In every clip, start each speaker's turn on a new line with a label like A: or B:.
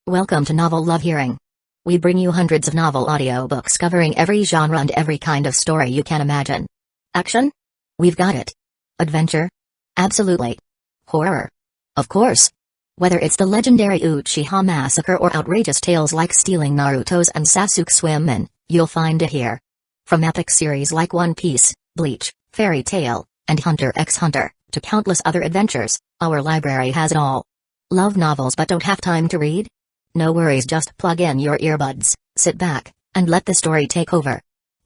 A: Welcome to Novel Love Hearing. We bring you hundreds of novel audiobooks covering every genre and every kind of story you can imagine. Action? We've got it. Adventure? Absolutely. Horror? Of course. Whether it's the legendary Uchiha massacre or outrageous tales like stealing Naruto's and Sasuke's women, you'll find it here. From epic series like One Piece, Bleach, Fairy Tail, and Hunter x Hunter, to countless other adventures, our library has it all. Love novels but don't have time to read? No worries, just plug in your earbuds, sit back, and let the story take over.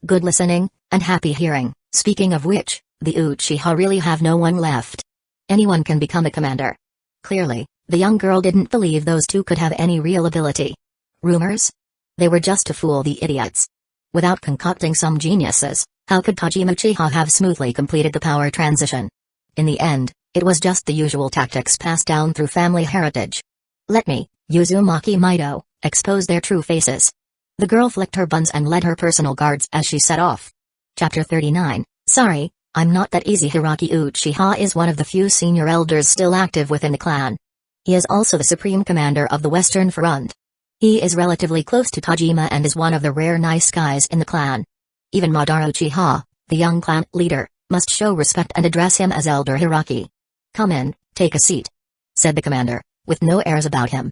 A: Good listening, and happy hearing. Speaking of which, the Uchiha really have no one left. Anyone can become a commander. Clearly, the young girl didn't believe those two could have any real ability. Rumors? They were just to fool the idiots. Without concocting some geniuses, how could Tajima Uchiha have smoothly completed the power transition? In the end, it was just the usual tactics passed down through family heritage. Let me, Uzumaki Mido, expose their true faces. The girl flicked her buns and led her personal guards as she set off. Chapter 39, Sorry, I'm not that easy. Hiraki Uchiha is one of the few senior elders still active within the clan. He is also the supreme commander of the Western Front. He is relatively close to Tajima and is one of the rare nice guys in the clan. Even Madara Uchiha, the young clan leader, must show respect and address him as Elder Hiraki. Come in, take a seat, said the commander, with no airs about him.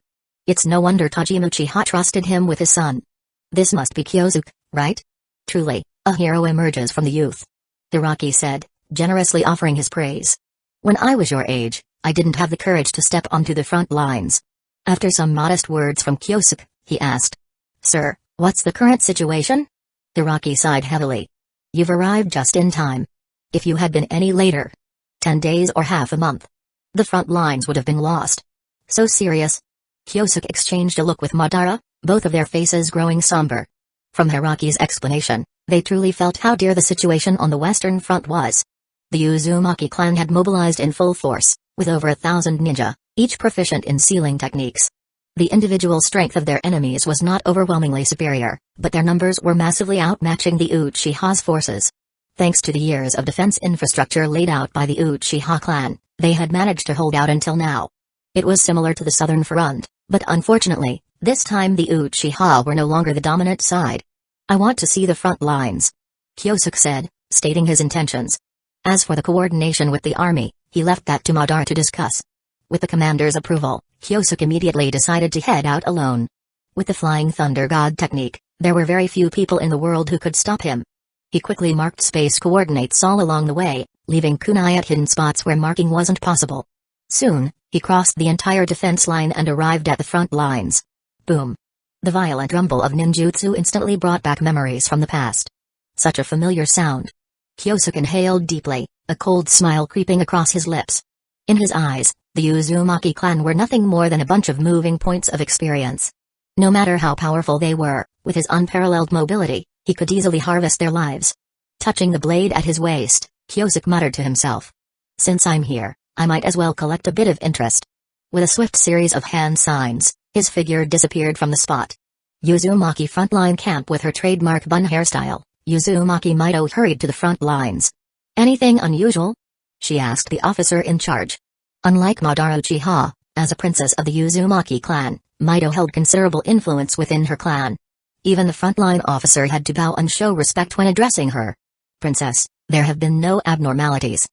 A: It's no wonder Tajima Uchiha trusted him with his son. This must be Kyosuke, right? Truly, a hero emerges from the youth, Hiraki said, generously offering his praise. When I was your age, I didn't have the courage to step onto the front lines. After some modest words from Kyosuke, he asked, Sir, what's the current situation? Hiraki sighed heavily. You've arrived just in time. If you had been any later, 10 days or half a month, the front lines would have been lost. So serious? Kyosuke exchanged a look with Madara, both of their faces growing somber. From Hiraki's explanation, they truly felt how dear the situation on the Western Front was. The Uzumaki clan had mobilized in full force, with over 1,000 ninja, each proficient in sealing techniques. The individual strength of their enemies was not overwhelmingly superior, but their numbers were massively outmatching the Uchiha's forces. Thanks to the years of defense infrastructure laid out by the Uchiha clan, they had managed to hold out until now. It was similar to the Southern Front, but unfortunately, this time the Uchiha were no longer the dominant side. I want to see the front lines, Kyosuke said, stating his intentions. As for the coordination with the army, he left that to Madara to discuss. With the commander's approval, Kyosuke immediately decided to head out alone. With the Flying Thunder God technique, there were very few people in the world who could stop him. He quickly marked space coordinates all along the way, leaving kunai at hidden spots where marking wasn't possible. Soon, he crossed the entire defense line and arrived at the front lines. Boom! The violent rumble of ninjutsu instantly brought back memories from the past. Such a familiar sound. Kyosuke inhaled deeply, a cold smile creeping across his lips. In his eyes, the Uzumaki clan were nothing more than a bunch of moving points of experience. No matter how powerful they were, with his unparalleled mobility, he could easily harvest their lives. Touching the blade at his waist, Kyosuke muttered to himself. Since I'm here, I might as well collect a bit of interest. With a swift series of hand signs, his figure disappeared from the spot. Uzumaki frontline camp. With her trademark bun hairstyle, Uzumaki Mido hurried to the front lines. Anything unusual? She asked the officer in charge. Unlike Madara Uchiha, as a princess of the Uzumaki clan, Mido held considerable influence within her clan. Even the frontline officer had to bow and show respect when addressing her. Princess, there have been no abnormalities,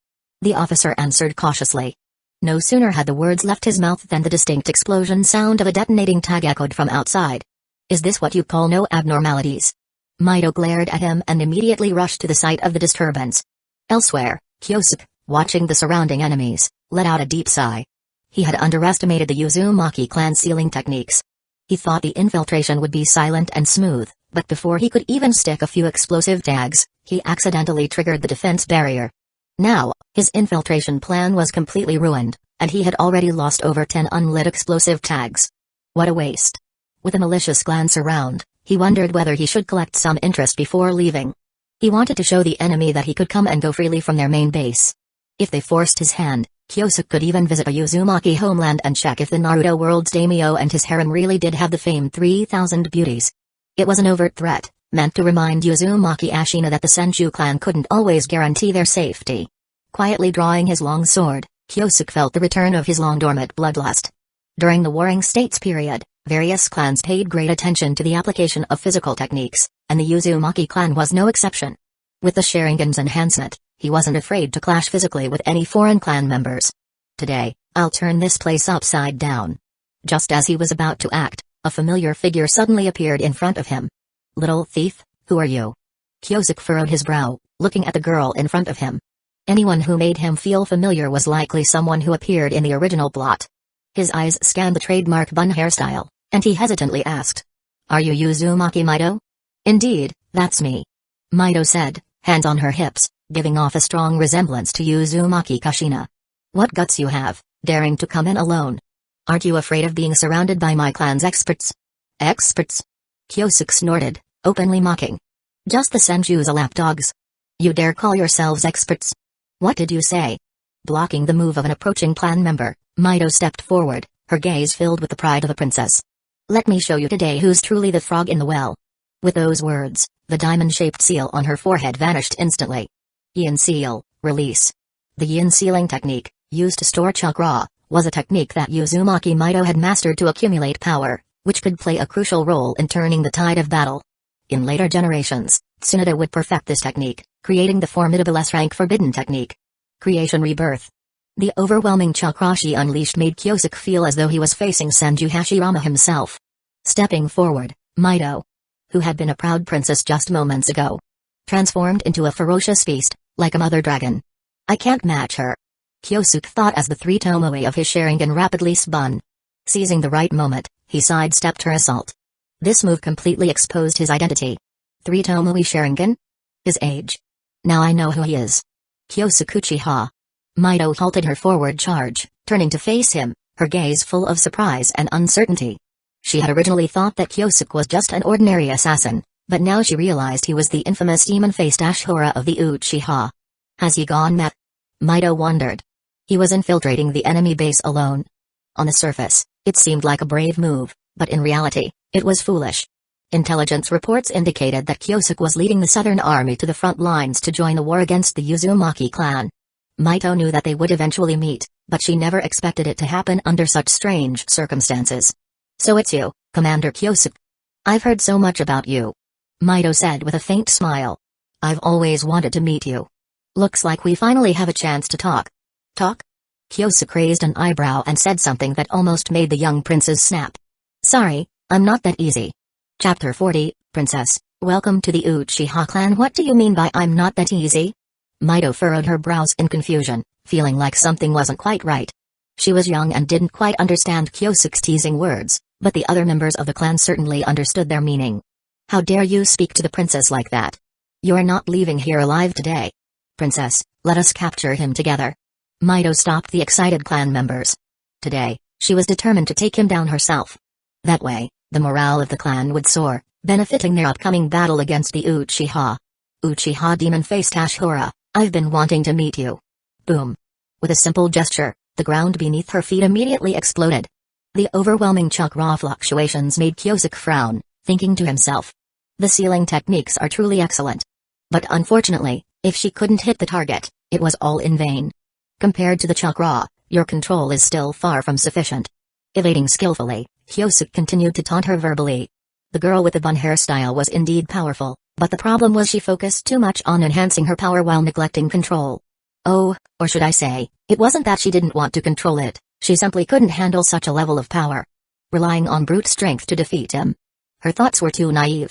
A: the officer answered cautiously. No sooner had the words left his mouth than the distinct explosion sound of a detonating tag echoed from outside. Is this what you call no abnormalities? Mido glared at him and immediately rushed to the site of the disturbance. Elsewhere, Kyosuke, watching the surrounding enemies, let out a deep sigh. He had underestimated the Uzumaki clan sealing techniques. He thought the infiltration would be silent and smooth, but before he could even stick a few explosive tags, he accidentally triggered the defense barrier. Now, his infiltration plan was completely ruined, and he had already lost over 10 unlit explosive tags. What a waste. With a malicious glance around, he wondered whether he should collect some interest before leaving. He wanted to show the enemy that he could come and go freely from their main base. If they forced his hand, Kyosuke could even visit a Uzumaki homeland and check if the Naruto world's daimyo and his harem really did have the famed 3,000 beauties. It was an overt threat, meant to remind Uzumaki Ashina that the Senju clan couldn't always guarantee their safety. Quietly drawing his long sword, Kyosuke felt the return of his long-dormant bloodlust. During the Warring States period, various clans paid great attention to the application of physical techniques, and the Uzumaki clan was no exception. With the Sharingan's enhancement, he wasn't afraid to clash physically with any foreign clan members. Today, I'll turn this place upside down. Just as he was about to act, a familiar figure suddenly appeared in front of him. Little thief, who are you? Kyosuke furrowed his brow, looking at the girl in front of him. Anyone who made him feel familiar was likely someone who appeared in the original plot. His eyes scanned the trademark bun hairstyle, and he hesitantly asked, "Are you Uzumaki Mido?" "Indeed, that's me," Mido said, hands on her hips, giving off a strong resemblance to Uzumaki Kushina. "What guts you have, daring to come in alone? Aren't you afraid of being surrounded by my clan's experts?" "Experts?" Kyosuke snorted, openly mocking. "Just the Senju's lapdogs. You dare call yourselves experts? What did you say?" Blocking the move of an approaching clan member, Mido stepped forward, her gaze filled with the pride of a princess. "Let me show you today who's truly the frog in the well." With those words, the diamond-shaped seal on her forehead vanished instantly. Yin Seal, release. The Yin Sealing technique, used to store chakra, was a technique that Uzumaki Mido had mastered to accumulate power, which could play a crucial role in turning the tide of battle. In later generations, Tsunade would perfect this technique, creating the formidable S-rank Forbidden technique. Creation Rebirth. The overwhelming chakra she unleashed made Kyosuke feel as though he was facing Senju Hashirama himself. Stepping forward, Mido, who had been a proud princess just moments ago, transformed into a ferocious beast, like a mother dragon. "I can't match her," Kyosuke thought as the three tomoe of his Sharingan rapidly spun. Seizing the right moment, he sidestepped her assault. This move completely exposed his identity. Three tomoe Sharingan? His age? Now I know who he is. Kyosuke Uchiha. Mido halted her forward charge, turning to face him, her gaze full of surprise and uncertainty. She had originally thought that Kyosuke was just an ordinary assassin, but now she realized he was the infamous demon-faced Ashura of the Uchiha. Has he gone mad? Mido wondered. He was infiltrating the enemy base alone. On the surface, it seemed like a brave move, but in reality, it was foolish. Intelligence reports indicated that Kyosuke was leading the Southern Army to the front lines to join the war against the Uzumaki clan. Mido knew that they would eventually meet, but she never expected it to happen under such strange circumstances. "So it's you, Commander Kyosuke. I've heard so much about you," Mido said with a faint smile. "I've always wanted to meet you. Looks like we finally have a chance to talk." "Talk?" Kyosuke raised an eyebrow and said something that almost made the young princes snap. "Sorry, I'm not that easy." Chapter 40, Princess, welcome to the Uchiha clan. What do you mean by I'm not that easy? Mido furrowed her brows in confusion, feeling like something wasn't quite right. She was young and didn't quite understand Kyosuke's teasing words, but the other members of the clan certainly understood their meaning. "How dare you speak to the princess like that? You're not leaving here alive today. Princess, let us capture him together." Mido stopped the excited clan members. Today, she was determined to take him down herself. That way, the morale of the clan would soar, benefiting their upcoming battle against the Uchiha. "Uchiha demon-faced Ashura, I've been wanting to meet you." Boom. With a simple gesture, the ground beneath her feet immediately exploded. The overwhelming chakra fluctuations made Kyosuke frown, thinking to himself. The sealing techniques are truly excellent. But unfortunately, if she couldn't hit the target, it was all in vain. Compared to the chakra, your control is still far from sufficient. Evading skillfully, Kyosuke continued to taunt her verbally. The girl with the bun hairstyle was indeed powerful, but the problem was she focused too much on enhancing her power while neglecting control. Oh, or should I say, it wasn't that she didn't want to control it, she simply couldn't handle such a level of power. Relying on brute strength to defeat him. Her thoughts were too naive.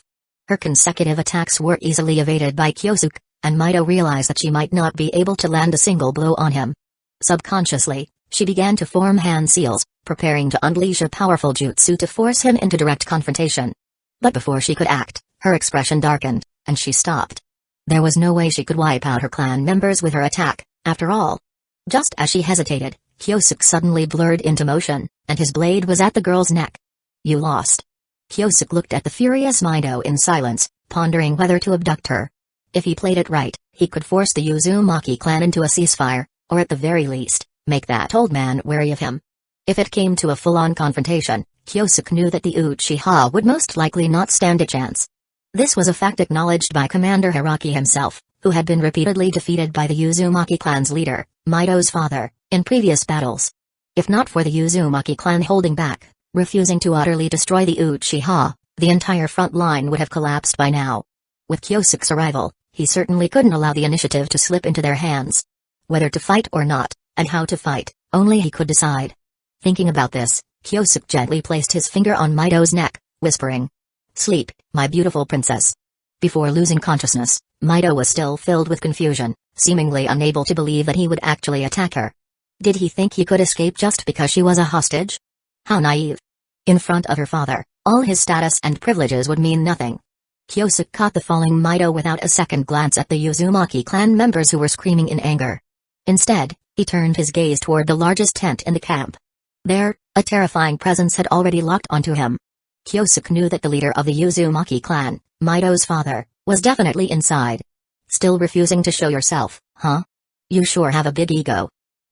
A: Her consecutive attacks were easily evaded by Kyosuke, and Mido realized that she might not be able to land a single blow on him. Subconsciously, she began to form hand seals, preparing to unleash a powerful jutsu to force him into direct confrontation. But before she could act, her expression darkened, and she stopped. There was no way she could wipe out her clan members with her attack, after all. Just as she hesitated, Kyosuke suddenly blurred into motion, and his blade was at the girl's neck. "You lost." Kyosuke looked at the furious Mido in silence, pondering whether to abduct her. If he played it right, he could force the Uzumaki clan into a ceasefire, or at the very least, make that old man wary of him. If it came to a full-on confrontation, Kyosuke knew that the Uchiha would most likely not stand a chance. This was a fact acknowledged by Commander Hiraki himself, who had been repeatedly defeated by the Uzumaki clan's leader, Mido's father, in previous battles. If not for the Uzumaki clan holding back, refusing to utterly destroy the Uchiha, the entire front line would have collapsed by now. With Kyosuke's arrival, he certainly couldn't allow the initiative to slip into their hands. Whether to fight or not, and how to fight, only he could decide. Thinking about this, Kyosuke gently placed his finger on Mido's neck, whispering, "Sleep, my beautiful princess." Before losing consciousness, Mido was still filled with confusion, seemingly unable to believe that he would actually attack her. Did he think he could escape just because she was a hostage? How naive. In front of her father, all his status and privileges would mean nothing. Kyosuke caught the falling Mido without a second glance at the Uzumaki clan members who were screaming in anger. Instead, he turned his gaze toward the largest tent in the camp. There, a terrifying presence had already locked onto him. Kyosuke knew that the leader of the Uzumaki clan, Mido's father, was definitely inside. "Still refusing to show yourself, huh? You sure have a big ego."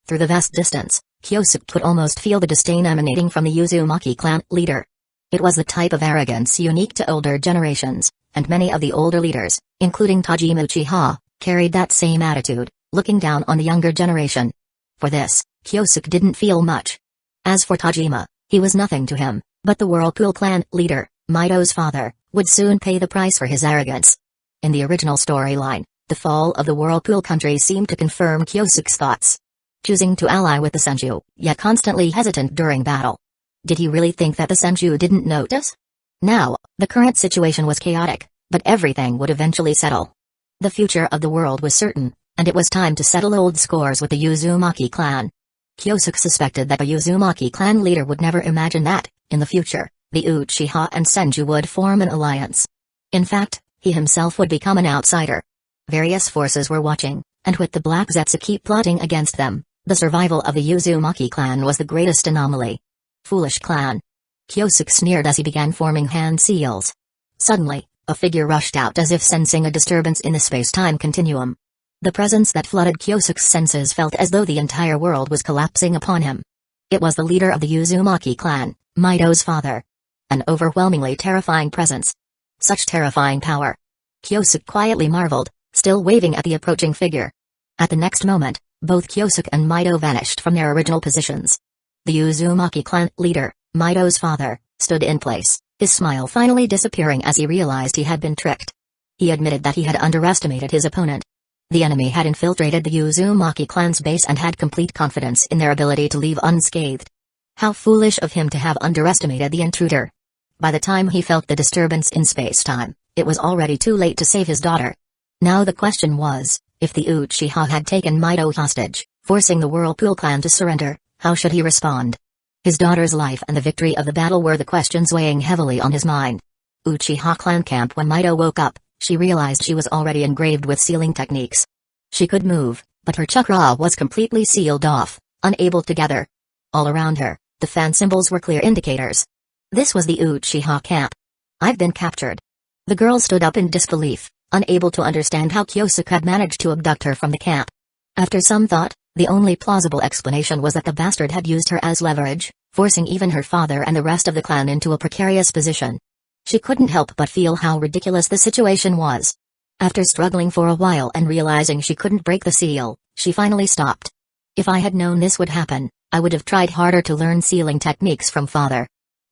A: Through the vast distance, Kyosuke could almost feel the disdain emanating from the Uzumaki clan leader. It was the type of arrogance unique to older generations, and many of the older leaders, including Tajima Uchiha, carried that same attitude, looking down on the younger generation. For this, Kyosuke didn't feel much. As for Tajima, he was nothing to him, but the Whirlpool clan leader, Mido's father, would soon pay the price for his arrogance. In the original storyline, the fall of the Whirlpool country seemed to confirm Kyosuke's thoughts. Choosing to ally with the Senju, yet constantly hesitant during battle. Did he really think that the Senju didn't notice? Now, the current situation was chaotic, but everything would eventually settle. The future of the world was certain, and it was time to settle old scores with the Uzumaki clan. Kyosuke suspected that the Uzumaki clan leader would never imagine that, in the future, the Uchiha and Senju would form an alliance. In fact, he himself would become an outsider. Various forces were watching, and with the Black Zetsuki plotting against them, the survival of the Uzumaki clan was the greatest anomaly. Foolish clan. Kyosuke sneered as he began forming hand seals. Suddenly, a figure rushed out as if sensing a disturbance in the space-time continuum. The presence that flooded Kyosuke's senses felt as though the entire world was collapsing upon him. It was the leader of the Uzumaki clan, Mido's father. An overwhelmingly terrifying presence. Such terrifying power. Kyosuke quietly marveled, still waving at the approaching figure. At the next moment, both Kyosuke and Mido vanished from their original positions. The Uzumaki clan leader, Mido's father, stood in place, his smile finally disappearing as he realized he had been tricked. He admitted that he had underestimated his opponent. The enemy had infiltrated the Uzumaki clan's base and had complete confidence in their ability to leave unscathed. How foolish of him to have underestimated the intruder. By the time he felt the disturbance in space-time, it was already too late to save his daughter. Now the question was, if the Uchiha had taken Mido hostage, forcing the Whirlpool clan to surrender, how should he respond? His daughter's life and the victory of the battle were the questions weighing heavily on his mind. Uchiha clan camp. When Mido woke up, she realized she was already engraved with sealing techniques. She could move, but her chakra was completely sealed off, unable to gather. All around her, the fan symbols were clear indicators. This was the Uchiha camp. "I've been captured." The girl stood up in disbelief, unable to understand how Kyosuke had managed to abduct her from the camp. After some thought, the only plausible explanation was that the bastard had used her as leverage, forcing even her father and the rest of the clan into a precarious position. She couldn't help but feel how ridiculous the situation was. After struggling for a while and realizing she couldn't break the seal, she finally stopped. "If I had known this would happen, I would have tried harder to learn sealing techniques from father."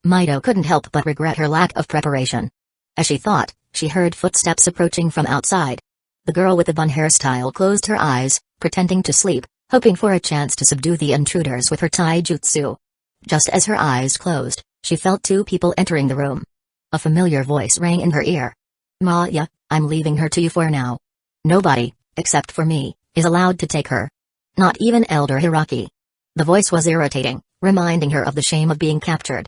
A: Mido couldn't help but regret her lack of preparation. As she thought, she heard footsteps approaching from outside. The girl with the bun hairstyle closed her eyes, pretending to sleep, hoping for a chance to subdue the intruders with her taijutsu. Just as her eyes closed, she felt two people entering the room. A familiar voice rang in her ear. "Maya, I'm leaving her to you for now. Nobody, except for me, is allowed to take her. Not even Elder Hiraki." The voice was irritating, reminding her of the shame of being captured.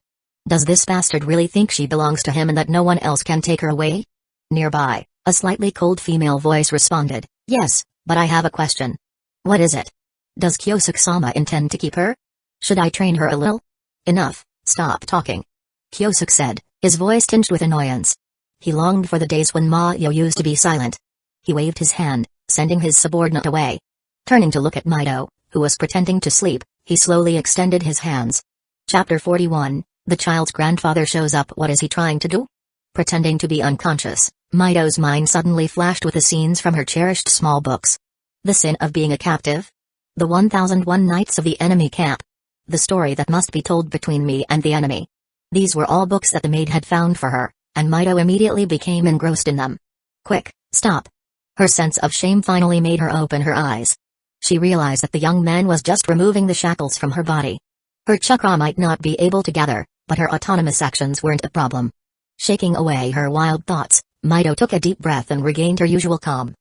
A: Does this bastard really think she belongs to him and that no one else can take her away? Nearby, a slightly cold female voice responded, "Yes, but I have a question." "What is it? Does Kyosuke-sama intend to keep her? Should I train her a little?" "Enough, stop talking," Kyosuke said, his voice tinged with annoyance. He longed for the days when Mayo used to be silent. He waved his hand, sending his subordinate away. Turning to look at Mido, who was pretending to sleep, he slowly extended his hands. Chapter 41, The child's grandfather shows up. What is he trying to do? Pretending to be unconscious, Mido's mind suddenly flashed with the scenes from her cherished small books. The sin of being a captive? The 1001 Nights of the Enemy Camp. The story that must be told between me and the enemy. These were all books that the maid had found for her, and Mito immediately became engrossed in them. Quick, stop. Her sense of shame finally made her open her eyes. She realized that the young man was just removing the shackles from her body. Her chakra might not be able to gather, but her autonomous actions weren't a problem. Shaking away her wild thoughts, Mito took a deep breath and regained her usual calm.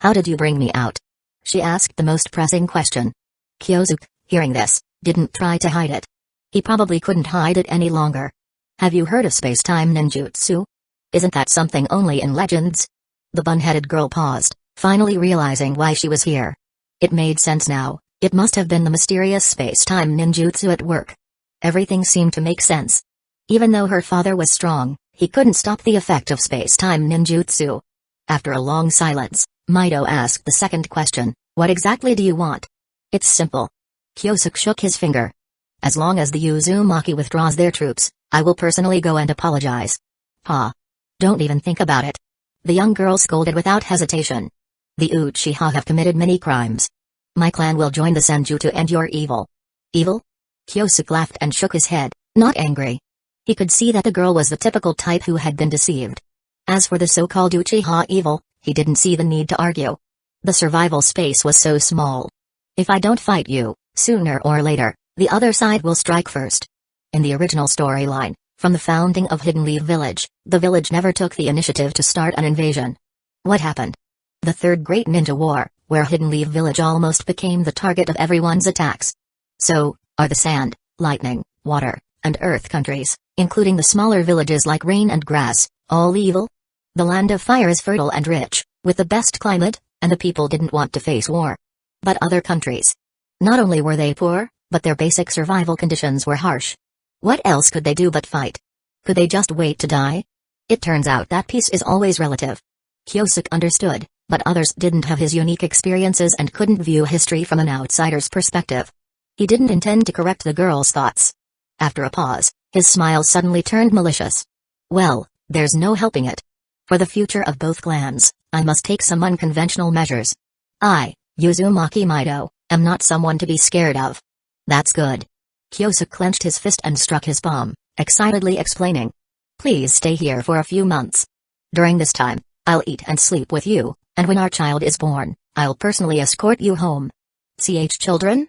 A: How did you bring me out? She asked the most pressing question. Kyosuke, hearing this, didn't try to hide it. He probably couldn't hide it any longer. Have you heard of space-time ninjutsu? Isn't that something only in legends? The bun-headed girl paused, finally realizing why she was here. It made sense now. It must have been the mysterious space-time ninjutsu at work. Everything seemed to make sense. Even though her father was strong, he couldn't stop the effect of space-time ninjutsu. After a long silence, Mito asked the second question, what exactly do you want? It's simple. Kyosuke shook his finger. As long as the Uzumaki withdraws their troops, I will personally go and apologize. Ha! Don't even think about it. The young girl scolded without hesitation. The Uchiha have committed many crimes. My clan will join the Senju to end your evil. Evil? Kyosuke laughed and shook his head, not angry. He could see that the girl was the typical type who had been deceived. As for the so-called Uchiha evil, he didn't see the need to argue. The survival space was so small. If I don't fight you, sooner or later, the other side will strike first. In the original storyline, from the founding of Hidden Leaf Village, the village never took the initiative to start an invasion. What happened? The Third Great Ninja War, where Hidden Leaf Village almost became the target of everyone's attacks. So, are the sand, lightning, water, and earth countries, including the smaller villages like Rain and Grass, all evil? The land of fire is fertile and rich, with the best climate, and the people didn't want to face war. But other countries. Not only were they poor, but their basic survival conditions were harsh. What else could they do but fight? Could they just wait to die? It turns out that peace is always relative. Kyosuke understood, but others didn't have his unique experiences and couldn't view history from an outsider's perspective. He didn't intend to correct the girl's thoughts. After a pause, his smile suddenly turned malicious. Well, there's no helping it. For the future of both clans, I must take some unconventional measures. I, Uzumaki Mito, am not someone to be scared of. That's good. Kyosuke clenched his fist and struck his palm, excitedly explaining. Please stay here for a few months. During this time, I'll eat and sleep with you, and when our child is born, I'll personally escort you home. Children?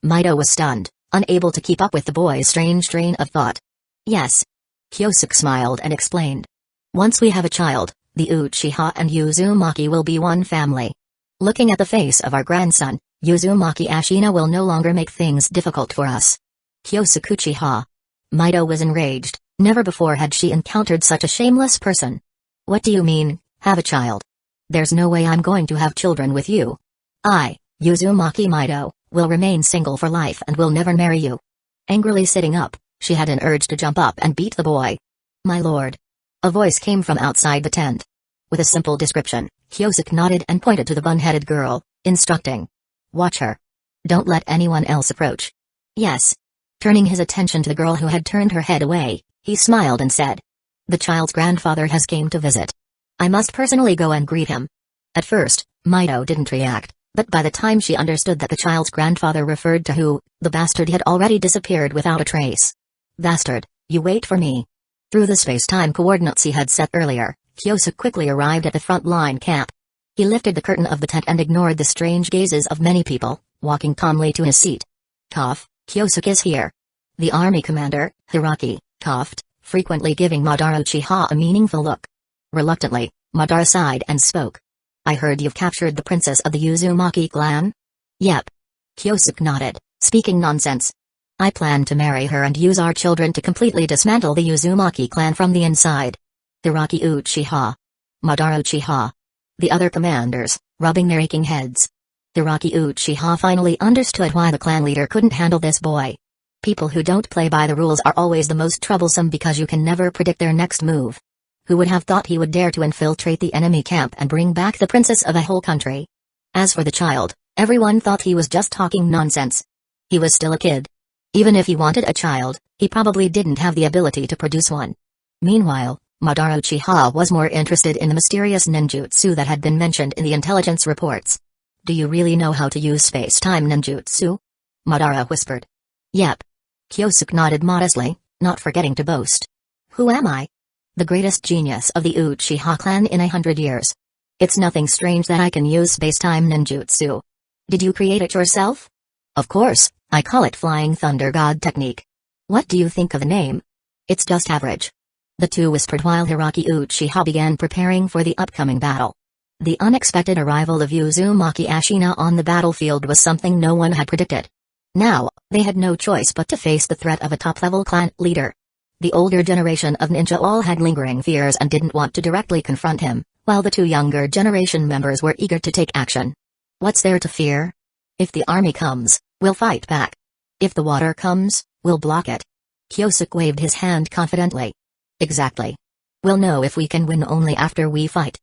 A: Mito was stunned, unable to keep up with the boy's strange train of thought. Yes. Kyosuke smiled and explained. Once we have a child, the Uchiha and Uzumaki will be one family. Looking at the face of our grandson, Uzumaki Ashina will no longer make things difficult for us. Kyosuke Uchiha. Mito was enraged. Never before had she encountered such a shameless person. What do you mean, have a child? There's no way I'm going to have children with you. I, Uzumaki Mito, will remain single for life and will never marry you. Angrily sitting up, she had an urge to jump up and beat the boy. My lord. A voice came from outside the tent. With a simple description, Kyosuke nodded and pointed to the bun-headed girl, instructing. Watch her. Don't let anyone else approach. Yes. Turning his attention to the girl who had turned her head away, he smiled and said. The child's grandfather has came to visit. I must personally go and greet him. At first, Mito didn't react, but by the time she understood that the child's grandfather referred to who, the bastard had already disappeared without a trace. Bastard, you wait for me. Through the space-time coordinates he had set earlier, Kyosuke quickly arrived at the front line camp. He lifted the curtain of the tent and ignored the strange gazes of many people, walking calmly to his seat. Toph, Kyosuke is here. The army commander, Hiraki, coughed, frequently giving Madara Uchiha a meaningful look. Reluctantly, Madara sighed and spoke. I heard you've captured the princess of the Uzumaki clan? Yep. Kyosuke nodded, speaking nonsense. I plan to marry her and use our children to completely dismantle the Uzumaki clan from the inside. Hiraki Uchiha. Madara Uchiha. The other commanders, rubbing their aching heads. Hiraki Uchiha finally understood why the clan leader couldn't handle this boy. People who don't play by the rules are always the most troublesome because you can never predict their next move. Who would have thought he would dare to infiltrate the enemy camp and bring back the princess of a whole country? As for the child, everyone thought he was just talking nonsense. He was still a kid. Even if he wanted a child, he probably didn't have the ability to produce one. Meanwhile, Madara Uchiha was more interested in the mysterious ninjutsu that had been mentioned in the intelligence reports. Do you really know how to use space-time ninjutsu? Madara whispered. Yep. Kyosuke nodded modestly, not forgetting to boast. Who am I? The greatest genius of the Uchiha clan in 100 years. It's nothing strange that I can use space-time ninjutsu. Did you create it yourself? Of course, I call it Flying Thunder God technique. What do you think of the name? It's just average. The two whispered while Hiraki Uchiha began preparing for the upcoming battle. The unexpected arrival of Uzumaki Ashina on the battlefield was something no one had predicted. Now, they had no choice but to face the threat of a top-level clan leader. The older generation of ninja all had lingering fears and didn't want to directly confront him, while the two younger generation members were eager to take action. What's there to fear? If the army comes, we'll fight back. If the water comes, we'll block it. Kyosuke waved his hand confidently. Exactly. We'll know if we can win only after we fight.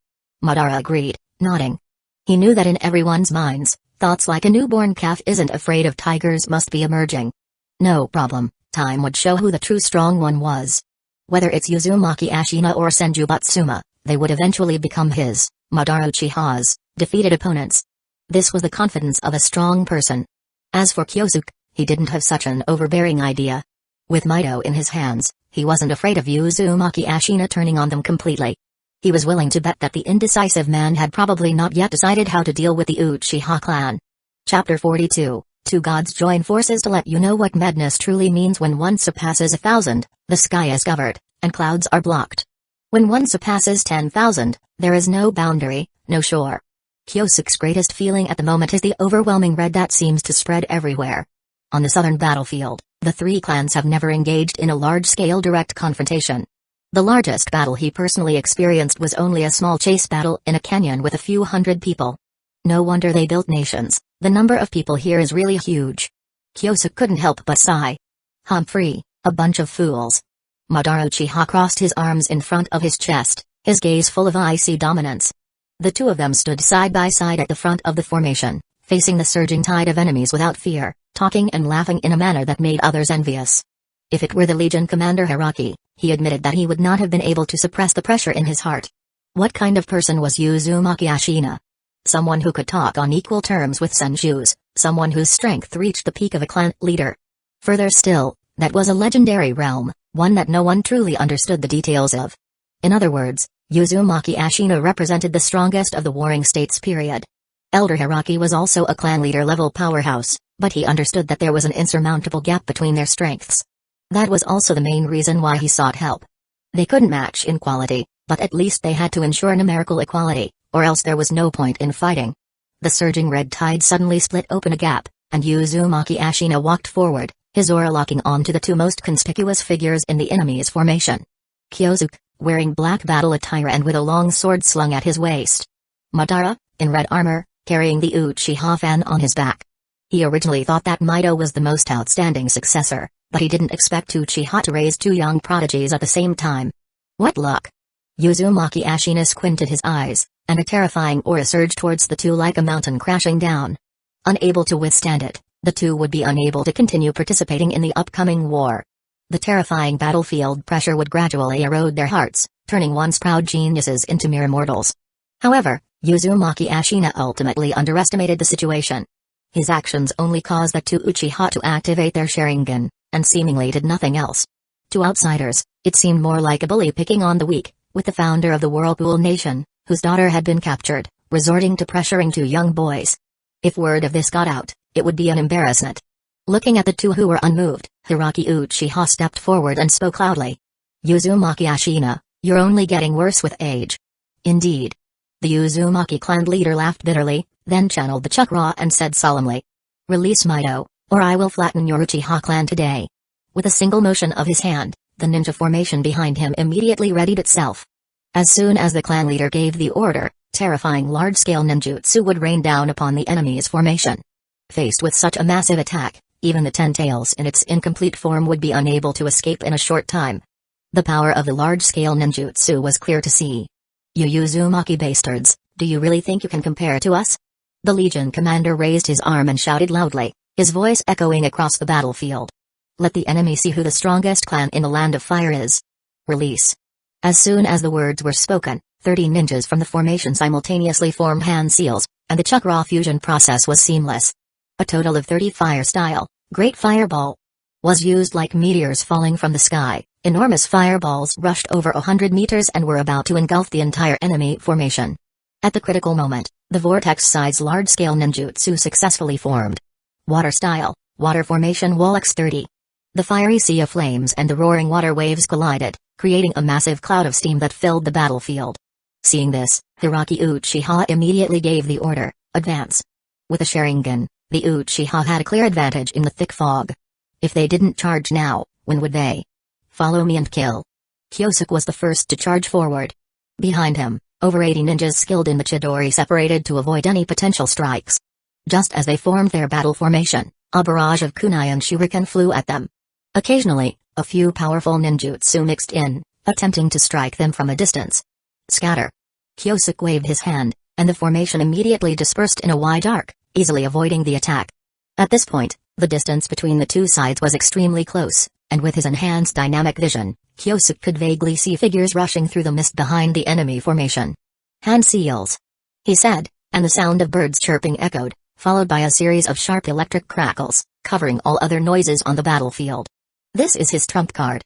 A: Madara agreed, nodding. He knew that in everyone's minds, thoughts like a newborn calf isn't afraid of tigers must be emerging. No problem, time would show who the true strong one was. Whether it's Uzumaki Ashina or Senju Batsuma, they would eventually become his, Madara Uchiha's, defeated opponents. This was the confidence of a strong person. As for Kyosuke, he didn't have such an overbearing idea. With Mido in his hands, he wasn't afraid of Uzumaki Ashina turning on them completely. He was willing to bet that the indecisive man had probably not yet decided how to deal with the Uchiha clan. Chapter 42, Two gods join forces to let you know what madness truly means. When one surpasses 1,000, the sky is covered, and clouds are blocked. When one surpasses 10,000, there is no boundary, no shore. Kyosuke's greatest feeling at the moment is the overwhelming red that seems to spread everywhere. On the southern battlefield, the three clans have never engaged in a large-scale direct confrontation. The largest battle he personally experienced was only a small chase battle in a canyon with a few hundred people. No wonder they built nations, the number of people here is really huge. Kyosuke couldn't help but sigh. Humphrey, a bunch of fools. Madara Uchiha crossed his arms in front of his chest, his gaze full of icy dominance. The two of them stood side by side at the front of the formation, facing the surging tide of enemies without fear, talking and laughing in a manner that made others envious. If it were the Legion commander Hiraki, he admitted that he would not have been able to suppress the pressure in his heart. What kind of person was Uzumaki Ashina? Someone who could talk on equal terms with Senju's, someone whose strength reached the peak of a clan leader. Further still, that was a legendary realm, one that no one truly understood the details of. In other words, Uzumaki Ashina represented the strongest of the warring states period. Elder Hiraki was also a clan leader level powerhouse, but he understood that there was an insurmountable gap between their strengths. That was also the main reason why he sought help. They couldn't match in quality, but at least they had to ensure numerical equality, or else there was no point in fighting. The surging red tide suddenly split open a gap, and Uzumaki Ashina walked forward, his aura locking on to the two most conspicuous figures in the enemy's formation. Kyosuke, wearing black battle attire and with a long sword slung at his waist. Madara, in red armor, carrying the Uchiha fan on his back. He originally thought that Mido was the most outstanding successor, but he didn't expect Uchiha to raise two young prodigies at the same time. What luck! Uzumaki Ashina squinted his eyes, and a terrifying aura surged towards the two like a mountain crashing down. Unable to withstand it, the two would be unable to continue participating in the upcoming war. The terrifying battlefield pressure would gradually erode their hearts, turning once proud geniuses into mere mortals. However, Uzumaki Ashina ultimately underestimated the situation. His actions only caused the two Uchiha to activate their Sharingan, and seemingly did nothing else. To outsiders, it seemed more like a bully picking on the weak, with the founder of the Whirlpool Nation, whose daughter had been captured, resorting to pressuring two young boys. If word of this got out, it would be an embarrassment. Looking at the two who were unmoved, Hiraki Uchiha stepped forward and spoke loudly. Uzumaki Ashina, you're only getting worse with age. Indeed. The Uzumaki clan leader laughed bitterly, then channeled the chakra and said solemnly. Release Mido, or I will flatten your Uchiha clan today. With a single motion of his hand, the ninja formation behind him immediately readied itself. As soon as the clan leader gave the order, terrifying large-scale ninjutsu would rain down upon the enemy's formation. Faced with such a massive attack, even the Ten Tails in its incomplete form would be unable to escape in a short time. The power of the large-scale ninjutsu was clear to see. You Uzumaki bastards, do you really think you can compare to us? The Legion commander raised his arm and shouted loudly, his voice echoing across the battlefield. Let the enemy see who the strongest clan in the Land of Fire is. Release. As soon as the words were spoken, 30 ninjas from the formation simultaneously formed hand seals, and the chakra fusion process was seamless. A total of 30 fire style, Great Fireball. was used like meteors falling from the sky. Enormous fireballs rushed over 100 meters and were about to engulf the entire enemy formation. At the critical moment, the vortex-size large-scale ninjutsu successfully formed. Water style, water formation wall X30. The fiery sea of flames and the roaring water waves collided, creating a massive cloud of steam that filled the battlefield. Seeing this, Hiraki Uchiha immediately gave the order, advance. With a Sharingan, the Uchiha had a clear advantage in the thick fog. If they didn't charge now, when would they? Follow me and kill. Kyosuke was the first to charge forward. Behind him, over 80 ninjas skilled in the Chidori separated to avoid any potential strikes. Just as they formed their battle formation, a barrage of kunai and shuriken flew at them. Occasionally, a few powerful ninjutsu mixed in, attempting to strike them from a distance. Scatter. Kyosuke waved his hand, and the formation immediately dispersed in a wide arc, easily avoiding the attack. At this point, the distance between the two sides was extremely close, and with his enhanced dynamic vision, Kyosuke could vaguely see figures rushing through the mist behind the enemy formation. Hand seals, he said, and the sound of birds chirping echoed, followed by a series of sharp electric crackles, covering all other noises on the battlefield. This is his trump card.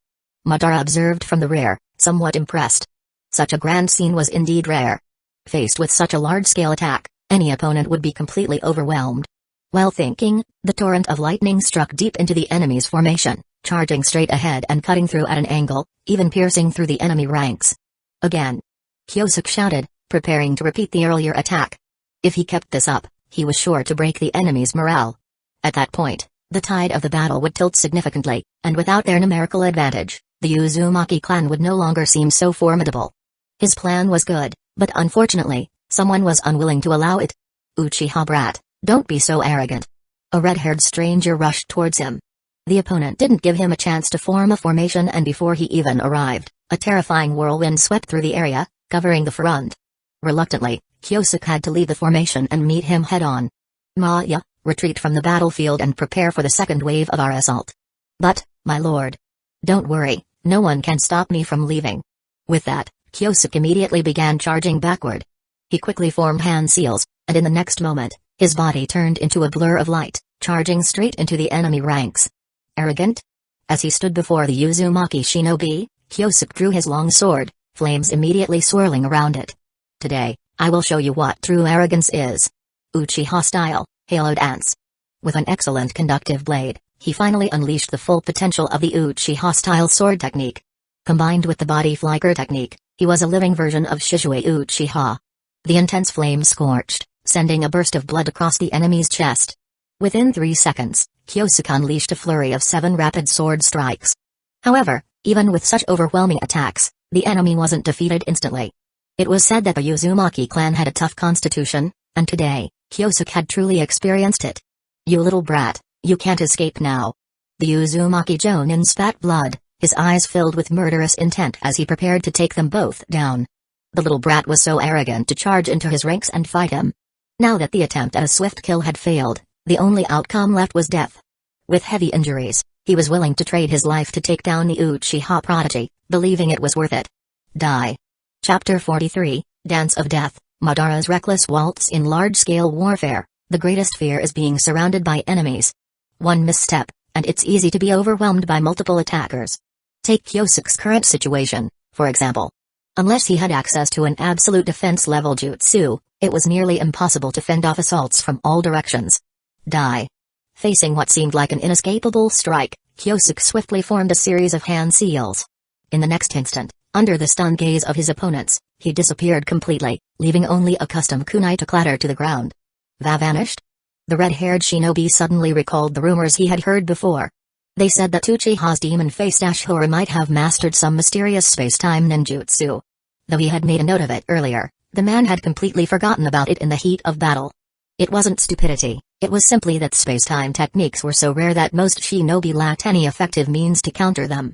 A: Madara observed from the rear, somewhat impressed. Such a grand scene was indeed rare. Faced with such a large-scale attack, any opponent would be completely overwhelmed. While thinking, the torrent of lightning struck deep into the enemy's formation, charging straight ahead and cutting through at an angle, even piercing through the enemy ranks. Again. Kyosuke shouted, preparing to repeat the earlier attack. If he kept this up, he was sure to break the enemy's morale. At that point, the tide of the battle would tilt significantly, and without their numerical advantage, the Uzumaki clan would no longer seem so formidable. His plan was good, but unfortunately, someone was unwilling to allow it. Uchiha brat, don't be so arrogant. A red-haired stranger rushed towards him. The opponent didn't give him a chance to form a formation, and before he even arrived, a terrifying whirlwind swept through the area, covering the front. Reluctantly, Kyosuke had to leave the formation and meet him head-on. Maya, retreat from the battlefield and prepare for the second wave of our assault. But, my lord. Don't worry, no one can stop me from leaving. With that, Kyosuke immediately began charging backward. He quickly formed hand seals, and in the next moment, his body turned into a blur of light, charging straight into the enemy ranks. Arrogant? As he stood before the Uzumaki shinobi, Kyosuke drew his long sword, flames immediately swirling around it. Today, I will show you what true arrogance is. Uchiha style, Halo Dance. With an excellent conductive blade, he finally unleashed the full potential of the Uchiha style sword technique. Combined with the body flicker technique, he was a living version of Shizue Uchiha. The intense flame scorched, sending a burst of blood across the enemy's chest. Within 3 seconds, Kyosuke unleashed a flurry of 7 rapid sword strikes. However, even with such overwhelming attacks, the enemy wasn't defeated instantly. It was said that the Uzumaki clan had a tough constitution, and today, Kyosuke had truly experienced it. You little brat, you can't escape now. The Uzumaki Jonin spat blood, his eyes filled with murderous intent as he prepared to take them both down. The little brat was so arrogant to charge into his ranks and fight him. Now that the attempt at a swift kill had failed, the only outcome left was death. With heavy injuries, he was willing to trade his life to take down the Uchiha prodigy, believing it was worth it. Die. Chapter 43, Dance of Death, Madara's reckless waltz in large-scale warfare. The greatest fear is being surrounded by enemies. One misstep, and it's easy to be overwhelmed by multiple attackers. Take Kyosuke's current situation, for example. Unless he had access to an absolute defense-level jutsu, it was nearly impossible to fend off assaults from all directions. Die. Facing what seemed like an inescapable strike, Kyosuke swiftly formed a series of hand seals. In the next instant, under the stunned gaze of his opponents, he disappeared completely, leaving only a custom kunai to clatter to the ground. Vanished? The red-haired shinobi suddenly recalled the rumors he had heard before. They said that Uchiha's demon-faced Ashura might have mastered some mysterious space-time ninjutsu. Though he had made a note of it earlier, the man had completely forgotten about it in the heat of battle. It wasn't stupidity, it was simply that space-time techniques were so rare that most shinobi lacked any effective means to counter them.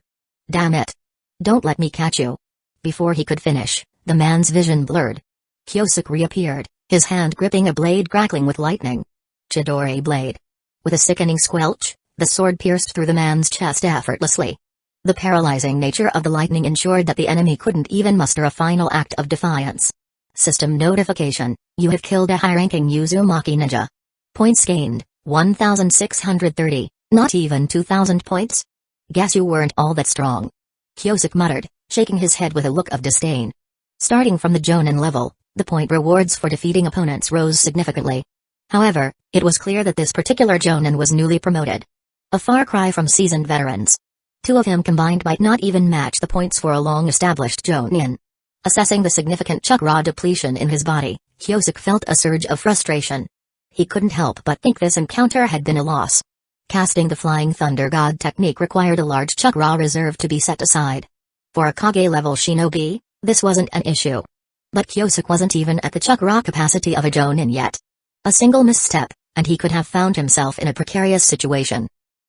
A: Damn it. Don't let me catch you. Before he could finish, the man's vision blurred. Kyosuke reappeared, his hand gripping a blade crackling with lightning. Chidori blade. With a sickening squelch, the sword pierced through the man's chest effortlessly. The paralyzing nature of the lightning ensured that the enemy couldn't even muster a final act of defiance. System notification, you have killed a high-ranking Uzumaki ninja. Points gained, 1,630, Not even 2,000 points? Guess you weren't all that strong. Kyosuke muttered, shaking his head with a look of disdain. Starting from the Jonin level, the point rewards for defeating opponents rose significantly. However, it was clear that this particular Jonin was newly promoted. A far cry from seasoned veterans. Two of him combined might not even match the points for a long-established Jonin. Assessing the significant chakra depletion in his body, Kyosuke felt a surge of frustration. He couldn't help but think this encounter had been a loss. Casting the Flying Thunder God technique required a large chakra reserve to be set aside. For a Kage-level shinobi, this wasn't an issue. But Kyosuke wasn't even at the chakra capacity of a Jonin yet. A single misstep, and he could have found himself in a precarious situation.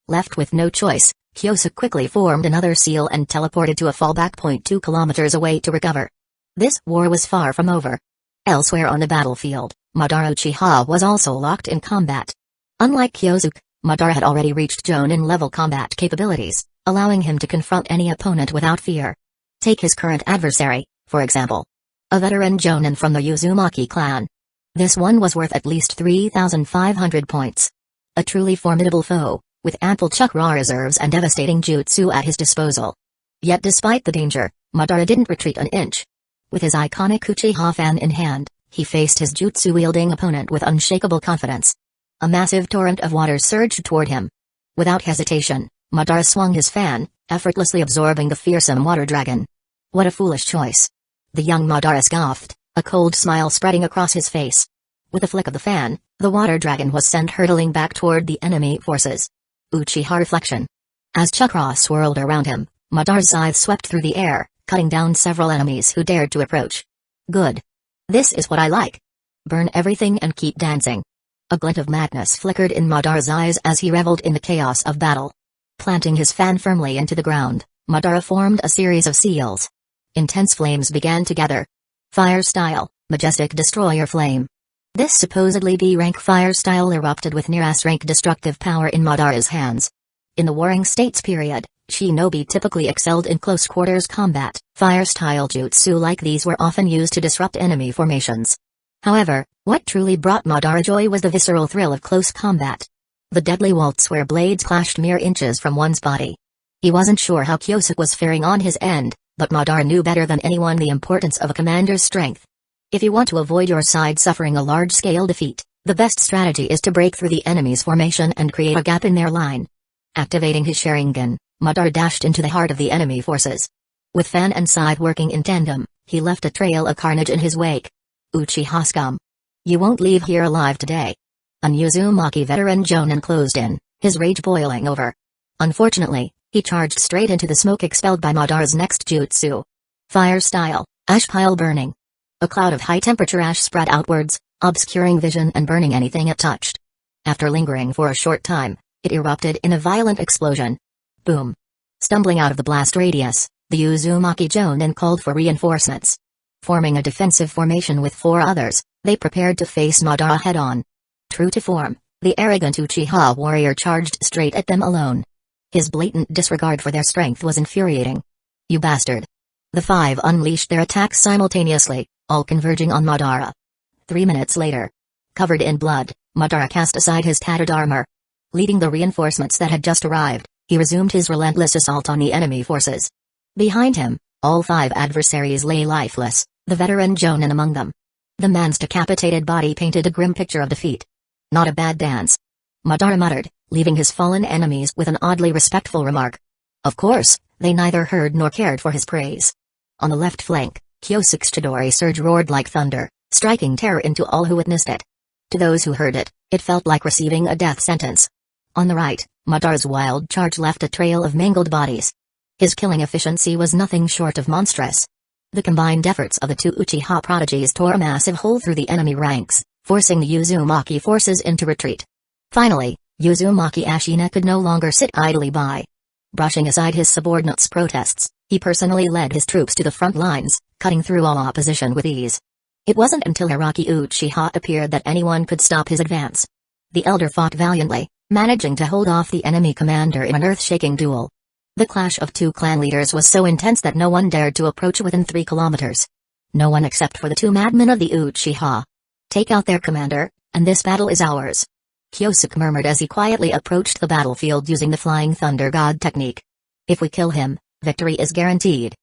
A: Left with no choice, Kyosuke quickly formed another seal and teleported to a fallback point 2 kilometers away to recover. This war was far from over. Elsewhere on the battlefield, Madara Uchiha was also locked in combat. Unlike Kyosuke, Madara had already reached Jonin-level combat capabilities, allowing him to confront any opponent without fear. Take his current adversary, for example. A veteran Jonin from the Uzumaki clan. This one was worth at least 3,500 points. A truly formidable foe, with ample chakra reserves and devastating jutsu at his disposal. Yet despite the danger, Madara didn't retreat an inch. With his iconic Uchiha fan in hand, he faced his jutsu-wielding opponent with unshakable confidence. A massive torrent of water surged toward him. Without hesitation, Madara swung his fan, effortlessly absorbing the fearsome water dragon. What a foolish choice. The young Madara scoffed, a cold smile spreading across his face. With a flick of the fan, the water dragon was sent hurtling back toward the enemy forces. Uchiha reflection. As chakra swirled around him, Madara's scythe swept through the air, cutting down several enemies who dared to approach. Good. This is what I like. Burn everything and keep dancing. A glint of madness flickered in Madara's eyes as he reveled in the chaos of battle. Planting his fan firmly into the ground, Madara formed a series of seals. Intense flames began to gather. Fire style, majestic destroyer flame. This supposedly B-rank fire style erupted with near S-rank destructive power in Madara's hands. In the Warring States period, shinobi typically excelled in close-quarters combat. Fire-style jutsu like these were often used to disrupt enemy formations. However, what truly brought Madara joy was the visceral thrill of close combat. The deadly waltz where blades clashed mere inches from one's body. He wasn't sure how Kyosuke was faring on his end, but Madara knew better than anyone the importance of a commander's strength. If you want to avoid your side suffering a large-scale defeat, the best strategy is to break through the enemy's formation and create a gap in their line. Activating his Sharingan, Madara dashed into the heart of the enemy forces. With fan and scythe working in tandem, he left a trail of carnage in his wake. Uchiha scum. You won't leave here alive today. An Uzumaki veteran Jonin closed in, his rage boiling over. Unfortunately, he charged straight into the smoke expelled by Madara's next jutsu. Fire style, ash pile burning. A cloud of high-temperature ash spread outwards, obscuring vision and burning anything it touched. After lingering for a short time, it erupted in a violent explosion. Boom. Stumbling out of the blast radius, the Uzumaki Jonin called for reinforcements. Forming a defensive formation with 4 others, they prepared to face Madara head-on. True to form, the arrogant Uchiha warrior charged straight at them alone. His blatant disregard for their strength was infuriating. You bastard. The 5 unleashed their attacks simultaneously, all converging on Madara. 3 minutes later. Covered in blood, Madara cast aside his tattered armor. Leading the reinforcements that had just arrived, he resumed his relentless assault on the enemy forces. Behind him, all 5 adversaries lay lifeless, the veteran Jonin among them. The man's decapitated body painted a grim picture of defeat. Not a bad dance. Madara muttered, leaving his fallen enemies with an oddly respectful remark. Of course, they neither heard nor cared for his praise. On the left flank, Kyosuke's Chidori surge roared like thunder, striking terror into all who witnessed it. To those who heard it, it felt like receiving a death sentence. On the right, Madara's wild charge left a trail of mangled bodies. His killing efficiency was nothing short of monstrous. The combined efforts of the 2 Uchiha prodigies tore a massive hole through the enemy ranks, forcing the Uzumaki forces into retreat. Finally, Uzumaki Ashina could no longer sit idly by. Brushing aside his subordinates' protests, he personally led his troops to the front lines, cutting through all opposition with ease. It wasn't until Hiraki Uchiha appeared that anyone could stop his advance. The elder fought valiantly, managing to hold off the enemy commander in an earth-shaking duel. The clash of 2 clan leaders was so intense that no one dared to approach within 3 kilometers. No one except for the 2 madmen of the Uchiha. Take out their commander, and this battle is ours. Kyosuke murmured as he quietly approached the battlefield using the Flying Thunder God technique. If we kill him, victory is guaranteed.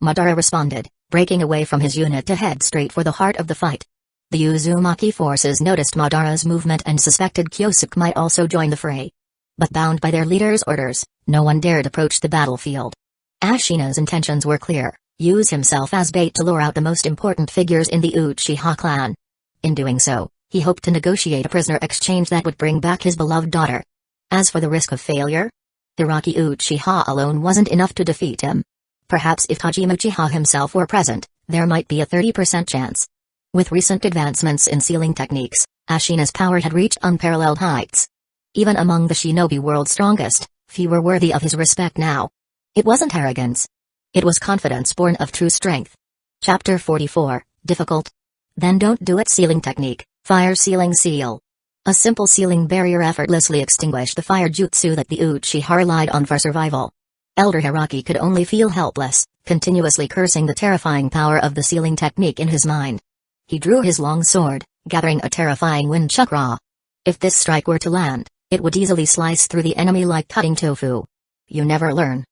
A: Madara responded, breaking away from his unit to head straight for the heart of the fight. The Uzumaki forces noticed Madara's movement and suspected Kyosuke might also join the fray. But bound by their leader's orders, no one dared approach the battlefield. Ashina's intentions were clear: use himself as bait to lure out the most important figures in the Uchiha clan. In doing so, he hoped to negotiate a prisoner exchange that would bring back his beloved daughter. As for the risk of failure, Hiraki Uchiha alone wasn't enough to defeat him. Perhaps if Hajime Uchiha himself were present, there might be a 30% chance. With recent advancements in sealing techniques, Ashina's power had reached unparalleled heights. Even among the shinobi world's strongest, few were worthy of his respect now. It wasn't arrogance. It was confidence born of true strength. Chapter 44, Difficult. Then don't do it. Sealing technique, fire sealing seal. A simple sealing barrier effortlessly extinguished the fire jutsu that the Uchiha relied on for survival. Elder Hiraki could only feel helpless, continuously cursing the terrifying power of the sealing technique in his mind. He drew his long sword, gathering a terrifying wind chakra. If this strike were to land, it would easily slice through the enemy like cutting tofu. You never learn.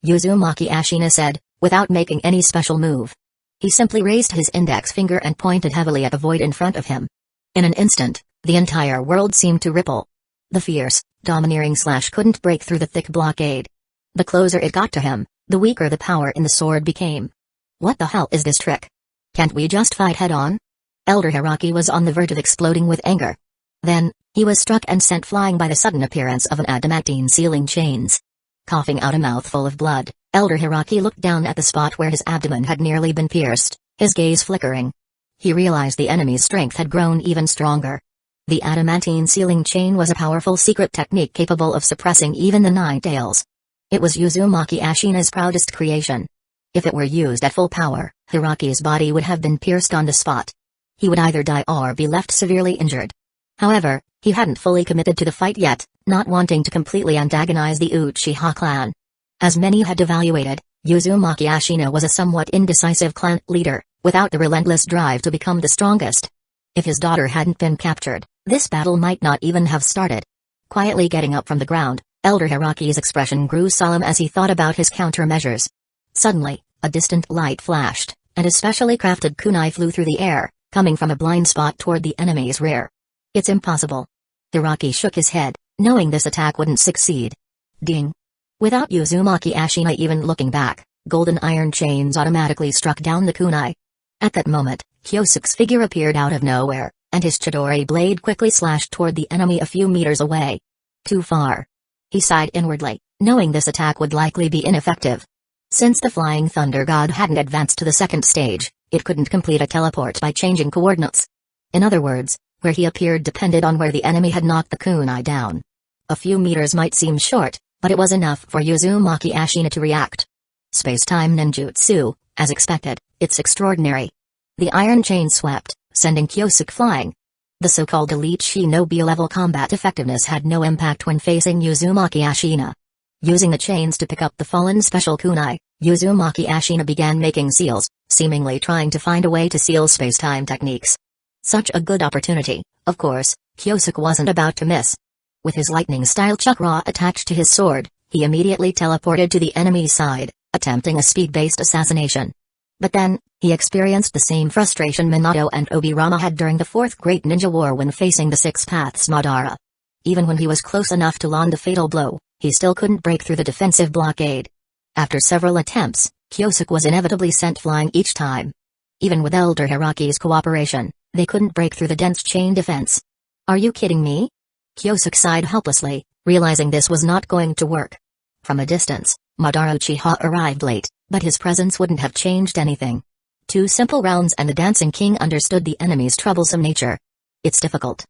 A: Uzumaki Ashina said, without making any special move. He simply raised his index finger and pointed heavily at the void in front of him. In an instant, the entire world seemed to ripple. The fierce, domineering slash couldn't break through the thick blockade. The closer it got to him, the weaker the power in the sword became. What the hell is this trick? Can't we just fight head-on? Elder Hiraki was on the verge of exploding with anger. Then, he was struck and sent flying by the sudden appearance of an adamantine sealing chains. Coughing out a mouthful of blood, Elder Hiraki looked down at the spot where his abdomen had nearly been pierced, his gaze flickering. He realized the enemy's strength had grown even stronger. The adamantine sealing chain was a powerful secret technique capable of suppressing even the Nine-Tails. It was Uzumaki Ashina's proudest creation. If it were used at full power, Hiraki's body would have been pierced on the spot. He would either die or be left severely injured. However, he hadn't fully committed to the fight yet, not wanting to completely antagonize the Uchiha clan. As many had evaluated, Uzumaki Ashina was a somewhat indecisive clan leader, without the relentless drive to become the strongest. If his daughter hadn't been captured, this battle might not even have started. Quietly getting up from the ground, Elder Hiraki's expression grew solemn as he thought about his countermeasures. Suddenly, a distant light flashed, and a specially crafted kunai flew through the air, coming from a blind spot toward the enemy's rear. It's impossible. Hiraki shook his head, knowing this attack wouldn't succeed. Ding! Without Uzumaki Ashina even looking back, golden iron chains automatically struck down the kunai. At that moment, Kyosuke's figure appeared out of nowhere, and his chidori blade quickly slashed toward the enemy a few meters away. Too far. He sighed inwardly, knowing this attack would likely be ineffective. Since the Flying Thunder God hadn't advanced to the second stage, it couldn't complete a teleport by changing coordinates. In other words, where he appeared depended on where the enemy had knocked the kunai down. A few meters might seem short, but it was enough for Uzumaki Ashina to react. Space-time ninjutsu, as expected, it's extraordinary. The iron chain swept, sending Kyosuke flying. The so-called elite shinobi-level combat effectiveness had no impact when facing Uzumaki Ashina. Using the chains to pick up the fallen special kunai, Uzumaki Ashina began making seals, seemingly trying to find a way to seal space-time techniques. Such a good opportunity, of course, Kyosuke wasn't about to miss. With his lightning-style chakra attached to his sword, he immediately teleported to the enemy's side, attempting a speed-based assassination. But then, he experienced the same frustration Minato and Obirama had during the Fourth Great Ninja War when facing the Six Paths Madara. Even when he was close enough to land the fatal blow, he still couldn't break through the defensive blockade. After several attempts, Kyosuke was inevitably sent flying each time. Even with Elder Hiraki's cooperation, they couldn't break through the dense chain defense. Are you kidding me? Kyosuke sighed helplessly, realizing this was not going to work. From a distance, Madara Uchiha arrived late, but his presence wouldn't have changed anything. 2 simple rounds and the Dancing King understood the enemy's troublesome nature. It's difficult.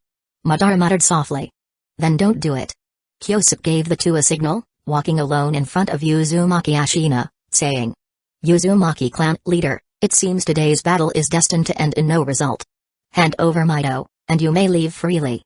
A: Madara muttered softly. Then don't do it. Kyosuke gave the two a signal, walking alone in front of Uzumaki Ashina, saying, Uzumaki clan leader, it seems today's battle is destined to end in no result. Hand over Mido, and you may leave freely.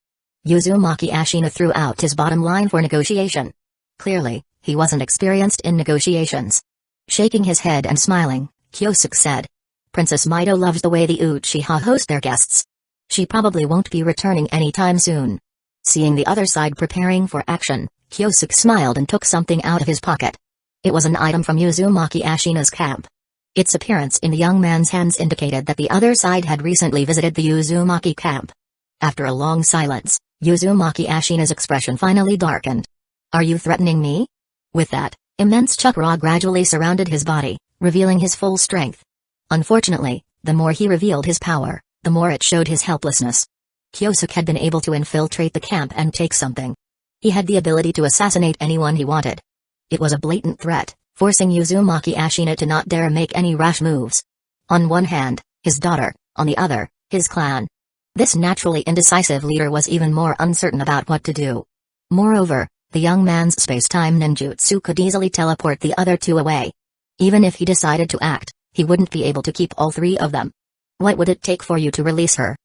A: Uzumaki Ashina threw out his bottom line for negotiation. Clearly, he wasn't experienced in negotiations. Shaking his head and smiling, Kyosuke said, Princess Mido loves the way the Uchiha host their guests. She probably won't be returning anytime soon. Seeing the other side preparing for action, Kyosuke smiled and took something out of his pocket. It was an item from Uzumaki Ashina's camp. Its appearance in the young man's hands indicated that the other side had recently visited the Uzumaki camp. After a long silence, Uzumaki Ashina's expression finally darkened. "Are you threatening me?" With that, immense chakra gradually surrounded his body, revealing his full strength. Unfortunately, the more he revealed his power, the more it showed his helplessness. Kyosuke had been able to infiltrate the camp and take something. He had the ability to assassinate anyone he wanted. It was a blatant threat, forcing Uzumaki Ashina to not dare make any rash moves. On one hand, his daughter, on the other, his clan. This naturally indecisive leader was even more uncertain about what to do. Moreover, the young man's space-time ninjutsu could easily teleport the other two away. Even if he decided to act, he wouldn't be able to keep all three of them. "What would it take for you to release her?"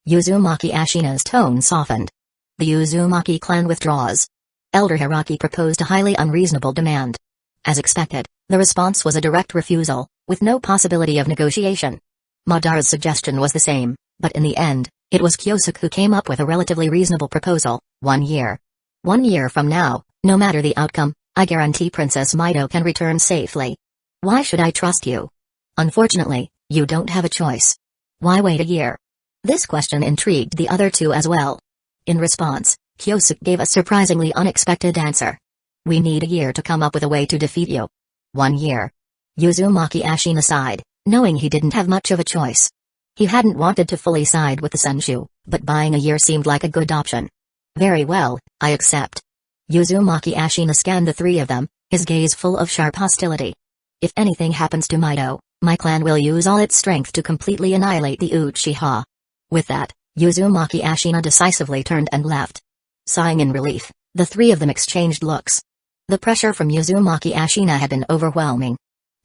A: Uzumaki Ashina's tone softened. The Uzumaki clan withdraws. Elder Hiraki proposed a highly unreasonable demand. As expected, the response was a direct refusal, with no possibility of negotiation. Madara's suggestion was the same, but in the end, it was Kyosuke who came up with a relatively reasonable proposal: 1 year. 1 year from now, no matter the outcome, I guarantee Princess Mido can return safely. Why should I trust you? Unfortunately, you don't have a choice. Why wait a year? This question intrigued the other two as well. In response, Kyosuke gave a surprisingly unexpected answer. "We need a year to come up with a way to defeat you." 1 year. Uzumaki Ashina sighed, knowing he didn't have much of a choice. He hadn't wanted to fully side with the Senju, but buying a year seemed like a good option. "Very well, I accept." Uzumaki Ashina scanned the three of them, his gaze full of sharp hostility. "If anything happens to Mido, my clan will use all its strength to completely annihilate the Uchiha." With that, Uzumaki Ashina decisively turned and left. Sighing in relief, the three of them exchanged looks. The pressure from Uzumaki Ashina had been overwhelming.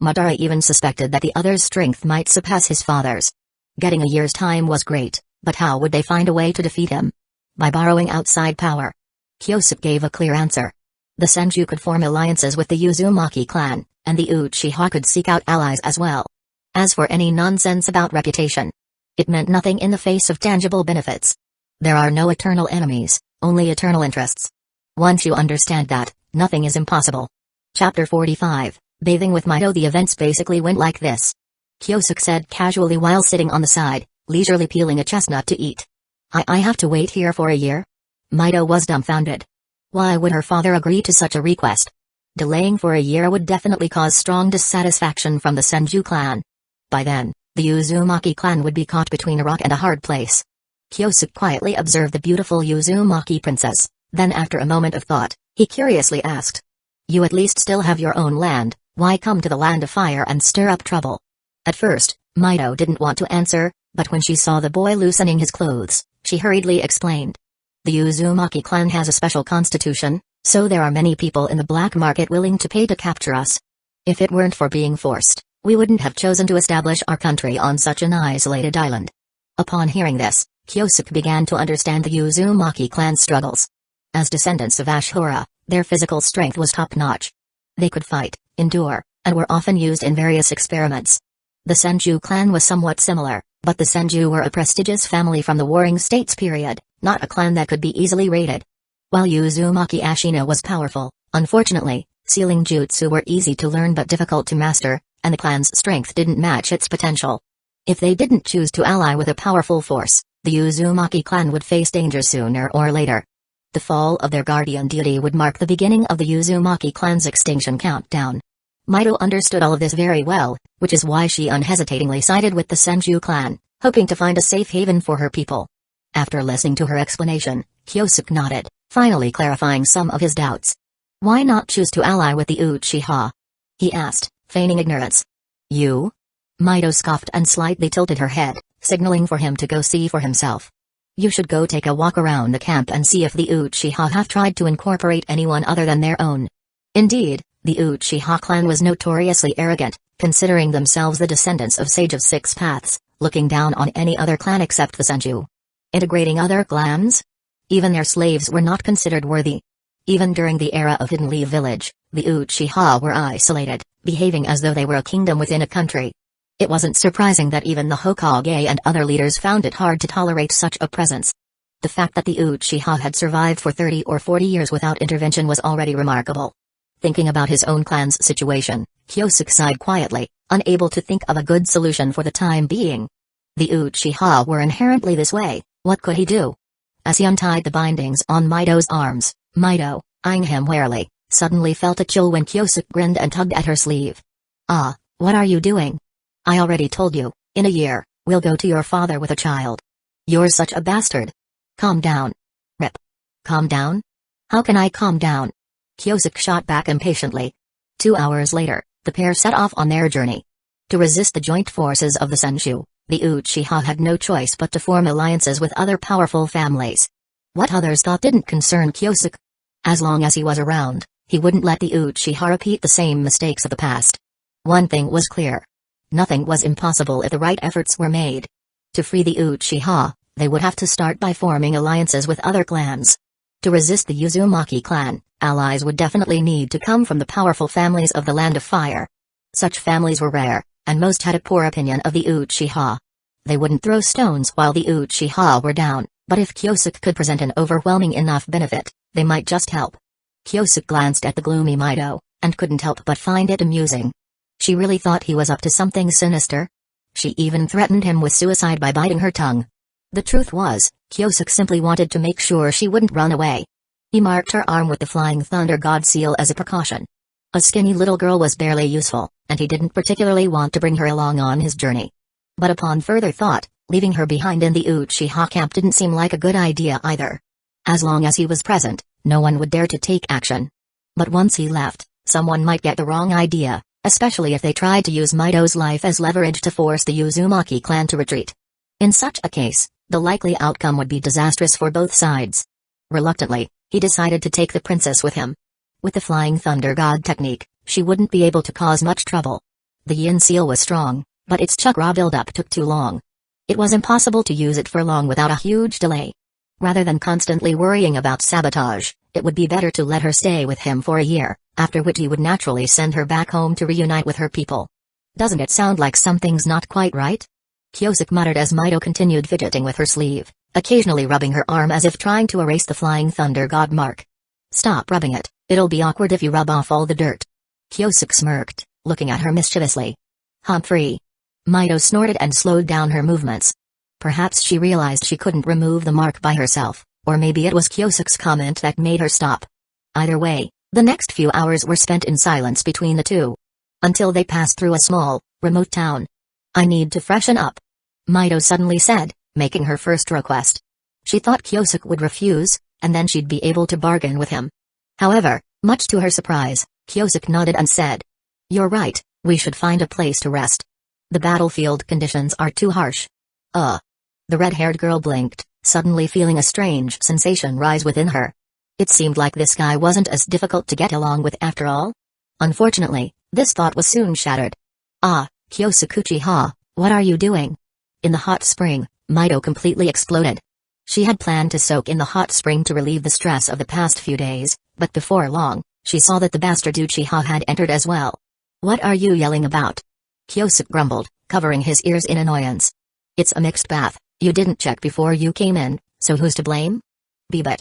A: Madara even suspected that the other's strength might surpass his father's. Getting a year's time was great, but how would they find a way to defeat him? By borrowing outside power. Kyosuke gave a clear answer. The Senju could form alliances with the Uzumaki clan, and the Uchiha could seek out allies as well. As for any nonsense about reputation, it meant nothing in the face of tangible benefits. There are no eternal enemies, only eternal interests. Once you understand that, nothing is impossible. Chapter 45, Bathing with Mido. The events basically went like this. Kyosuke said casually while sitting on the side, leisurely peeling a chestnut to eat. I have to wait here for a year?" Mido was dumbfounded. Why would her father agree to such a request? Delaying for a year would definitely cause strong dissatisfaction from the Senju clan. By then, the Uzumaki clan would be caught between a rock and a hard place. Kyosuke quietly observed the beautiful Uzumaki princess, then after a moment of thought, he curiously asked. "You at least still have your own land, why come to the land of fire and stir up trouble?" At first, Mido didn't want to answer, but when she saw the boy loosening his clothes, she hurriedly explained. "The Uzumaki clan has a special constitution, so there are many people in the black market willing to pay to capture us. If it weren't for being forced, we wouldn't have chosen to establish our country on such an isolated island." Upon hearing this, Kyosuke began to understand the Uzumaki clan's struggles. As descendants of Ashura, their physical strength was top-notch. They could fight, endure, and were often used in various experiments. The Senju clan was somewhat similar, but the Senju were a prestigious family from the Warring States period, not a clan that could be easily raided. While Uzumaki Ashina was powerful, unfortunately, sealing jutsu were easy to learn but difficult to master, and the clan's strength didn't match its potential. If they didn't choose to ally with a powerful force, the Uzumaki clan would face danger sooner or later. The fall of their guardian deity would mark the beginning of the Uzumaki clan's extinction countdown. Mido understood all of this very well, which is why she unhesitatingly sided with the Senju clan, hoping to find a safe haven for her people. After listening to her explanation, Kyosuke nodded, finally clarifying some of his doubts. "Why not choose to ally with the Uchiha?" he asked, feigning ignorance. "You?" Mido scoffed and slightly tilted her head, signaling for him to go see for himself. "You should go take a walk around the camp and see if the Uchiha have tried to incorporate anyone other than their own." Indeed, the Uchiha clan was notoriously arrogant, considering themselves the descendants of Sage of Six Paths, looking down on any other clan except the Senju. Integrating other clans? Even their slaves were not considered worthy. Even during the era of Hidden Leaf Village, the Uchiha were isolated, behaving as though they were a kingdom within a country. It wasn't surprising that even the Hokage and other leaders found it hard to tolerate such a presence. The fact that the Uchiha had survived for 30 or 40 years without intervention was already remarkable. Thinking about his own clan's situation, Kyosuke sighed quietly, unable to think of a good solution for the time being. The Uchiha were inherently this way, what could he do? As he untied the bindings on Mido's arms, Mido, eyeing him warily, suddenly felt a chill when Kyosuke grinned and tugged at her sleeve. "Ah, what are you doing? I already told you, in a year, we'll go to your father with a child. You're such a bastard. Calm down." "Rip. Calm down? How can I calm down?" Kyosuke shot back impatiently. 2 hours later, the pair set off on their journey. To resist the joint forces of the Senshu, the Uchiha had no choice but to form alliances with other powerful families. What others thought didn't concern Kyosuke. As long as he was around, he wouldn't let the Uchiha repeat the same mistakes of the past. One thing was clear. Nothing was impossible if the right efforts were made. To free the Uchiha, they would have to start by forming alliances with other clans. To resist the Uzumaki clan, allies would definitely need to come from the powerful families of the Land of Fire. Such families were rare, and most had a poor opinion of the Uchiha. They wouldn't throw stones while the Uchiha were down, but if Kyosuke could present an overwhelming enough benefit, they might just help. Kyosuke glanced at the gloomy Mido, and couldn't help but find it amusing. She really thought he was up to something sinister? She even threatened him with suicide by biting her tongue. The truth was, Kyosuke simply wanted to make sure she wouldn't run away. He marked her arm with the Flying Thunder God seal as a precaution. A skinny little girl was barely useful, and he didn't particularly want to bring her along on his journey. But upon further thought, leaving her behind in the Uchiha camp didn't seem like a good idea either. As long as he was present, no one would dare to take action. But once he left, someone might get the wrong idea, especially if they tried to use Mido's life as leverage to force the Uzumaki clan to retreat. In such a case, the likely outcome would be disastrous for both sides. Reluctantly, he decided to take the princess with him. With the Flying Thunder God technique, she wouldn't be able to cause much trouble. The yin seal was strong, but its chakra buildup took too long. It was impossible to use it for long without a huge delay. Rather than constantly worrying about sabotage, it would be better to let her stay with him for a year, after which he would naturally send her back home to reunite with her people. Doesn't it sound like something's not quite right? Kyosuke muttered as Mido continued fidgeting with her sleeve, occasionally rubbing her arm as if trying to erase the Flying Thunder God mark. "Stop rubbing it, it'll be awkward if you rub off all the dirt." Kyosuke smirked, looking at her mischievously. "Humphrey." Mido snorted and slowed down her movements. Perhaps she realized she couldn't remove the mark by herself, or maybe it was Kyosuke's comment that made her stop. Either way, the next few hours were spent in silence between the two. Until they passed through a small, remote town. "I need to freshen up," Mido suddenly said, making her first request. She thought Kyosuke would refuse, and then she'd be able to bargain with him. However, much to her surprise, Kyosuke nodded and said, "You're right, we should find a place to rest. The battlefield conditions are too harsh." The red-haired girl blinked, suddenly feeling a strange sensation rise within her. It seemed like this guy wasn't as difficult to get along with after all. Unfortunately, this thought was soon shattered. Kyosuke Uchiha, what are you doing?" In the hot spring, Mido completely exploded. She had planned to soak in the hot spring to relieve the stress of the past few days, but before long, she saw that the bastard Uchiha had entered as well. "What are you yelling about?" Kyosuke grumbled, covering his ears in annoyance. "It's a mixed bath, you didn't check before you came in, so who's to blame?" "Beebit.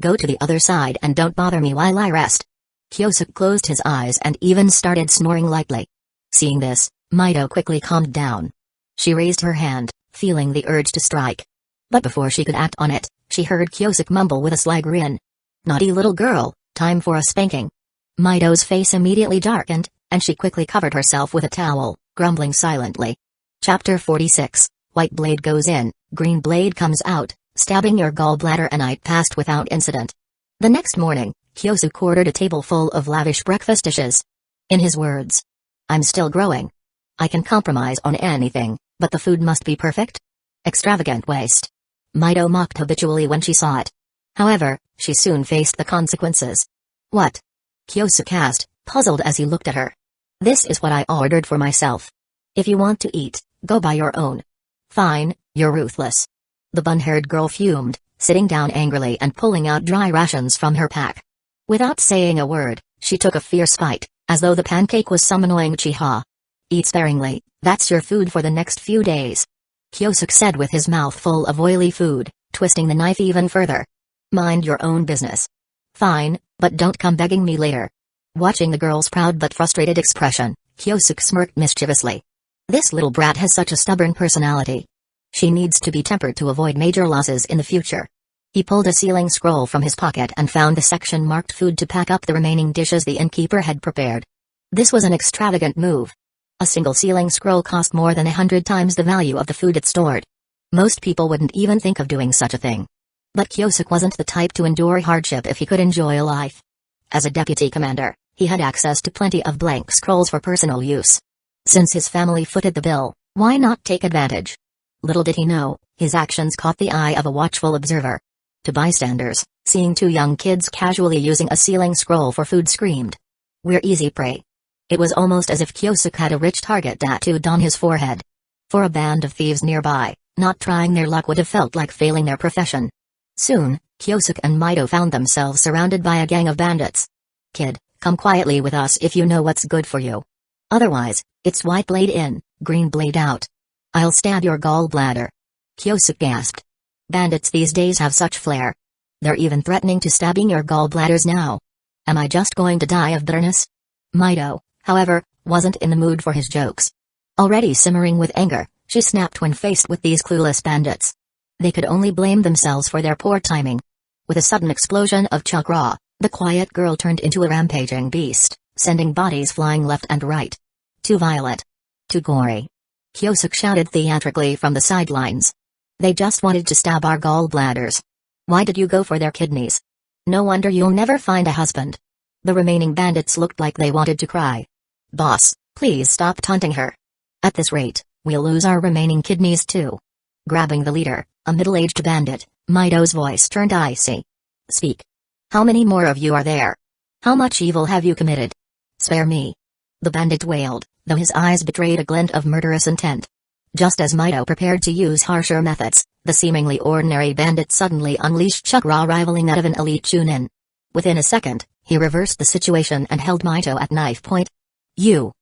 A: Go to the other side and don't bother me while I rest." Kyosuke closed his eyes and even started snoring lightly. Seeing this, Mido quickly calmed down. She raised her hand, feeling the urge to strike. But before she could act on it, she heard Kyosuke mumble with a sly grin. "Naughty little girl, time for a spanking." Mido's face immediately darkened, and she quickly covered herself with a towel, grumbling silently. Chapter 46, White Blade goes in, Green Blade comes out, stabbing your gallbladder. A night passed without incident. The next morning, Kyosuke ordered a table full of lavish breakfast dishes. In his words, "I'm still growing. I can compromise on anything, but the food must be perfect." Extravagant waste. Mido mocked habitually when she saw it. However, she soon faced the consequences. "What?" Kyosuke asked, puzzled as he looked at her. "This is what I ordered for myself. If you want to eat, go buy your own." "Fine, you're ruthless." The bun-haired girl fumed, sitting down angrily and pulling out dry rations from her pack. Without saying a word, she took a fierce bite, as though the pancake was some annoying Uchiha. "Eat sparingly, that's your food for the next few days." Kyosuke said with his mouth full of oily food, twisting the knife even further. Mind your own business. Fine, but don't come begging me later. Watching the girl's proud but frustrated expression, Kyosuke smirked mischievously. This little brat has such a stubborn personality. She needs to be tempered to avoid major losses in the future. He pulled a sealing scroll from his pocket and found the section marked food to pack up the remaining dishes the innkeeper had prepared. This was an extravagant move. A single sealing scroll cost more than 100 times the value of the food it stored. Most people wouldn't even think of doing such a thing. But Kyosuke wasn't the type to endure hardship if he could enjoy life. As a deputy commander, he had access to plenty of blank scrolls for personal use. Since his family footed the bill, why not take advantage? Little did he know, his actions caught the eye of a watchful observer. To bystanders, seeing two young kids casually using a sealing scroll for food screamed, "We're easy prey." It was almost as if Kyosuke had a rich target tattooed on his forehead. For a band of thieves nearby, not trying their luck would have felt like failing their profession. Soon, Kyosuke and Mito found themselves surrounded by a gang of bandits. "Kid, come quietly with us if you know what's good for you. Otherwise, it's white blade in, green blade out. I'll stab your gallbladder." Kyosuke gasped. Bandits these days have such flair. They're even threatening to stabbing your gallbladders now. Am I just going to die of bitterness? Mito, however, wasn't in the mood for his jokes. Already simmering with anger, she snapped when faced with these clueless bandits. They could only blame themselves for their poor timing. With a sudden explosion of chakra, the quiet girl turned into a rampaging beast, sending bodies flying left and right. Too violent. Too gory. Kyosuke shouted theatrically from the sidelines. "They just wanted to stab our gallbladders. Why did you go for their kidneys? No wonder you'll never find a husband." The remaining bandits looked like they wanted to cry. "Boss, please stop taunting her. At this rate, we'll lose our remaining kidneys too." Grabbing the leader, a middle-aged bandit, Mito's voice turned icy. "Speak. How many more of you are there? How much evil have you committed? Spare me." The bandit wailed, though his eyes betrayed a glint of murderous intent. Just as Mito prepared to use harsher methods, the seemingly ordinary bandit suddenly unleashed chakra rivaling that of an elite chunin. Within a second, he reversed the situation and held Mito at knife point. "You!"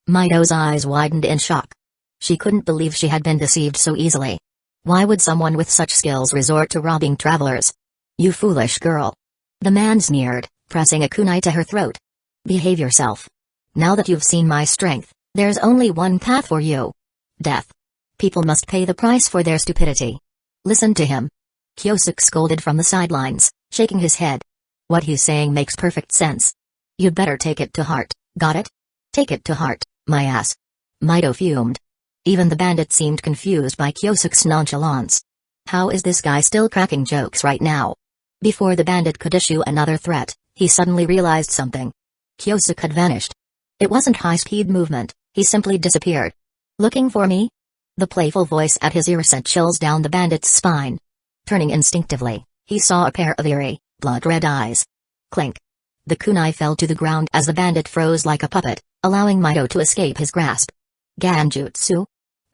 A: Mito's eyes widened in shock. She couldn't believe she had been deceived so easily. Why would someone with such skills resort to robbing travelers? "You foolish girl." The man sneered, pressing a kunai to her throat. "Behave yourself. Now that you've seen my strength, there's only one path for you. Death. People must pay the price for their stupidity." "Listen to him." Kyosuke scolded from the sidelines, shaking his head. "What he's saying makes perfect sense. You'd better take it to heart, got it? Take it to heart, my ass." Mito fumed. Even the bandit seemed confused by Kyosuke's nonchalance. How is this guy still cracking jokes right now? Before the bandit could issue another threat, he suddenly realized something. Kyosuke had vanished. It wasn't high-speed movement, he simply disappeared. "Looking for me?" The playful voice at his ear sent chills down the bandit's spine. Turning instinctively, he saw a pair of eerie, blood-red eyes. Clink. The kunai fell to the ground as the bandit froze like a puppet, allowing Mito to escape his grasp. "Ganjutsu?"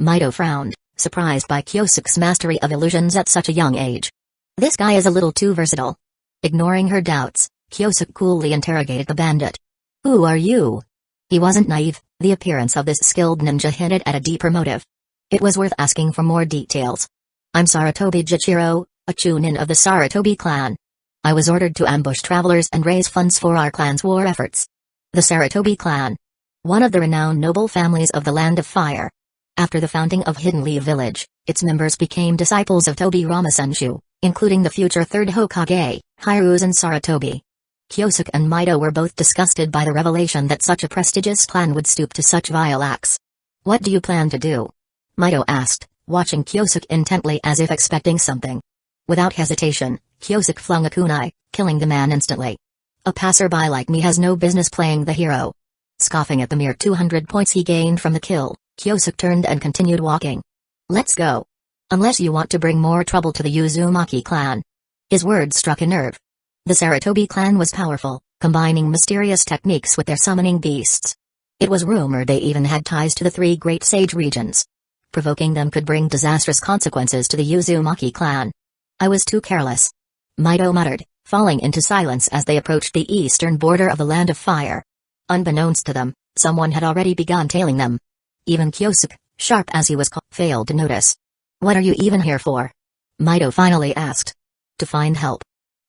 A: Mito frowned, surprised by Kyosuke's mastery of illusions at such a young age. "This guy is a little too versatile." Ignoring her doubts, Kyosuke coolly interrogated the bandit. "Who are you?" He wasn't naive, the appearance of this skilled ninja hinted at a deeper motive. It was worth asking for more details. "I'm Saratobi Jichiro, a chunin of the Saratobi clan. I was ordered to ambush travelers and raise funds for our clan's war efforts." The Saratobi clan. One of the renowned noble families of the Land of Fire. After the founding of Hidden Leaf Village, its members became disciples of Tobi Ramasenshu, including the future third Hokage, Hiruzen Saratobi. Kyosuke and Mito were both disgusted by the revelation that such a prestigious clan would stoop to such vile acts. "What do you plan to do?" Mito asked, watching Kyosuke intently as if expecting something. Without hesitation, Kyosuke flung a kunai, killing the man instantly. "A passerby like me has no business playing the hero." Scoffing at the mere 200 points he gained from the kill, Kyosuke turned and continued walking. "Let's go. Unless you want to bring more trouble to the Uzumaki clan." His words struck a nerve. The Saratobi clan was powerful, combining mysterious techniques with their summoning beasts. It was rumored they even had ties to the three great sage regions. Provoking them could bring disastrous consequences to the Uzumaki clan. "I was too careless," Mito muttered, falling into silence as they approached the eastern border of the Land of Fire. Unbeknownst to them, someone had already begun tailing them. Even Kyosuke, sharp as he was, failed to notice. What are you even here for? Mito finally asked. To find help.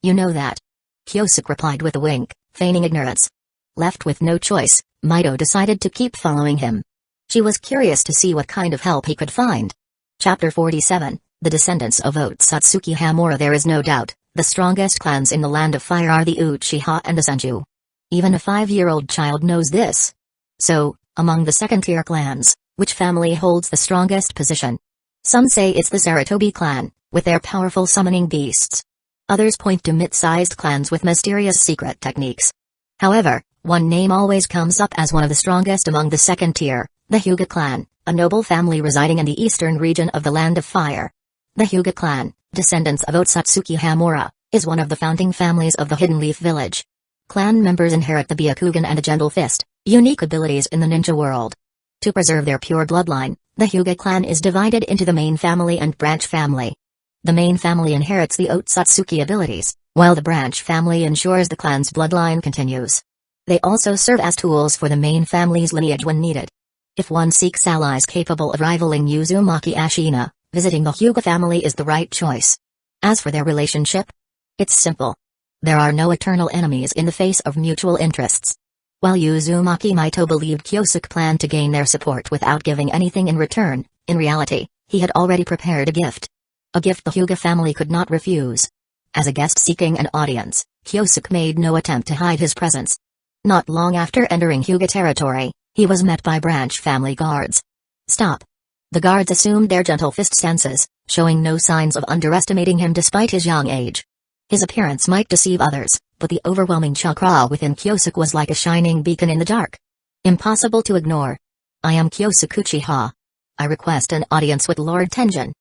A: You know that. Kyosuke replied with a wink, feigning ignorance. Left with no choice, Mito decided to keep following him. She was curious to see what kind of help he could find. Chapter 47, The Descendants of Otsutsuki Hamura. There is no doubt, the strongest clans in the Land of Fire are the Uchiha and the Senju. Even a 5-year-old child knows this. So, among the second-tier clans, which family holds the strongest position? Some say it's the Sarutobi clan, with their powerful summoning beasts. Others point to mid-sized clans with mysterious secret techniques. However, one name always comes up as one of the strongest among the second tier, the Hyuga clan, a noble family residing in the eastern region of the Land of Fire. The Hyuga clan, descendants of Otsutsuki Hamura, is one of the founding families of the Hidden Leaf village. Clan members inherit the Byakugan and a gentle fist, unique abilities in the ninja world. To preserve their pure bloodline, the Hyuga clan is divided into the main family and branch family. The main family inherits the Otsutsuki abilities, while the branch family ensures the clan's bloodline continues. They also serve as tools for the main family's lineage when needed. If one seeks allies capable of rivaling Uzumaki Ashina, visiting the Hyuga family is the right choice. As for their relationship, it's simple. There are no eternal enemies in the face of mutual interests. While Uzumaki Mito believed Kyosuke planned to gain their support without giving anything in return, in reality, he had already prepared a gift. A gift the Hyuga family could not refuse. As a guest seeking an audience, Kyosuke made no attempt to hide his presence. Not long after entering Hyuga territory, he was met by branch family guards. Stop. The guards assumed their gentle fist senses, showing no signs of underestimating him despite his young age. His appearance might deceive others, but the overwhelming chakra within Kyosuke was like a shining beacon in the dark. Impossible to ignore. I am Kyosuke Uchiha. I request an audience with Lord Tenjin.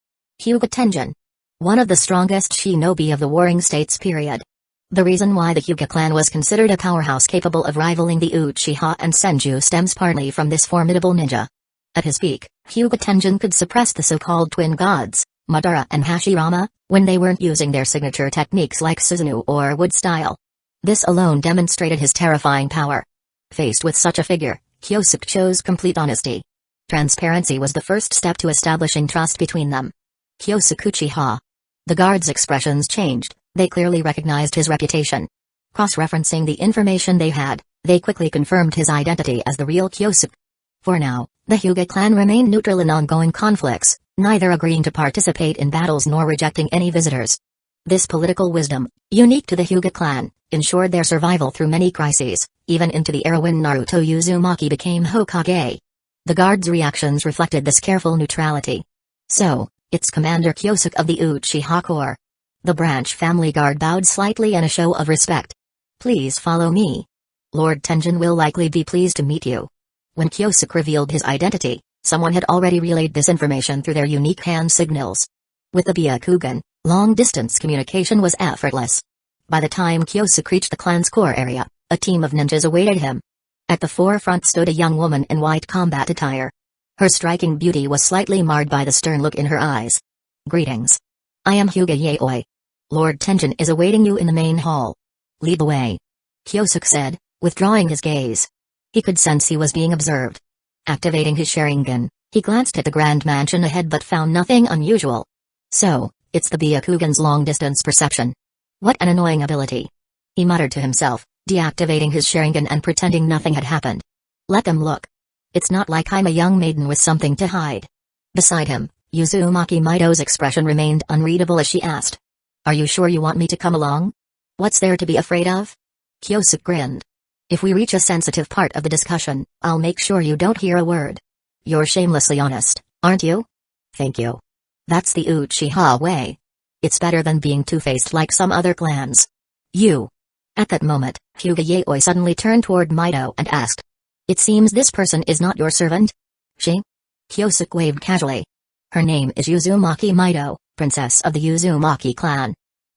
A: Hyuga Tenjin. One of the strongest shinobi of the Warring States period. The reason why the Hyuga clan was considered a powerhouse capable of rivaling the Uchiha and Senju stems partly from this formidable ninja. At his peak, Hyuga Tenjin could suppress the so-called twin gods, Madara and Hashirama, when they weren't using their signature techniques like Susanoo or Wood Style. This alone demonstrated his terrifying power. Faced with such a figure, Kyosuke chose complete honesty. Transparency was the first step to establishing trust between them. Kyosuke Uchiha. The guards' expressions changed, they clearly recognized his reputation. Cross-referencing the information they had, they quickly confirmed his identity as the real Kyosuke. For now, the Hyuga clan remained neutral in ongoing conflicts, neither agreeing to participate in battles nor rejecting any visitors. This political wisdom, unique to the Hyuga clan, ensured their survival through many crises, even into the era when Naruto Uzumaki became Hokage. The guards' reactions reflected this careful neutrality. So, it's Commander Kyosuke of the Uchiha Corps. The branch family guard bowed slightly in a show of respect. Please follow me. Lord Tenjin will likely be pleased to meet you. When Kyosuke revealed his identity, someone had already relayed this information through their unique hand signals. With the Byakugan, long-distance communication was effortless. By the time Kyosuke reached the clan's core area, a team of ninjas awaited him. At the forefront stood a young woman in white combat attire. Her striking beauty was slightly marred by the stern look in her eyes. Greetings. I am Hyuga Yaoi. Lord Tenjin is awaiting you in the main hall. Lead the way. Kyosuke said, withdrawing his gaze. He could sense he was being observed. Activating his Sharingan, he glanced at the grand mansion ahead but found nothing unusual. So, it's the Byakugan's long-distance perception. What an annoying ability. He muttered to himself, deactivating his Sharingan and pretending nothing had happened. Let them look. It's not like I'm a young maiden with something to hide. Beside him, Uzumaki Mito's expression remained unreadable as she asked. Are you sure you want me to come along? What's there to be afraid of? Kyosuke grinned. If we reach a sensitive part of the discussion, I'll make sure you don't hear a word. You're shamelessly honest, aren't you? Thank you. That's the Uchiha way. It's better than being two-faced like some other clans. You. At that moment, Hyuga Yaoi suddenly turned toward Mito and asked. It seems this person is not your servant? She? Kyosuke waved casually. Her name is Uzumaki Mito, princess of the Uzumaki clan.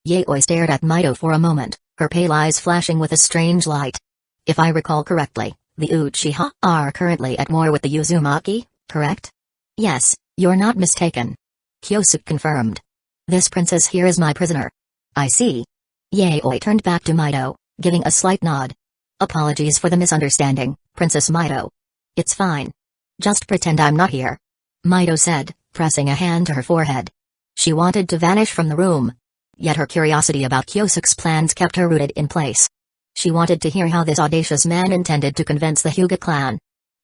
A: Yaoi stared at Mito for a moment, her pale eyes flashing with a strange light. If I recall correctly, the Uchiha are currently at war with the Uzumaki, correct? Yes, you're not mistaken. Kyosuke confirmed. This princess here is my prisoner. I see. Yaoi turned back to Mito, giving a slight nod. Apologies for the misunderstanding, Princess Mito. It's fine. Just pretend I'm not here. Mito said, pressing a hand to her forehead. She wanted to vanish from the room. Yet her curiosity about Kyosuke's plans kept her rooted in place. She wanted to hear how this audacious man intended to convince the Hyuga clan.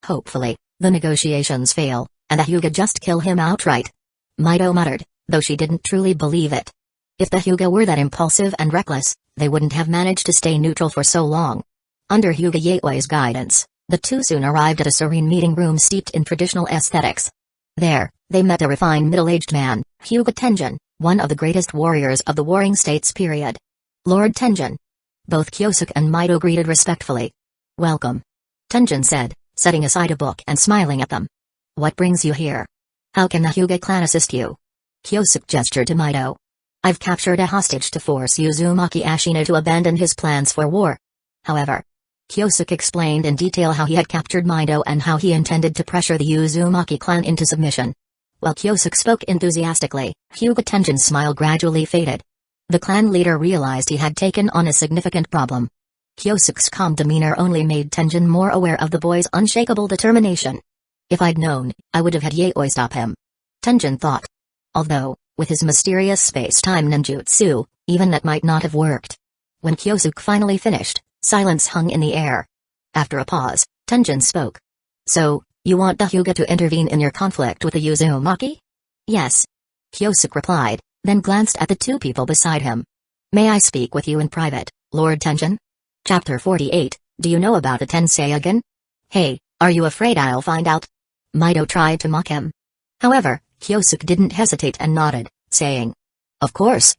A: Hopefully, the negotiations fail, and the Hyuga just kill him outright. Mito muttered, though she didn't truly believe it. If the Hyuga were that impulsive and reckless, they wouldn't have managed to stay neutral for so long. Under Hyuga Yaoi's guidance, the two soon arrived at a serene meeting room steeped in traditional aesthetics. There, they met a refined middle-aged man, Hyuga Tenjin, one of the greatest warriors of the Warring States period. Lord Tenjin. Both Kyosuke and Mito greeted respectfully. Welcome. Tenjin said, setting aside a book and smiling at them. What brings you here? How can the Hyuga clan assist you? Kyosuke gestured to Mito. I've captured a hostage to force Uzumaki Ashina to abandon his plans for war. However, Kyosuke explained in detail how he had captured Mito and how he intended to pressure the Uzumaki clan into submission. While Kyosuke spoke enthusiastically, Hyuga Tenjin's smile gradually faded. The clan leader realized he had taken on a significant problem. Kyosuke's calm demeanor only made Tenjin more aware of the boy's unshakable determination. If I'd known, I would have had Yaoi stop him. Tenjin thought. Although, with his mysterious space-time ninjutsu, even that might not have worked. When Kyosuke finally finished, silence hung in the air. After a pause, Tenjin spoke. So, you want the Hyuga to intervene in your conflict with the Uzumaki? Yes. Kyosuke replied, then glanced at the two people beside him. May I speak with you in private, Lord Tenjin? Chapter 48, Do you know about a Tensei again? Hey, are you afraid I'll find out? Mito tried to mock him. However, Kyosuke didn't hesitate and nodded, saying, Of course.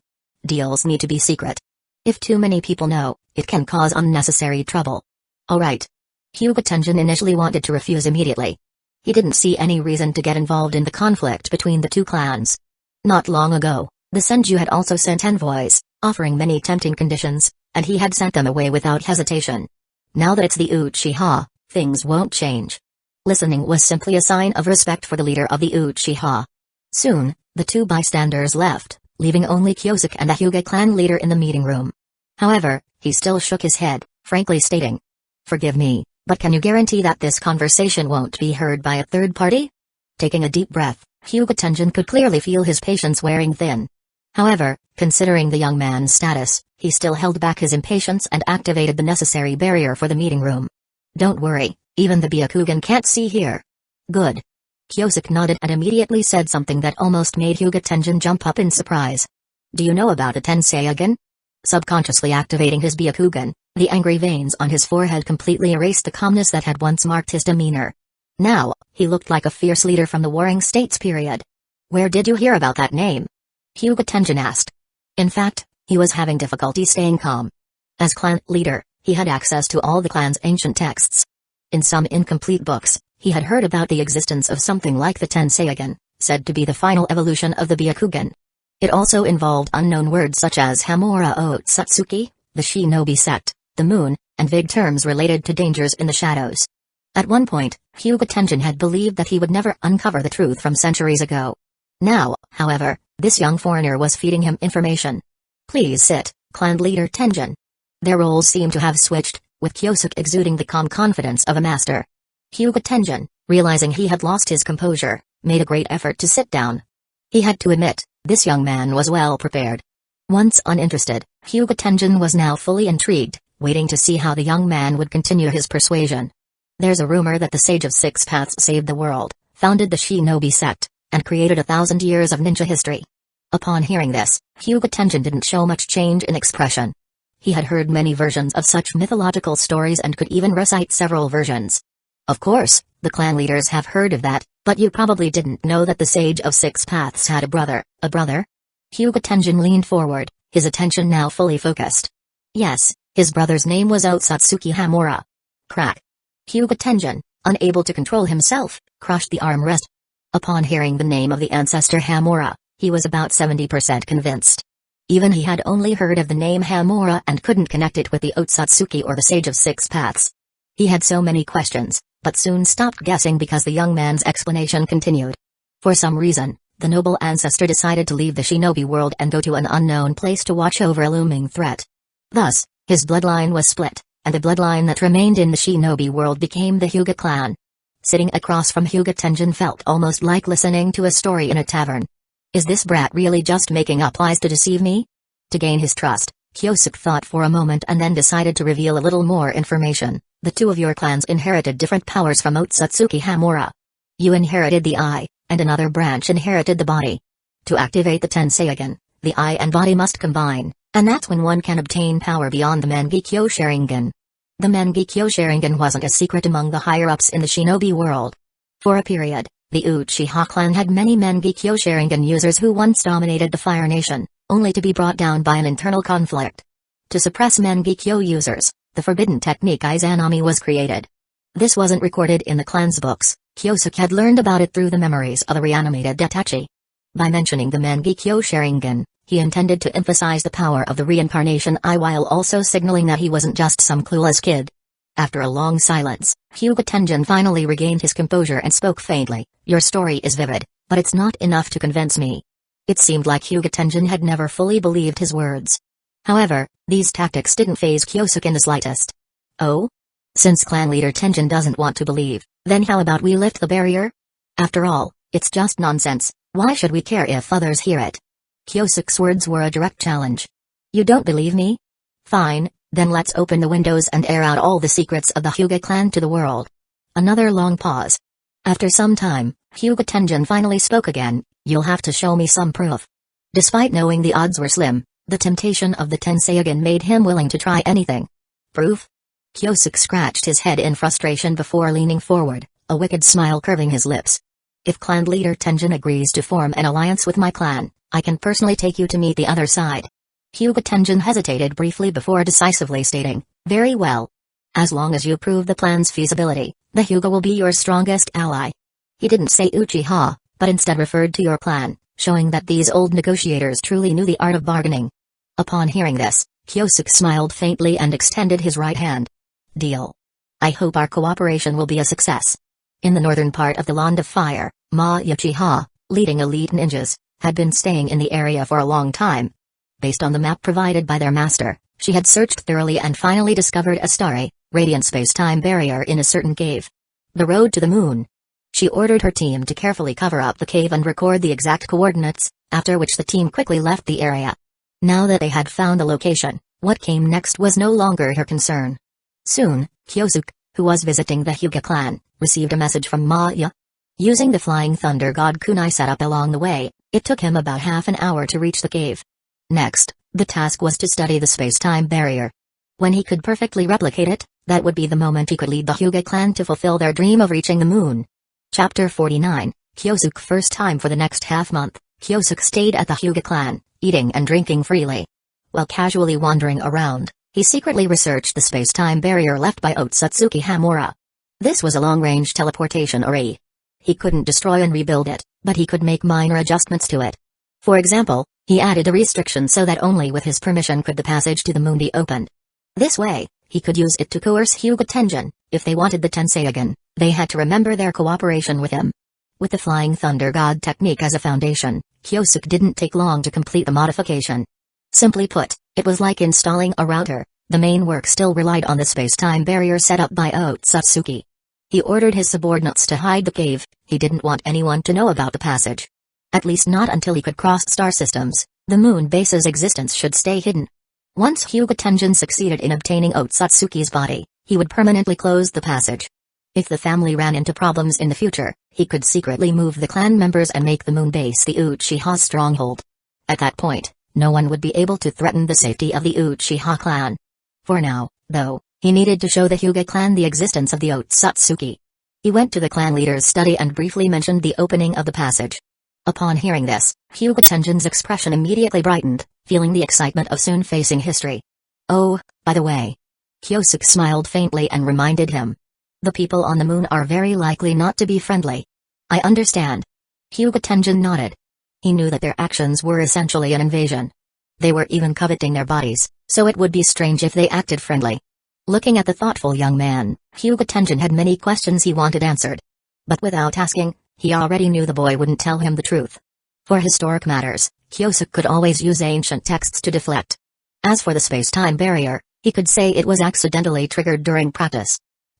A: Deals need to be secret. If too many people know, it can cause unnecessary trouble. Alright. Hyuga Tenjin initially wanted to refuse immediately. He didn't see any reason to get involved in the conflict between the two clans. Not long ago, the Senju had also sent envoys, offering many tempting conditions, and he had sent them away without hesitation. Now that it's the Uchiha, things won't change. Listening was simply a sign of respect for the leader of the Uchiha. Soon, the two bystanders left, leaving only Kyosuke and the Hyuga clan leader in the meeting room. However, he still shook his head, frankly stating, Forgive me, but can you guarantee that this conversation won't be heard by a third party? Taking a deep breath, Hyuga Tenjin could clearly feel his patience wearing thin. However, considering the young man's status, he still held back his impatience and activated the necessary barrier for the meeting room. Don't worry, even the Byakugan can't see here. Good. Kyosuke nodded and immediately said something that almost made Hyuga Tenjin jump up in surprise. Do you know about a Tensei again? Subconsciously activating his Byakugan, the angry veins on his forehead completely erased the calmness that had once marked his demeanor. Now, he looked like a fierce leader from the Warring States period. Where did you hear about that name? Hyuga Tenjin asked. In fact, he was having difficulty staying calm. As clan leader, he had access to all the clan's ancient texts. In some incomplete books, he had heard about the existence of something like the Tenseigan, said to be the final evolution of the Byakugan. It also involved unknown words such as Hamura Otsutsuki, the Shinobi sect, the moon, and vague terms related to dangers in the shadows. At one point, Hyuga Tenjin had believed that he would never uncover the truth from centuries ago. Now, however, this young foreigner was feeding him information. Please sit, clan leader Tenjin. Their roles seemed to have switched, with Kyosuke exuding the calm confidence of a master. Hyuga Tenjin, realizing he had lost his composure, made a great effort to sit down. He had to admit, this young man was well prepared. Once uninterested, Hyuga Tenjin was now fully intrigued, waiting to see how the young man would continue his persuasion. There's a rumor that the Sage of Six Paths saved the world, founded the Shinobi sect, and created 1,000 years of ninja history. Upon hearing this, Hyuga Tenjin didn't show much change in expression. He had heard many versions of such mythological stories and could even recite several versions. Of course, the clan leaders have heard of that, but you probably didn't know that the Sage of Six Paths had a brother. A brother? Hyuga Tenjin leaned forward, his attention now fully focused. Yes, his brother's name was Otsutsuki Hamura. Crack. Hyuga Tenjin, unable to control himself, crushed the armrest. Upon hearing the name of the ancestor Hamura, he was about 70% convinced. Even he had only heard of the name Hamura and couldn't connect it with the Otsutsuki or the Sage of Six Paths. He had so many questions, but soon stopped guessing because the young man's explanation continued. For some reason, the noble ancestor decided to leave the shinobi world and go to an unknown place to watch over a looming threat. Thus, his bloodline was split, and the bloodline that remained in the shinobi world became the Hyuga clan. Sitting across from Hyuga, Tenjin felt almost like listening to a story in a tavern. Is this brat really just making up lies to deceive me? To gain his trust, Kyosuke thought for a moment and then decided to reveal a little more information. The two of your clans inherited different powers from Otsutsuki Hamura. You inherited the eye, and another branch inherited the body. To activate the Tenseigan, the eye and body must combine, and that's when one can obtain power beyond the Mangekyo Sharingan. The Mangekyo Sharingan wasn't a secret among the higher-ups in the shinobi world. For a period, the Uchiha clan had many Mangekyo Sharingan users who once dominated the Fire Nation, only to be brought down by an internal conflict. To suppress Mangekyo users, the forbidden technique Izanami was created. This wasn't recorded in the clan's books. Kyosuke had learned about it through the memories of the reanimated Detachi. By mentioning the Mangekyo Sharingan, he intended to emphasize the power of the reincarnation eye while also signaling that he wasn't just some clueless kid. After a long silence, Hyuga Tenjin finally regained his composure and spoke faintly. Your story is vivid, but it's not enough to convince me. It seemed like Hyuga Tenjin had never fully believed his words. However, these tactics didn't faze Kyosuke in the slightest. Oh? Since clan leader Tenjin doesn't want to believe, then how about we lift the barrier? After all, it's just nonsense. Why should we care if others hear it? Kyosuke's words were a direct challenge. You don't believe me? Fine, then let's open the windows and air out all the secrets of the Hyuga clan to the world. Another long pause. After some time, Hyuga Tenjin finally spoke again. You'll have to show me some proof. Despite knowing the odds were slim, the temptation of the Tenseigan made him willing to try anything. Proof? Kyosuke scratched his head in frustration before leaning forward, a wicked smile curving his lips. If clan leader Tenjin agrees to form an alliance with my clan, I can personally take you to meet the other side. Hyuga Tenjin hesitated briefly before decisively stating, very well. As long as you prove the plan's feasibility, the Hyuga will be your strongest ally. He didn't say Uchiha, but instead referred to your clan, showing that these old negotiators truly knew the art of bargaining. Upon hearing this, Kyosuke smiled faintly and extended his right hand. Deal. I hope our cooperation will be a success. In the northern part of the Land of Fire, Ma Uchiha, leading elite ninjas, had been staying in the area for a long time. Based on the map provided by their master, she had searched thoroughly and finally discovered a starry, radiant space-time barrier in a certain cave. The road to the moon. She ordered her team to carefully cover up the cave and record the exact coordinates, after which the team quickly left the area. Now that they had found the location, what came next was no longer her concern. Soon, Kyosuke, who was visiting the Hyuga clan, received a message from Maya. Using the flying thunder god kunai set up along the way, it took him about half an hour to reach the cave. Next, the task was to study the space-time barrier. When he could perfectly replicate it, that would be the moment he could lead the Hyuga clan to fulfill their dream of reaching the moon. Chapter 49, Kyosuke. First time for the next half-month, Kyosuke stayed at the Hyuga clan, eating and drinking freely. While casually wandering around, he secretly researched the space-time barrier left by Otsutsuki Hamura. This was a long-range teleportation array. He couldn't destroy and rebuild it, but he could make minor adjustments to it. For example, he added a restriction so that only with his permission could the passage to the moon be opened. This way, he could use it to coerce Hyuga Tenjin. If they wanted the Tenseigan, they had to remember their cooperation with him. With the Flying Thunder God technique as a foundation, Kyosuke didn't take long to complete the modification. Simply put, it was like installing a router. The main work still relied on the space-time barrier set up by Otsutsuki. He ordered his subordinates to hide the cave. He didn't want anyone to know about the passage. At least not until he could cross star systems. The moon base's existence should stay hidden. Once Hyuga Tenjin succeeded in obtaining Otsutsuki's body, he would permanently close the passage. If the family ran into problems in the future, he could secretly move the clan members and make the moon base the Uchiha's stronghold. At that point, no one would be able to threaten the safety of the Uchiha clan. For now, though, he needed to show the Hyuga clan the existence of the Otsutsuki. He went to the clan leader's study and briefly mentioned the opening of the passage. Upon hearing this, Hyuga Tenjin's expression immediately brightened, feeling the excitement of soon facing history. Oh, by the way. Kyosuke smiled faintly and reminded him. The people on the moon are very likely not to be friendly. I understand. Hyuga Tenjin nodded. He knew that their actions were essentially an invasion. They were even coveting their bodies, so it would be strange if they acted friendly. Looking at the thoughtful young man, Hyuga Tenjin had many questions he wanted answered. But without asking, he already knew the boy wouldn't tell him the truth. For historic matters, Kyosuke could always use ancient texts to deflect. As for the space-time barrier, he could say it was accidentally triggered during practice.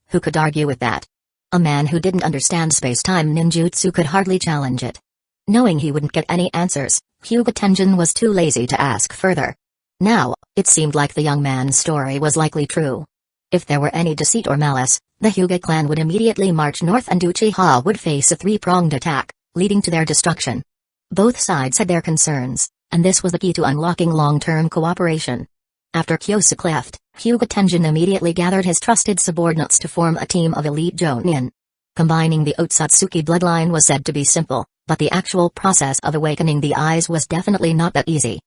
A: Who could argue with that? A man who didn't understand space-time ninjutsu could hardly challenge it. Knowing he wouldn't get any answers, Hyuga Tenjin was too lazy to ask further. Now, it seemed like the young man's story was likely true. If there were any deceit or malice, the Hyuga clan would immediately march north and Uchiha would face a three-pronged attack, leading to their destruction. Both sides had their concerns, and this was the key to unlocking long-term cooperation. After Kyosuke left, Hyuga Tenjin immediately gathered his trusted subordinates to form a team of elite jonin. Combining the Otsutsuki bloodline was said to be simple, but the actual process of awakening the eyes was definitely not that easy.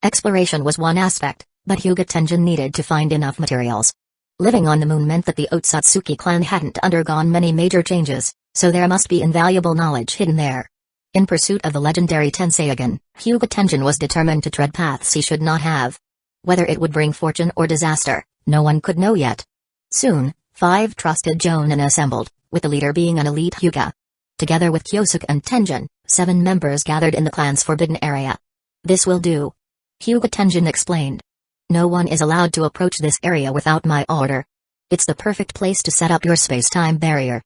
A: Exploration was one aspect, but Hyuga Tenjin needed to find enough materials. Living on the moon meant that the Otsutsuki clan hadn't undergone many major changes, so there must be invaluable knowledge hidden there. In pursuit of the legendary Tenseigan, Hyuga Tenjin was determined to tread paths he should not have. Whether it would bring fortune or disaster, no one could know yet. Soon, 5 trusted jonin assembled, with the leader being an elite Hyuga. Together with Kyosuke and Tenjin, 7 members gathered in the clan's forbidden area. "This will do," Hyuga Tenjin explained. "No one is allowed to approach this area without my order. It's the perfect place to set up your space-time barrier."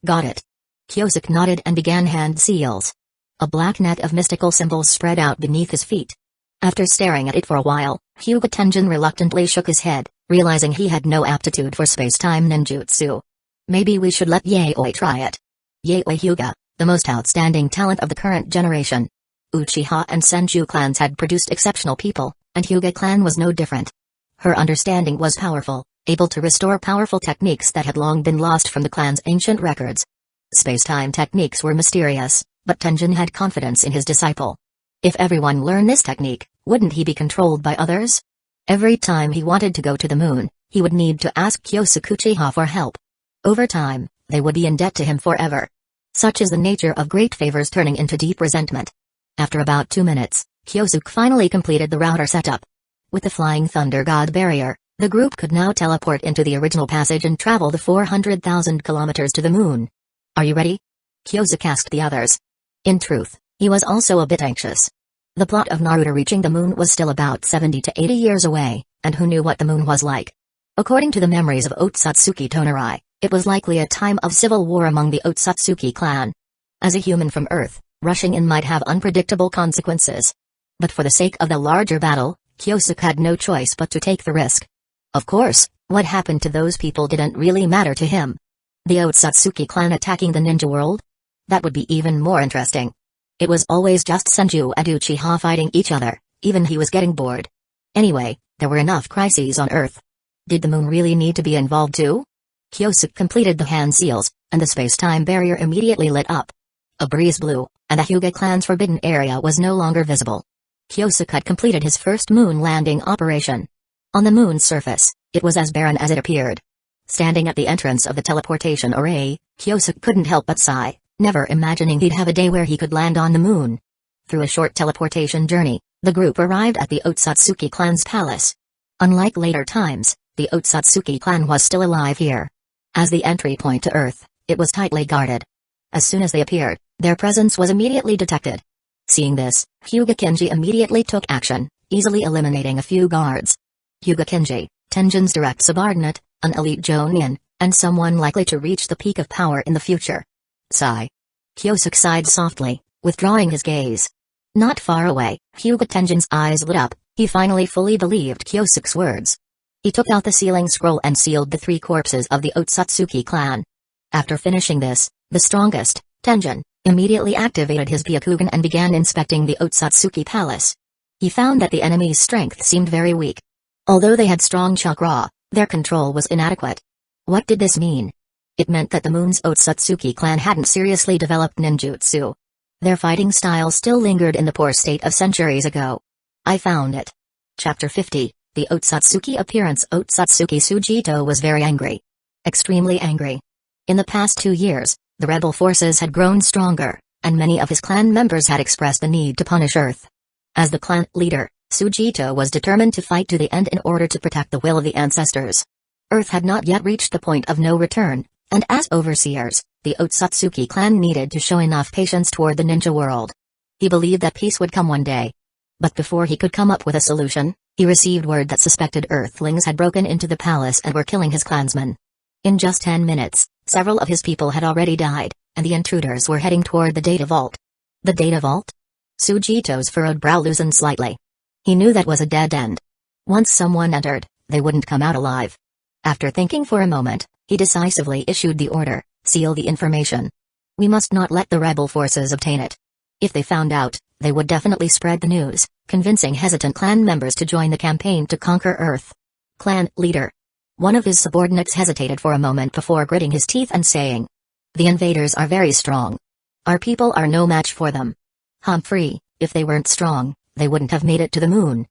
A: "Got it." Kyosuke nodded and began hand seals. A black net of mystical symbols spread out beneath his feet. After staring at it for a while, Hyuga Tenjin reluctantly shook his head, realizing he had no aptitude for space-time ninjutsu. "Maybe we should let Yaoi try it." Yaoi Hyuga, the most outstanding talent of the current generation. Uchiha and Senju clans had produced exceptional people, and Hyuga clan was no different. Her understanding was powerful, able to restore powerful techniques that had long been lost from the clan's ancient records. Space-time techniques were mysterious, but Tenjin had confidence in his disciple. If everyone learned this technique, wouldn't he be controlled by others? Every time he wanted to go to the moon, he would need to ask Kyosuke Uchiha for help. Over time, they would be in debt to him forever. Such is the nature of great favors turning into deep resentment. After about 2 minutes, Kyosuke finally completed the router setup. With the Flying Thunder God barrier, the group could now teleport into the original passage and travel the 400,000 kilometers to the moon. "Are you ready?" Kyosuke asked the others. In truth, he was also a bit anxious. The plot of Naruto reaching the moon was still about 70 to 80 years away, and who knew what the moon was like? According to the memories of Otsutsuki Tonarai, it was likely a time of civil war among the Otsutsuki clan. As a human from Earth, rushing in might have unpredictable consequences. But for the sake of the larger battle, Kyosuke had no choice but to take the risk. Of course, what happened to those people didn't really matter to him. The Otsutsuki clan attacking the ninja world? That would be even more interesting. It was always just Senju and Uchiha fighting each other, even he was getting bored. Anyway, there were enough crises on Earth. Did the moon really need to be involved too? Kyosuke completed the hand seals, and the space-time barrier immediately lit up. A breeze blew, and the Hyuga clan's forbidden area was no longer visible. Kyosuke had completed his first moon landing operation. On the moon's surface, it was as barren as it appeared. Standing at the entrance of the teleportation array, Kyosuke couldn't help but sigh, never imagining he'd have a day where he could land on the moon. Through a short teleportation journey, the group arrived at the Otsutsuki clan's palace. Unlike later times, the Otsutsuki clan was still alive here. As the entry point to Earth, it was tightly guarded. As soon as they appeared, their presence was immediately detected. Seeing this, Hyuga Kenji immediately took action, easily eliminating a few guards. Hyuga Kenji, Tenjin's direct subordinate, an elite jonin, and someone likely to reach the peak of power in the future. Sigh. Kyosuke sighed softly, withdrawing his gaze. Not far away, Hyuga Tenjin's eyes lit up, he finally fully believed Kyosuke's words. He took out the sealing scroll and sealed the 3 corpses of the Otsutsuki clan. After finishing this, the strongest, Tenjin, immediately activated his Byakugan and began inspecting the Otsutsuki palace. He found that the enemy's strength seemed very weak. Although they had strong chakra, their control was inadequate. What did this mean? It meant that the moon's Otsutsuki clan hadn't seriously developed ninjutsu. Their fighting style still lingered in the poor state of centuries ago. I found it. Chapter 50, The Otsutsuki Appearance. Otsutsuki Sujito was very angry. Extremely angry. In the past 2 years, the rebel forces had grown stronger, and many of his clan members had expressed the need to punish Earth. As the clan leader, Sujito was determined to fight to the end in order to protect the will of the ancestors. Earth had not yet reached the point of no return, and as overseers, the Otsutsuki clan needed to show enough patience toward the ninja world. He believed that peace would come one day. But before he could come up with a solution, he received word that suspected Earthlings had broken into the palace and were killing his clansmen. In just 10 minutes, several of his people had already died, and the intruders were heading toward the data vault. The data vault? Sujito's furrowed brow loosened slightly. He knew that was a dead end. Once someone entered, they wouldn't come out alive. After thinking for a moment, he decisively issued the order, seal the information. We must not let the rebel forces obtain it. If they found out, they would definitely spread the news, convincing hesitant clan members to join the campaign to conquer Earth. Clan leader. One of his subordinates hesitated for a moment before gritting his teeth and saying, "The invaders are very strong. Our people are no match for them." Humphrey, if they weren't strong, they wouldn't have made it to the moon.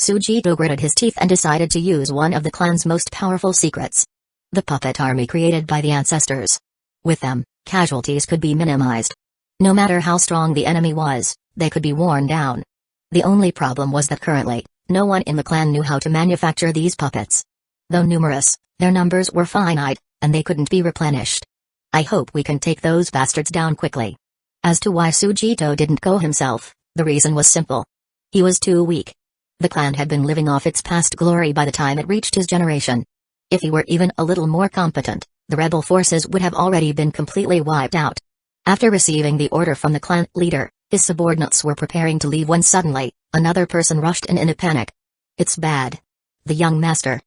A: Sujito gritted his teeth and decided to use one of the clan's most powerful secrets. The puppet army created by the ancestors. With them, casualties could be minimized. No matter how strong the enemy was, they could be worn down. The only problem was that currently, no one in the clan knew how to manufacture these puppets. Though numerous, their numbers were finite, and they couldn't be replenished. I hope we can take those bastards down quickly. As to why Sujito didn't go himself, the reason was simple. He was too weak. The clan had been living off its past glory by the time it reached his generation. If he were even a little more competent, the rebel forces would have already been completely wiped out. After receiving the order from the clan leader, his subordinates were preparing to leave when suddenly, another person rushed in a panic. "It's bad." The young master,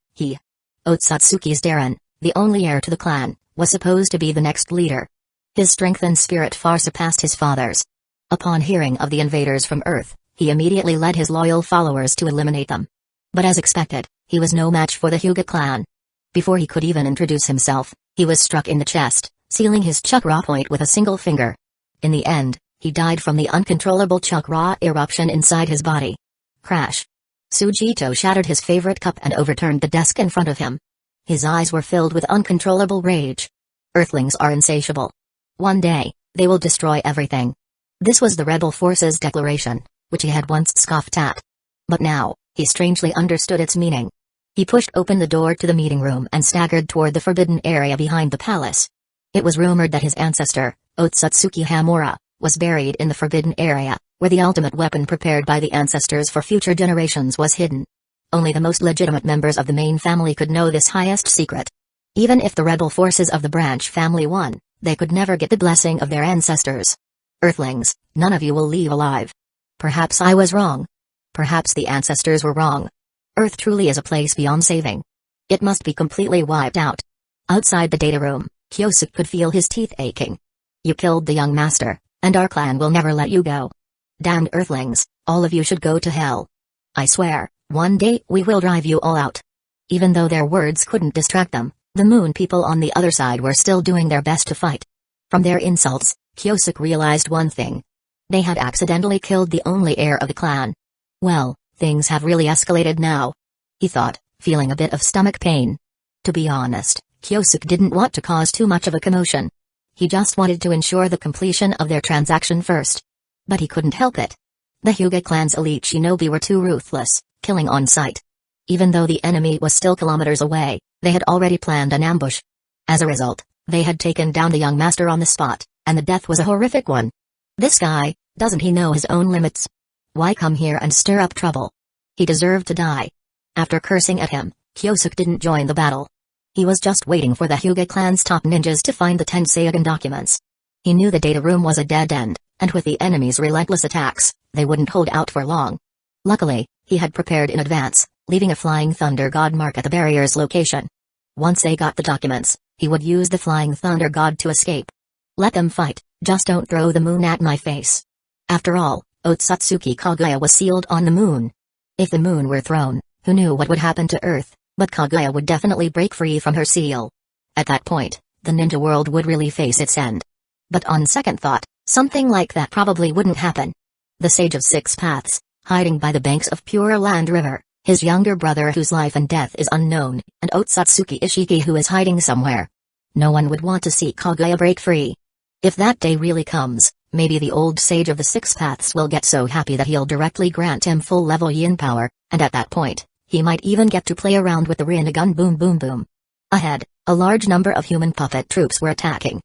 A: Otsutsuki's Darren, the only heir to the clan, was supposed to be the next leader. His strength and spirit far surpassed his father's. Upon hearing of the invaders from Earth, he immediately led his loyal followers to eliminate them. But as expected, he was no match for the Hyuga clan. Before he could even introduce himself, he was struck in the chest, sealing his chakra point with a single finger. In the end, he died from the uncontrollable chakra eruption inside his body. Crash. Sujito shattered his favorite cup and overturned the desk in front of him. His eyes were filled with uncontrollable rage. Earthlings are insatiable. One day, they will destroy everything. This was the rebel forces' declaration, which he had once scoffed at. But now, he strangely understood its meaning. He pushed open the door to the meeting room and staggered toward the forbidden area behind the palace. It was rumored that his ancestor, Otsutsuki Hamura, was buried in the forbidden area, where the ultimate weapon prepared by the ancestors for future generations was hidden. Only the most legitimate members of the main family could know this highest secret. Even if the rebel forces of the branch family won, they could never get the blessing of their ancestors. Earthlings, none of you will leave alive. Perhaps I was wrong. Perhaps the ancestors were wrong. Earth truly is a place beyond saving. It must be completely wiped out. Outside the data room, Kyosuke could feel his teeth aching. You killed the young master, and our clan will never let you go. Damned Earthlings, all of you should go to hell. I swear, one day we will drive you all out. Even though their words couldn't distract them, the moon people on the other side were still doing their best to fight. From their insults, Kyosuke realized one thing. They had accidentally killed the only heir of the clan. Well, things have really escalated now, he thought, feeling a bit of stomach pain. To be honest, Kyosuke didn't want to cause too much of a commotion. He just wanted to ensure the completion of their transaction first. But he couldn't help it. The Hyuga clan's elite shinobi were too ruthless, killing on sight. Even though the enemy was still kilometers away, they had already planned an ambush. As a result, they had taken down the young master on the spot, and the death was a horrific one. This guy, doesn't he know his own limits? Why come here and stir up trouble? He deserved to die. After cursing at him, Kyosuke didn't join the battle. He was just waiting for the Hyuga clan's top ninjas to find the Tenseigan documents. He knew the data room was a dead end, and with the enemy's relentless attacks, they wouldn't hold out for long. Luckily, he had prepared in advance, leaving a Flying Thunder God mark at the barrier's location. Once they got the documents, he would use the Flying Thunder God to escape. Let them fight, just don't throw the moon at my face. After all, Otsutsuki Kaguya was sealed on the moon. If the moon were thrown, who knew what would happen to Earth, but Kaguya would definitely break free from her seal. At that point, the ninja world would really face its end. But on second thought, something like that probably wouldn't happen. The Sage of Six Paths, hiding by the banks of Pure Land River, his younger brother whose life and death is unknown, and Otsutsuki Ishiki who is hiding somewhere. No one would want to see Kaguya break free. If that day really comes, maybe the old Sage of the Six Paths will get so happy that he'll directly grant him full-level yin power, and at that point, he might even get to play around with the Rinnegan boom boom boom. Ahead, a large number of human puppet troops were attacking.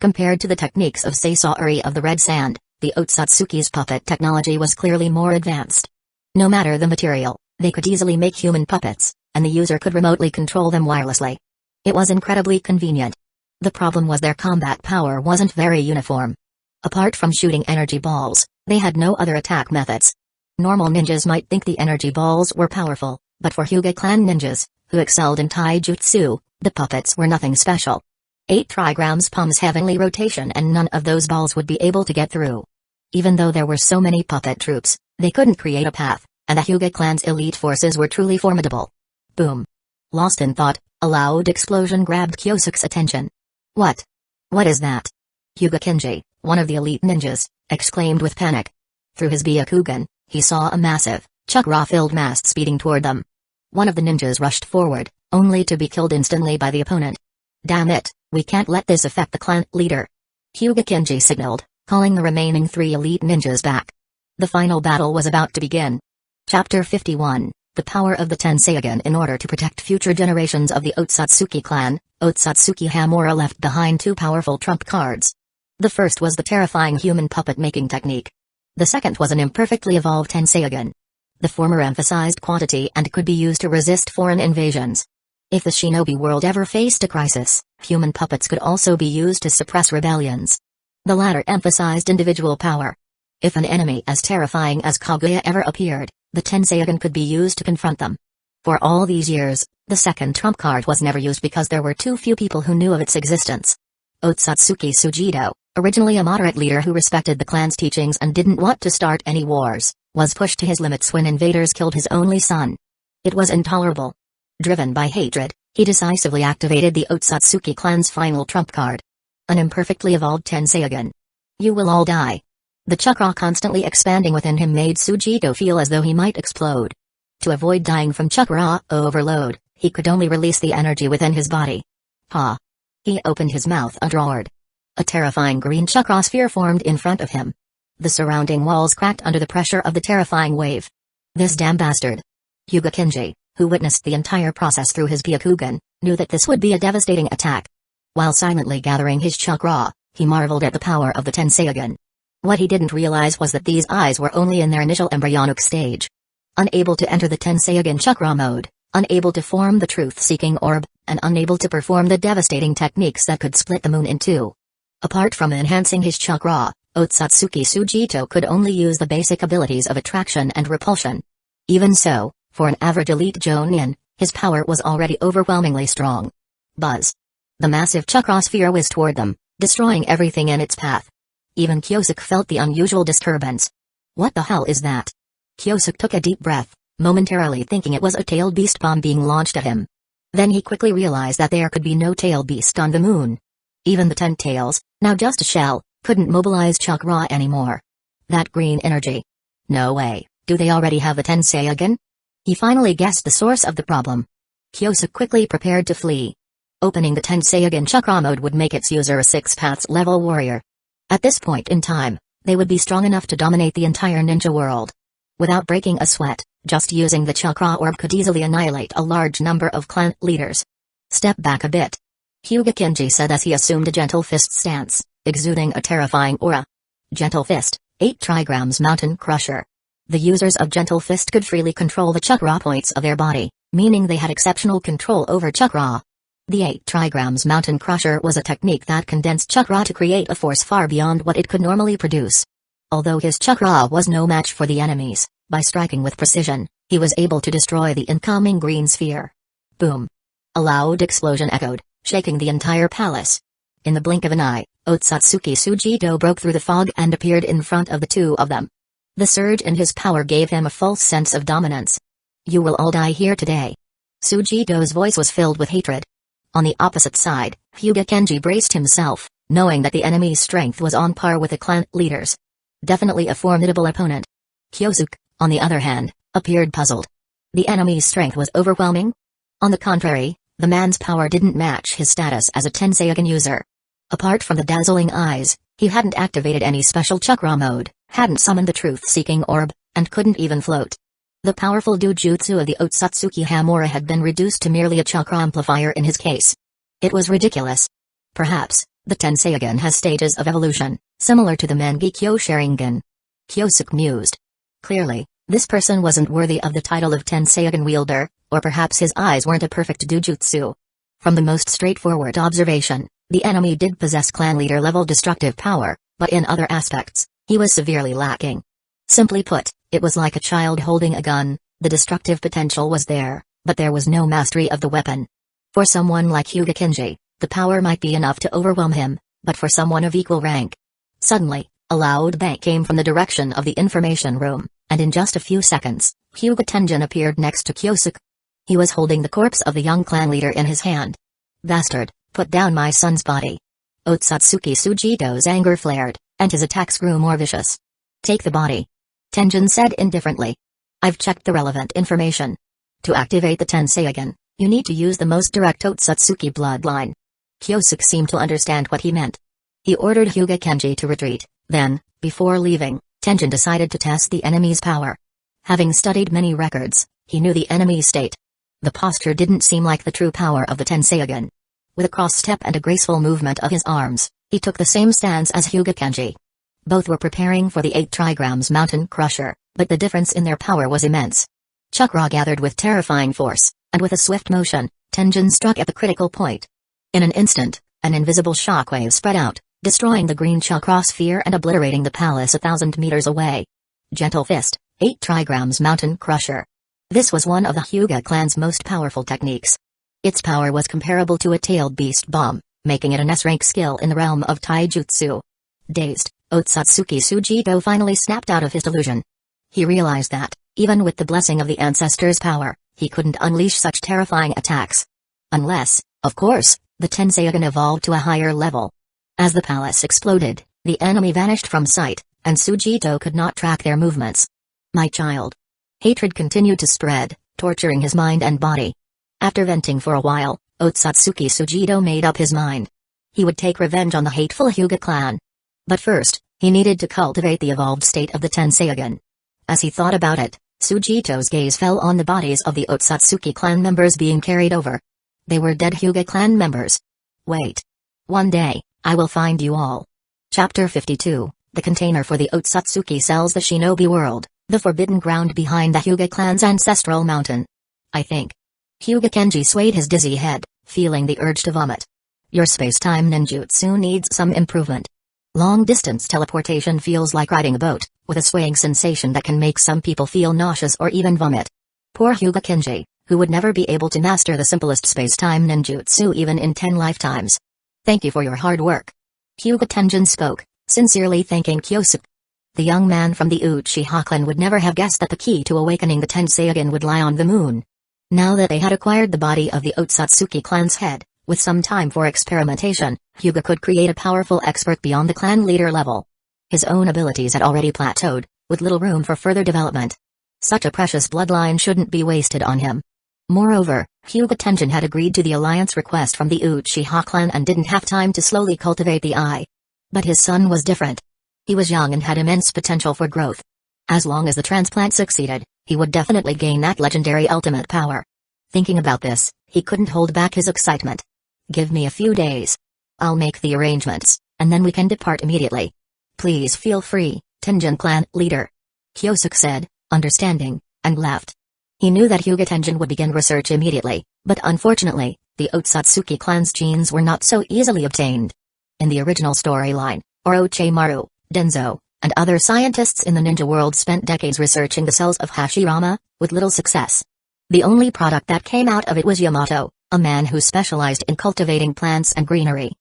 A: Compared to the techniques of Sasori of the Red Sand, the Otsutsuki's puppet technology was clearly more advanced. No matter the material, they could easily make human puppets, and the user could remotely control them wirelessly. It was incredibly convenient. The problem was their combat power wasn't very uniform. Apart from shooting energy balls, they had no other attack methods. Normal ninjas might think the energy balls were powerful, but for Hyuga clan ninjas, who excelled in taijutsu, the puppets were nothing special. 8 trigrams Pum's heavenly rotation and none of those balls would be able to get through. Even though there were so many puppet troops, they couldn't create a path, and the Hyuga clan's elite forces were truly formidable. Boom. Lost in thought, a loud explosion grabbed Kyosuke's attention. What? What is that? Hyuga Kenji, one of the elite ninjas, exclaimed with panic. Through his Byakugan, he saw a massive, chakra-filled mass speeding toward them. One of the ninjas rushed forward, only to be killed instantly by the opponent. Damn it, we can't let this affect the clan leader. Hyuga Kenji signaled, calling the remaining 3 elite ninjas back. The final battle was about to begin. Chapter 51, The Power of the Tenseigan. In order to protect future generations of the Otsutsuki clan, Otsutsuki Hamura left behind 2 powerful trump cards. The first was the terrifying human puppet-making technique. The second was an imperfectly evolved Tenseigan. The former emphasized quantity and could be used to resist foreign invasions. If the shinobi world ever faced a crisis, human puppets could also be used to suppress rebellions. The latter emphasized individual power. If an enemy as terrifying as Kaguya ever appeared, the Tenseigan could be used to confront them. For all these years, the second trump card was never used because there were too few people who knew of its existence. Otsutsuki Tsujido, originally a moderate leader who respected the clan's teachings and didn't want to start any wars, was pushed to his limits when invaders killed his only son. It was intolerable. Driven by hatred, he decisively activated the Otsutsuki clan's final trump card. An imperfectly evolved Tenseigan. You will all die. The chakra constantly expanding within him made Tsujido feel as though he might explode. To avoid dying from chakra overload, he could only release the energy within his body. Ha! He opened his mouth and roared. A terrifying green chakra sphere formed in front of him. The surrounding walls cracked under the pressure of the terrifying wave. This damn bastard. Hyuga Kenji, who witnessed the entire process through his Byakugan, knew that this would be a devastating attack. While silently gathering his chakra, he marveled at the power of the Tenseigan. What he didn't realize was that these eyes were only in their initial embryonic stage. Unable to enter the Tenseigan chakra mode, unable to form the truth-seeking orb, and unable to perform the devastating techniques that could split the moon in 2. Apart from enhancing his chakra, Otsutsuki Tsujido could only use the basic abilities of attraction and repulsion. Even so, for an average elite Jonin, his power was already overwhelmingly strong. Buzz. The massive chakra sphere whizzed toward them, destroying everything in its path. Even Kyosuke felt the unusual disturbance. What the hell is that? Kyosuke took a deep breath, momentarily thinking it was a tailed beast bomb being launched at him. Then he quickly realized that there could be no tailed beast on the moon. Even the 10 tails, now just a shell, couldn't mobilize chakra anymore. That green energy. No way, do they already have a Tenseigan? He finally guessed the source of the problem. Kyosuke quickly prepared to flee. Opening the Tenseigan chakra mode would make its user a 6th level warrior. At this point in time, they would be strong enough to dominate the entire ninja world. Without breaking a sweat, just using the chakra orb could easily annihilate a large number of clan leaders. Step back a bit. Hyuga Kenji said as he assumed a gentle fist stance, exuding a terrifying aura. Gentle Fist, 8 trigrams Mountain Crusher. The users of Gentle Fist could freely control the chakra points of their body, meaning they had exceptional control over chakra. The 8 trigrams Mountain Crusher was a technique that condensed chakra to create a force far beyond what it could normally produce. Although his chakra was no match for the enemies, by striking with precision, he was able to destroy the incoming green sphere. Boom! A loud explosion echoed, shaking the entire palace. In the blink of an eye, Otsutsuki Tsujido broke through the fog and appeared in front of the 2 of them. The surge in his power gave him a false sense of dominance. You will all die here today. Tsujido's voice was filled with hatred. On the opposite side, Hyuga Kenji braced himself, knowing that the enemy's strength was on par with the clan leaders. Definitely a formidable opponent. Kyosuke, on the other hand, appeared puzzled. The enemy's strength was overwhelming? On the contrary, the man's power didn't match his status as a Tenseigan user. Apart from the dazzling eyes, he hadn't activated any special chakra mode, hadn't summoned the truth-seeking orb, and couldn't even float. The powerful dojutsu of the Otsutsuki Hamura had been reduced to merely a chakra amplifier in his case. It was ridiculous. Perhaps, the Tenseigan has stages of evolution, similar to the Mangekyo Sharingan. Kyosuke mused. Clearly, this person wasn't worthy of the title of Tenseigan wielder, or perhaps his eyes weren't a perfect dojutsu. From the most straightforward observation, the enemy did possess clan leader level destructive power, but in other aspects, he was severely lacking. Simply put, it was like a child holding a gun. The destructive potential was there, but there was no mastery of the weapon. For someone like Hyuga Kenji, the power might be enough to overwhelm him, but for someone of equal rank. Suddenly, a loud bang came from the direction of the information room, and in just a few seconds, Hyuga Tenjin appeared next to Kyosuke. He was holding the corpse of the young clan leader in his hand. "Bastard, put down my son's body." Otsutsuki Sujito's anger flared, and his attacks grew more vicious. "Take the body," Tenjin said indifferently. "I've checked the relevant information. To activate the Tenseigan, you need to use the most direct Otsutsuki bloodline." Kyosuke seemed to understand what he meant. He ordered Hyuga Kenji to retreat, then, before leaving, Tenjin decided to test the enemy's power. Having studied many records, he knew the enemy's state. The posture didn't seem like the true power of the Tenseigan. With a cross-step and a graceful movement of his arms, he took the same stance as Hyuga Kenji. Both were preparing for the 8 trigrams mountain crusher, but the difference in their power was immense. Chakra gathered with terrifying force, and with a swift motion, Tenjin struck at the critical point. In an instant, an invisible shockwave spread out, destroying the green chakra sphere and obliterating the palace 1,000 meters away. Gentle Fist, 8 trigrams mountain crusher. This was one of the Hyuga clan's most powerful techniques. Its power was comparable to a tailed beast bomb, making it an S-rank skill in the realm of taijutsu. Dazed, Otsutsuki Sujito finally snapped out of his delusion. He realized that, even with the blessing of the ancestors' power, he couldn't unleash such terrifying attacks. Unless, of course, the Tenseigan evolved to a higher level. As the palace exploded, the enemy vanished from sight, and Sujito could not track their movements. "My child." Hatred continued to spread, torturing his mind and body. After venting for a while, Otsutsuki Sujito made up his mind. He would take revenge on the hateful Hyuga clan. But first, he needed to cultivate the evolved state of the Tenseigan. As he thought about it, Sujito's gaze fell on the bodies of the Otsutsuki clan members being carried over. They were dead Hyuga clan members. "Wait. One day, I will find you all." Chapter 52, The Container for the Otsutsuki Cells. The Shinobi World, the forbidden ground behind the Hyuga clan's ancestral mountain. "I think." Hyuga Kenji swayed his dizzy head, feeling the urge to vomit. "Your space-time ninjutsu needs some improvement. Long-distance teleportation feels like riding a boat, with a swaying sensation that can make some people feel nauseous or even vomit. Poor Hyuga Kenji, who would never be able to master the simplest space-time ninjutsu even in 10 lifetimes. Thank you for your hard work." Hyuga Tenjin spoke, sincerely thanking Kyosuke. The young man from the Uchiha clan would never have guessed that the key to awakening the Tenseigan would lie on the moon. Now that they had acquired the body of the Otsutsuki clan's head, with some time for experimentation, Hyuga could create a powerful expert beyond the clan leader level. His own abilities had already plateaued, with little room for further development. Such a precious bloodline shouldn't be wasted on him. Moreover, Hyuga Tenjin had agreed to the alliance request from the Uchiha clan and didn't have time to slowly cultivate the eye. But his son was different. He was young and had immense potential for growth. As long as the transplant succeeded, he would definitely gain that legendary ultimate power. Thinking about this, he couldn't hold back his excitement. "Give me a few days. I'll make the arrangements, and then we can depart immediately. Please feel free, Tenjin clan leader," Kyosuke said, understanding, and left. He knew that Hyuga Tenjin would begin research immediately, but unfortunately, the Otsutsuki clan's genes were not so easily obtained. In the original storyline, Orochimaru, Denzo, and other scientists in the ninja world spent decades researching the cells of Hashirama, with little success. The only product that came out of it was Yamato, a man who specialized in cultivating plants and greenery.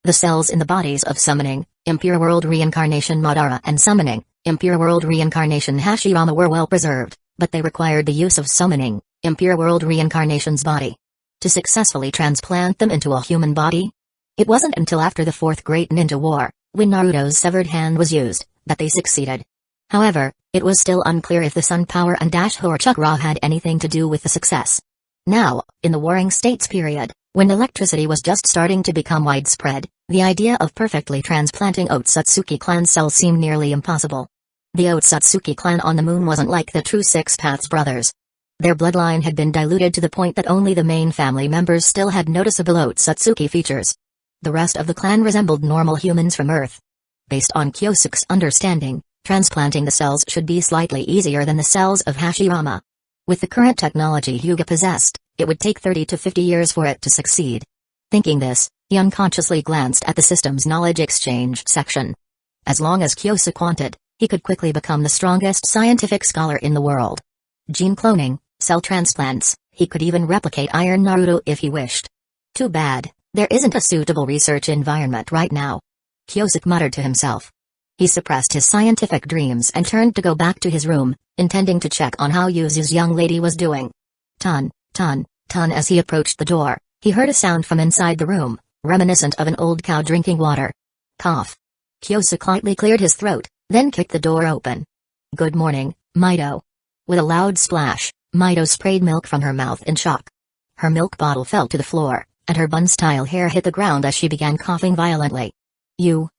A: The cells in the bodies of Summoning, Impure World Reincarnation Madara and Summoning, Impure World Reincarnation Hashirama were well preserved, but they required the use of Summoning, Impure World Reincarnation's body. To successfully transplant them into a human body? It wasn't until after the Fourth Great Ninja War, when Naruto's severed hand was used, that they succeeded. However, it was still unclear if the sun power and Dashur Chakra had anything to do with the success. Now, in the Warring States period, when electricity was just starting to become widespread, the idea of perfectly transplanting Otsutsuki clan cells seemed nearly impossible. The Otsutsuki clan on the moon wasn't like the true Six Paths brothers. Their bloodline had been diluted to the point that only the main family members still had noticeable Otsutsuki features. The rest of the clan resembled normal humans from Earth. Based on Kyosuke's understanding, transplanting the cells should be slightly easier than the cells of Hashirama. With the current technology Hyuga possessed, it would take 30 to 50 years for it to succeed. Thinking this, he unconsciously glanced at the system's knowledge exchange section. As long as Kyosuke wanted, he could quickly become the strongest scientific scholar in the world. Gene cloning, cell transplants, he could even replicate Iron Naruto if he wished. Too bad, there isn't a suitable research environment right now. Kyosuke muttered to himself. He suppressed his scientific dreams and turned to go back to his room, intending to check on how Yuzu's young lady was doing. Ton. As he approached the door, he heard a sound from inside the room, reminiscent of an old cow drinking water. Cough. Kyosuke lightly cleared his throat, then kicked the door open. Good morning, Mido. With a loud splash, Mido sprayed milk from her mouth in shock. Her milk bottle fell to the floor, and her bun-style hair hit the ground as she began coughing violently. You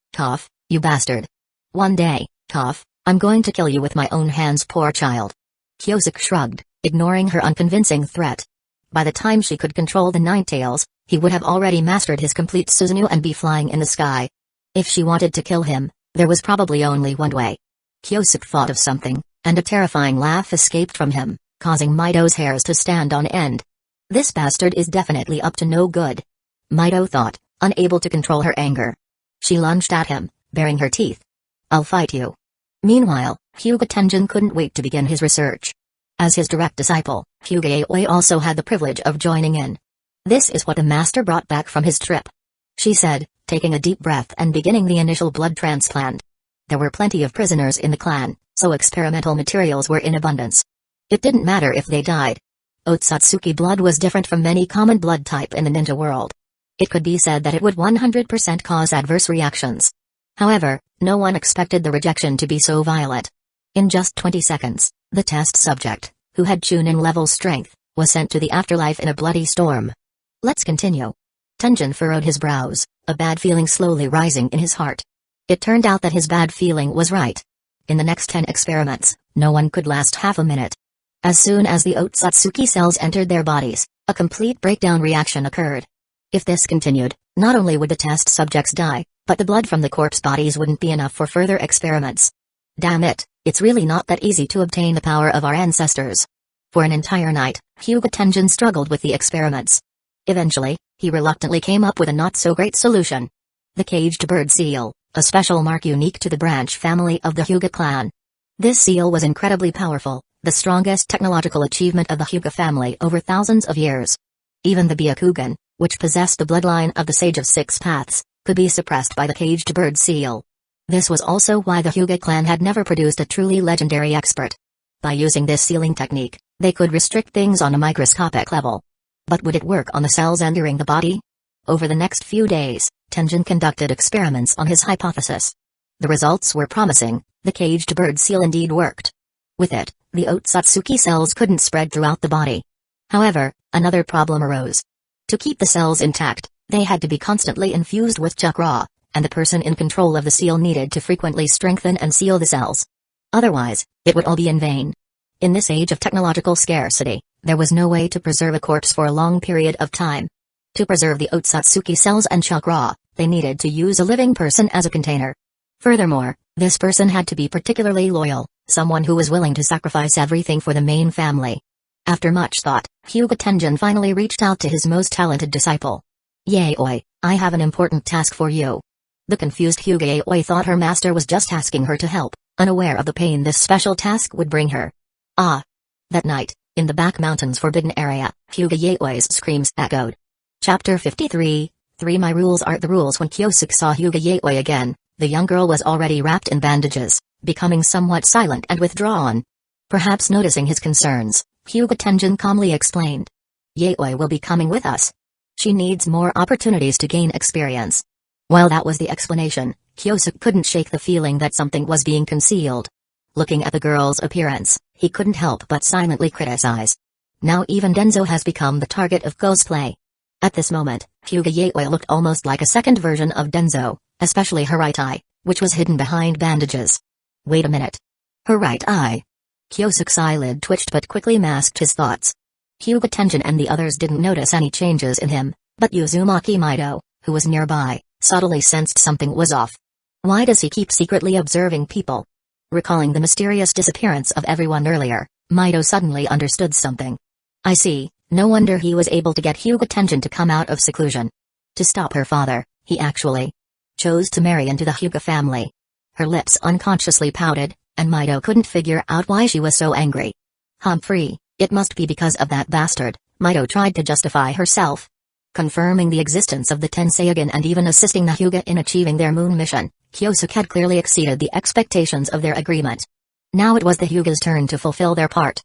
A: bastard. One day, I'm going to kill you with my own hands, poor child. Kyosuke shrugged, ignoring her unconvincing threat. By the time she could control the Ninetales, he would have already mastered his complete Susanoo and be flying in the sky. If she wanted to kill him, there was probably only one way. Kyosuke thought of something, and a terrifying laugh escaped from him, causing Mido's hairs to stand on end. This bastard is definitely up to no good. Mido thought, unable to control her anger. She lunged at him, baring her teeth. I'll fight you. Meanwhile, Hyuga Tenjin couldn't wait to begin his research. As his direct disciple, Hyuga Yaoi also had the privilege of joining in. This is what the master brought back from his trip, she said, taking a deep breath and beginning the initial blood transplant. There were plenty of prisoners in the clan, so experimental materials were in abundance. It didn't matter if they died. Otsutsuki blood was different from any common blood type in the ninja world. It could be said that it would 100% cause adverse reactions. However, no one expected the rejection to be so violent. In just 20 seconds, the test subject, who had Chunin level strength, was sent to the afterlife in a bloody storm. Let's continue. Tenjin furrowed his brows, a bad feeling slowly rising in his heart. It turned out that his bad feeling was right. In the next 10 experiments, no one could last half a minute. As soon as the Otsutsuki cells entered their bodies, a complete breakdown reaction occurred. If this continued, not only would the test subjects die, but the blood from the corpse bodies wouldn't be enough for further experiments. Damn it, it's really not that easy to obtain the power of our ancestors. For an entire night, Hyuga Tenjin struggled with the experiments. Eventually, he reluctantly came up with a not-so-great solution. The caged bird seal, a special mark unique to the branch family of the Hyuga clan. This seal was incredibly powerful, the strongest technological achievement of the Hyuga family over thousands of years. Even the Byakugan, which possessed the bloodline of the Sage of Six Paths, could be suppressed by the caged bird seal. This was also why the Hyuga clan had never produced a truly legendary expert. By using this sealing technique, they could restrict things on a microscopic level. But would it work on the cells entering the body? Over the next few days, Tenjin conducted experiments on his hypothesis. The results were promising, the caged bird seal indeed worked. With it, the Otsutsuki cells couldn't spread throughout the body. However, another problem arose. To keep the cells intact, they had to be constantly infused with chakra, and the person in control of the seal needed to frequently strengthen and seal the cells. Otherwise, it would all be in vain. In this age of technological scarcity, there was no way to preserve a corpse for a long period of time. To preserve the Otsutsuki cells and chakra, they needed to use a living person as a container. Furthermore, this person had to be particularly loyal, someone who was willing to sacrifice everything for the main family. After much thought, Hyuga Tenjin finally reached out to his most talented disciple. Yaoi, I have an important task for you. The confused Hyuga Yaoi thought her master was just asking her to help, unaware of the pain this special task would bring her. Ah! That night, in the back mountains forbidden area, Hyuga Yaoi's screams echoed. Chapter 53, 3 My rules aren't the rules. When Kyosuke saw Hyuga Yaoi again, the young girl was already wrapped in bandages, becoming somewhat silent and withdrawn. Perhaps noticing his concerns, Hyuga Tenjin calmly explained. Yaoi will be coming with us. She needs more opportunities to gain experience. While that was the explanation, Kyosuke couldn't shake the feeling that something was being concealed. Looking at the girl's appearance, he couldn't help but silently criticize. Now even Denzo has become the target of cosplay. At this moment, Hyuga Yaoi looked almost like a second version of Denzo, especially her right eye, which was hidden behind bandages. Wait a minute. Her right eye. Kyosuke's eyelid twitched but quickly masked his thoughts. Hyuga Tenjin and the others didn't notice any changes in him, but Uzumaki Mido, who was nearby, subtly sensed something was off. Why does he keep secretly observing people? Recalling the mysterious disappearance of everyone earlier, Mido suddenly understood something. I see, no wonder he was able to get Hyuga Tenjin to come out of seclusion. To stop her father, he actually chose to marry into the Hyuga family. Her lips unconsciously pouted, and Mito couldn't figure out why she was so angry. Humphrey, it must be because of that bastard, Mito tried to justify herself. Confirming the existence of the Tenseigan and even assisting the Hyuga in achieving their moon mission, Kyosuke had clearly exceeded the expectations of their agreement. Now it was the Hyuga's turn to fulfill their part.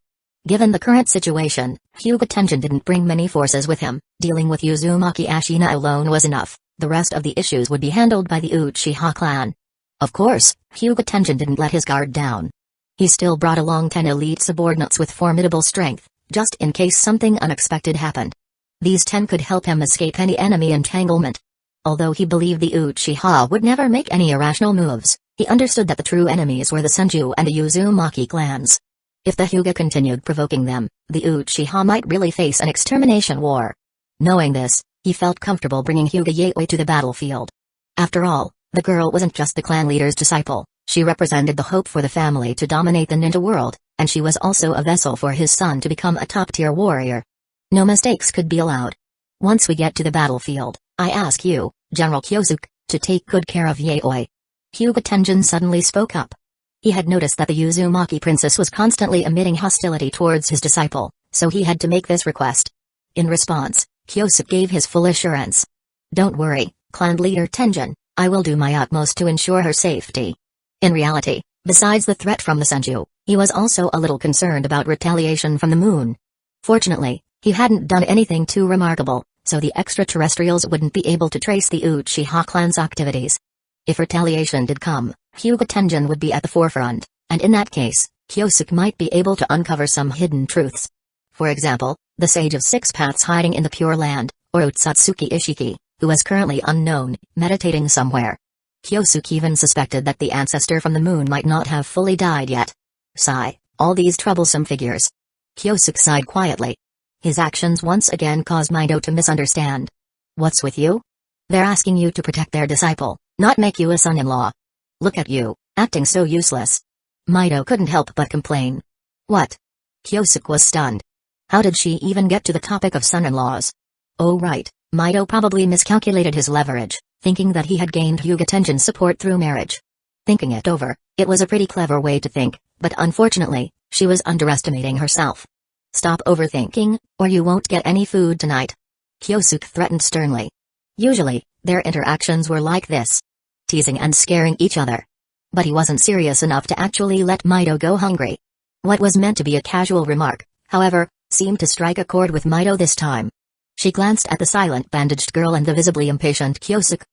A: Given the current situation, Hyuga Tenjin didn't bring many forces with him. Dealing with Uzumaki Ashina alone was enough. The rest of the issues would be handled by the Uchiha clan. Of course, Hyuga Tenjin didn't let his guard down. He still brought along 10 elite subordinates with formidable strength, just in case something unexpected happened. These 10 could help him escape any enemy entanglement. Although he believed the Uchiha would never make any irrational moves, he understood that the true enemies were the Senju and the Uzumaki clans. If the Hyuga continued provoking them, the Uchiha might really face an extermination war. Knowing this, he felt comfortable bringing Hyuga Yaoi to the battlefield. After all, the girl wasn't just the clan leader's disciple, she represented the hope for the family to dominate the ninja world, and she was also a vessel for his son to become a top-tier warrior. No mistakes could be allowed. Once we get to the battlefield, I ask you, General Kyosuke, to take good care of Yaoi. Hyuga Tenjin suddenly spoke up. He had noticed that the Uzumaki princess was constantly emitting hostility towards his disciple, so he had to make this request. In response, Kyosuke gave his full assurance. Don't worry, clan leader Tenjin, I will do my utmost to ensure her safety. In reality, besides the threat from the Senju, he was also a little concerned about retaliation from the moon. Fortunately, he hadn't done anything too remarkable, so the extraterrestrials wouldn't be able to trace the Uchiha clan's activities. If retaliation did come, Hyuga Tenjin would be at the forefront, and in that case, Kyosuke might be able to uncover some hidden truths. For example, the Sage of Six Paths hiding in the Pure Land, or Otsutsuki Ishiki, who was currently unknown, meditating somewhere. Kyosuke even suspected that the ancestor from the moon might not have fully died yet. Sigh, all these troublesome figures. Kyosuke sighed quietly. His actions once again caused Mito to misunderstand. What's with you? They're asking you to protect their disciple, not make you a son-in-law. Look at you, acting so useless. Mito couldn't help but complain. What? Kyosuke was stunned. How did she even get to the topic of son-in-laws? Oh right, Mito probably miscalculated his leverage, thinking that he had gained Hyuga Tenjin's support through marriage. Thinking it over, it was a pretty clever way to think, but unfortunately, she was underestimating herself. Stop overthinking, or you won't get any food tonight. Kyosuke threatened sternly. Usually, their interactions were like this. Teasing and scaring each other. But he wasn't serious enough to actually let Mito go hungry. What was meant to be a casual remark, however, seemed to strike a chord with Mito this time. She glanced at the silent bandaged girl and the visibly impatient Kyosuke.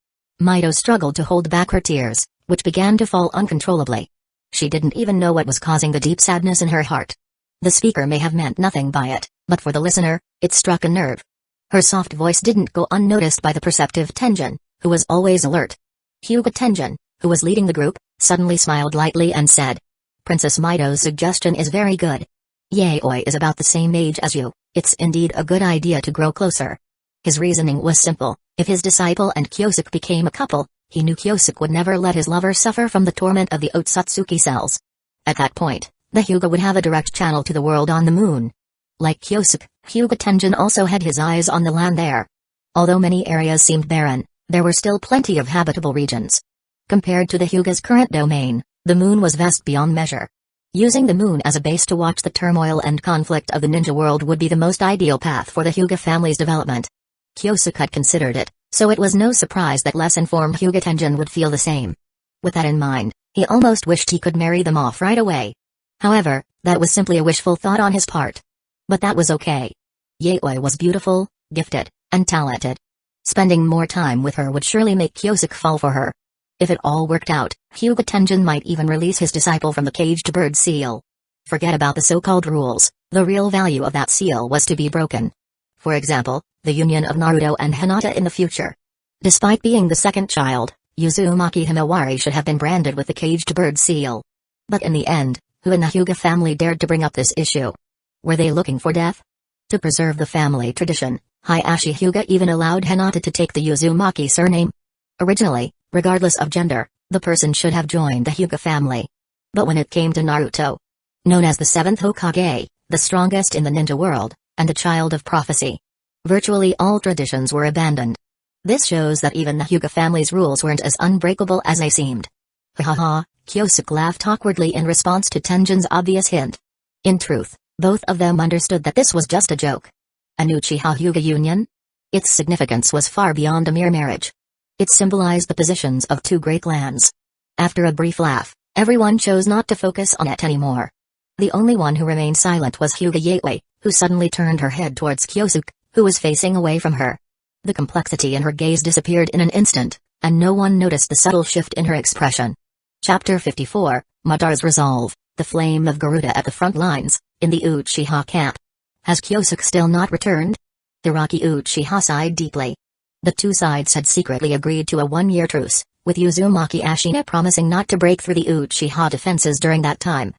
A: Mito struggled to hold back her tears, which began to fall uncontrollably. She didn't even know what was causing the deep sadness in her heart. The speaker may have meant nothing by it, but for the listener, it struck a nerve. Her soft voice didn't go unnoticed by the perceptive Tenjin, who was always alert. Hyuga Tenjin, who was leading the group, suddenly smiled lightly and said, Princess Mito's suggestion is very good. Yaoi is about the same age as you, it's indeed a good idea to grow closer. His reasoning was simple, if his disciple and Kyosuke became a couple, he knew Kyosuke would never let his lover suffer from the torment of the Otsutsuki cells. At that point, the Hyuga would have a direct channel to the world on the moon. Like Kyosuke, Hyuga Tenjin also had his eyes on the land there. Although many areas seemed barren, there were still plenty of habitable regions. Compared to the Hyuga's current domain, the moon was vast beyond measure. Using the moon as a base to watch the turmoil and conflict of the ninja world would be the most ideal path for the Hyuga family's development. Kyosuke had considered it, so it was no surprise that less informed Hyuga Tenjin would feel the same. With that in mind, he almost wished he could marry them off right away. However, that was simply a wishful thought on his part. But that was okay. Yaoi was beautiful, gifted, and talented. Spending more time with her would surely make Kyosuke fall for her. If it all worked out, Hyuga Tenjin might even release his disciple from the caged bird seal. Forget about the so-called rules, the real value of that seal was to be broken. For example, the union of Naruto and Hinata in the future. Despite being the second child, Uzumaki Himawari should have been branded with the caged bird seal. But in the end, who in the Hyuga family dared to bring up this issue? Were they looking for death? To preserve the family tradition, Hayashi Hyuga even allowed Hinata to take the Uzumaki surname. Originally, regardless of gender, the person should have joined the Hyuga family. But when it came to Naruto, known as the seventh Hokage, the strongest in the ninja world, and the child of prophecy, virtually all traditions were abandoned. This shows that even the Hyuga family's rules weren't as unbreakable as they seemed. Ha ha ha, Kyosuke laughed awkwardly in response to Tenjin's obvious hint. In truth, both of them understood that this was just a joke. An Uchiha-Hyuga union? Its significance was far beyond a mere marriage. It symbolized the positions of two great clans. After a brief laugh, everyone chose not to focus on it anymore. The only one who remained silent was Hyuga Yaoi, who suddenly turned her head towards Kyosuke, who was facing away from her. The complexity in her gaze disappeared in an instant, and no one noticed the subtle shift in her expression. Chapter 54, Madara's Resolve, the Flame of Garuda at the front lines, in the Uchiha camp. Has Kyosuke still not returned? Hiraki Uchiha sighed deeply. The two sides had secretly agreed to a 1-year truce, with Uzumaki Ashina promising not to break through the Uchiha defenses during that time.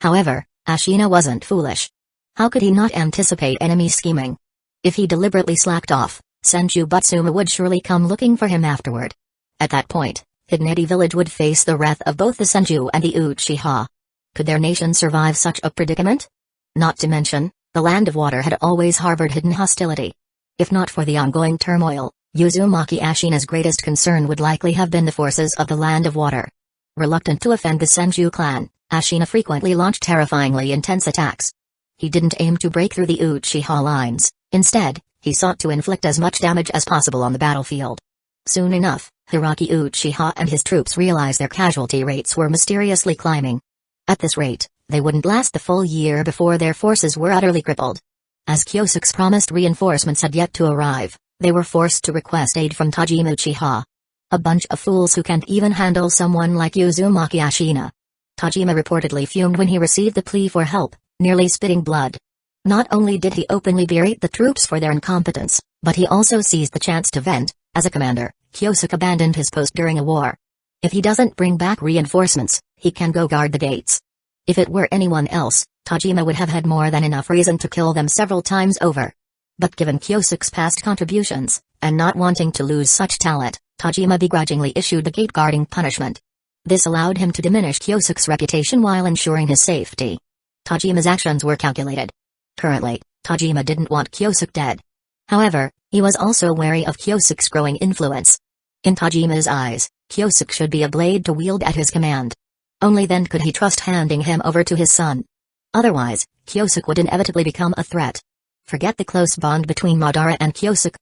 A: However, Ashina wasn't foolish. How could he not anticipate enemy scheming? If he deliberately slacked off, Senju Butsuma would surely come looking for him afterward. At that point, Hideneti village would face the wrath of both the Senju and the Uchiha. Could their nation survive such a predicament? Not to mention, the Land of Water had always harbored hidden hostility. If not for the ongoing turmoil, Uzumaki Ashina's greatest concern would likely have been the forces of the Land of Water. Reluctant to offend the Senju clan, Ashina frequently launched terrifyingly intense attacks. He didn't aim to break through the Uchiha lines, instead, he sought to inflict as much damage as possible on the battlefield. Soon enough, Hiraki Uchiha and his troops realized their casualty rates were mysteriously climbing. At this rate, they wouldn't last the full year before their forces were utterly crippled. As Kyosuke's promised reinforcements had yet to arrive, they were forced to request aid from Tajima Uchiha. A bunch of fools who can't even handle someone like Uzumaki Ashina. Tajima reportedly fumed when he received the plea for help, nearly spitting blood. Not only did he openly berate the troops for their incompetence, but he also seized the chance to vent. As a commander, Kyosuke abandoned his post during a war. If he doesn't bring back reinforcements, he can go guard the gates. If it were anyone else, Tajima would have had more than enough reason to kill them several times over. But given Kyosuke's past contributions, and not wanting to lose such talent, Tajima begrudgingly issued the gate guarding punishment. This allowed him to diminish Kyosuke's reputation while ensuring his safety. Tajima's actions were calculated. Currently, Tajima didn't want Kyosuke dead. However, he was also wary of Kyosuke's growing influence. In Tajima's eyes, Kyosuke should be a blade to wield at his command. Only then could he trust handing him over to his son. Otherwise, Kyosuke would inevitably become a threat. Forget the close bond between Madara and Kyosuke.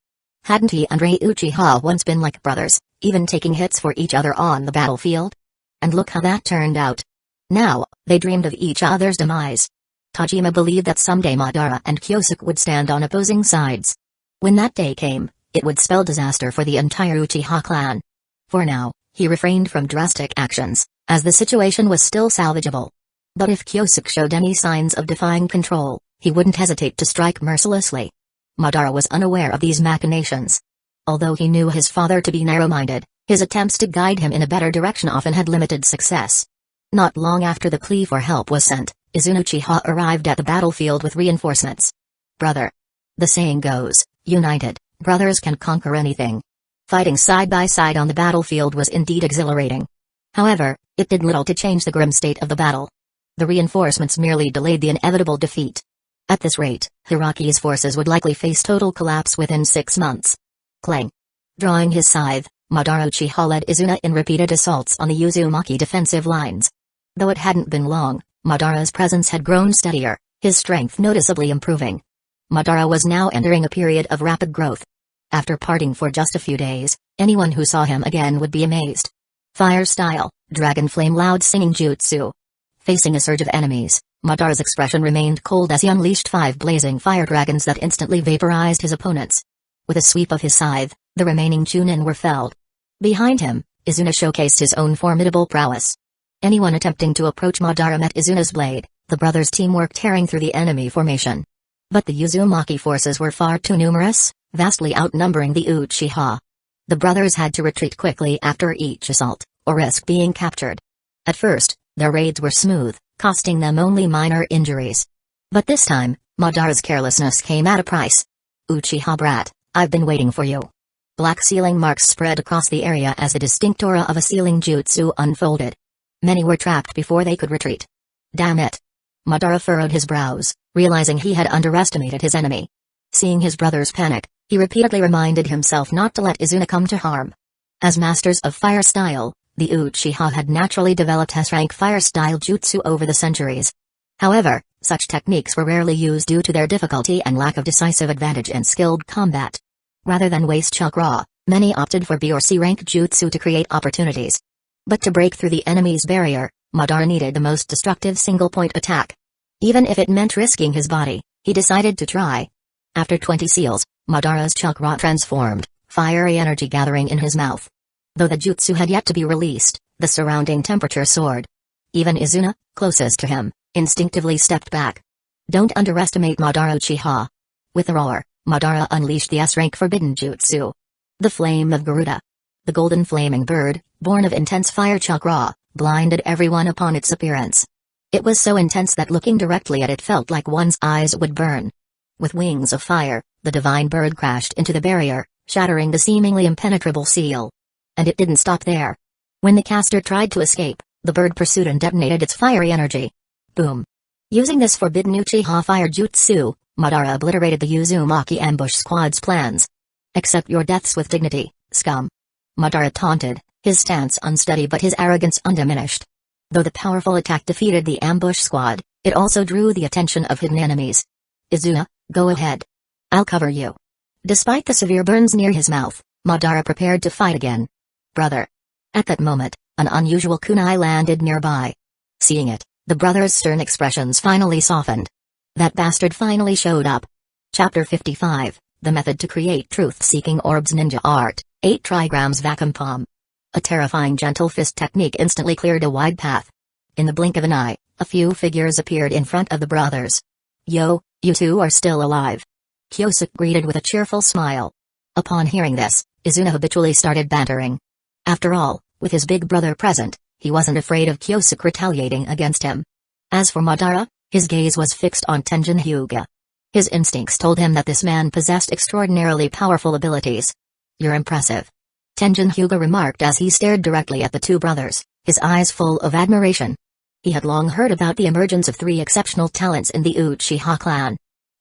A: Hadn't he and Rei Uchiha once been like brothers, even taking hits for each other on the battlefield? And look how that turned out. Now, they dreamed of each other's demise. Tajima believed that someday Madara and Kyosuke would stand on opposing sides. When that day came, it would spell disaster for the entire Uchiha clan. For now, he refrained from drastic actions, as the situation was still salvageable. But if Kyosuke showed any signs of defying control, he wouldn't hesitate to strike mercilessly. Madara was unaware of these machinations. Although he knew his father to be narrow-minded, his attempts to guide him in a better direction often had limited success. Not long after the plea for help was sent, Izuna Uchiha arrived at the battlefield with reinforcements. Brother. The saying goes, united, brothers can conquer anything. Fighting side by side on the battlefield was indeed exhilarating. However, it did little to change the grim state of the battle. The reinforcements merely delayed the inevitable defeat. At this rate, Hiraki's forces would likely face total collapse within 6 months. Clang. Drawing his scythe, Madara Uchiha led Izuna in repeated assaults on the Uzumaki defensive lines. Though it hadn't been long, Madara's presence had grown steadier, his strength noticeably improving. Madara was now entering a period of rapid growth. After parting for just a few days, anyone who saw him again would be amazed. Fire style, dragon flame loud singing jutsu. Facing a surge of enemies, Madara's expression remained cold as he unleashed 5 blazing fire dragons that instantly vaporized his opponents. With a sweep of his scythe, the remaining Chunin were felled. Behind him, Izuna showcased his own formidable prowess. Anyone attempting to approach Madara met Izuna's blade, the brothers' teamwork tearing through the enemy formation. But the Uzumaki forces were far too numerous, vastly outnumbering the Uchiha. The brothers had to retreat quickly after each assault, or risk being captured. At first, their raids were smooth, costing them only minor injuries. But this time, Madara's carelessness came at a price. Uchiha brat, I've been waiting for you. Black sealing marks spread across the area as the distinct aura of a sealing jutsu unfolded. Many were trapped before they could retreat. Damn it. Madara furrowed his brows, realizing he had underestimated his enemy. Seeing his brother's panic, He repeatedly reminded himself not to let Izuna come to harm. As masters of fire style, the Uchiha had naturally developed S-rank fire style jutsu over the centuries. However, such techniques were rarely used due to their difficulty and lack of decisive advantage in skilled combat. Rather than waste chakra, many opted for B or C rank jutsu to create opportunities. But to break through the enemy's barrier, Madara needed the most destructive single-point attack. Even if it meant risking his body, he decided to try. After 20 seals, Madara's chakra transformed, fiery energy gathering in his mouth. Though the jutsu had yet to be released, the surrounding temperature soared. Even Izuna, closest to him, instinctively stepped back. Don't underestimate Madara Uchiha. With a roar, Madara unleashed the S-rank forbidden jutsu. The Flame of Garuda. The golden flaming bird, born of intense fire chakra, blinded everyone upon its appearance. It was so intense that looking directly at it felt like one's eyes would burn. With wings of fire, the divine bird crashed into the barrier, shattering the seemingly impenetrable seal. And it didn't stop there. When the caster tried to escape, the bird pursued and detonated its fiery energy. Boom. Using this forbidden Uchiha fire jutsu, Madara obliterated the Uzumaki ambush squad's plans. Accept your deaths with dignity, scum. Madara taunted, his stance unsteady but his arrogance undiminished. Though the powerful attack defeated the ambush squad, it also drew the attention of hidden enemies. Izuna, go ahead. I'll cover you. Despite the severe burns near his mouth, Madara prepared to fight again. Brother. At that moment, an unusual kunai landed nearby. Seeing it, the brothers' stern expressions finally softened. That bastard finally showed up. Chapter 55, The Method to Create Truth-Seeking Orbs Ninja Art, 8 trigrams vacuum palm. A terrifying gentle fist technique instantly cleared a wide path. In the blink of an eye, a few figures appeared in front of the brothers. Yo, you two are still alive. Kyosuke greeted with a cheerful smile. Upon hearing this, Izuna habitually started bantering. After all, with his big brother present, he wasn't afraid of Kyosuke retaliating against him. As for Madara, his gaze was fixed on Tenjin Hyuga. His instincts told him that this man possessed extraordinarily powerful abilities. You're impressive. Tenjin Hyuga remarked as he stared directly at the two brothers, his eyes full of admiration. He had long heard about the emergence of 3 exceptional talents in the Uchiha clan.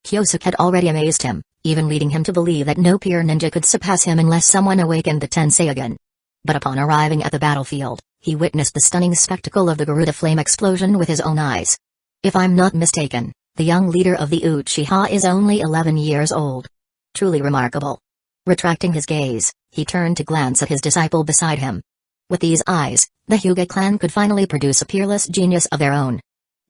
A: Kyosuke had already amazed him, even leading him to believe that no peer ninja could surpass him unless someone awakened the Tensei again. But upon arriving at the battlefield, he witnessed the stunning spectacle of the Garuda flame explosion with his own eyes. If I'm not mistaken, the young leader of the Uchiha is only 11 years old. Truly remarkable. Retracting his gaze, he turned to glance at his disciple beside him. With these eyes, the Hyuga clan could finally produce a peerless genius of their own.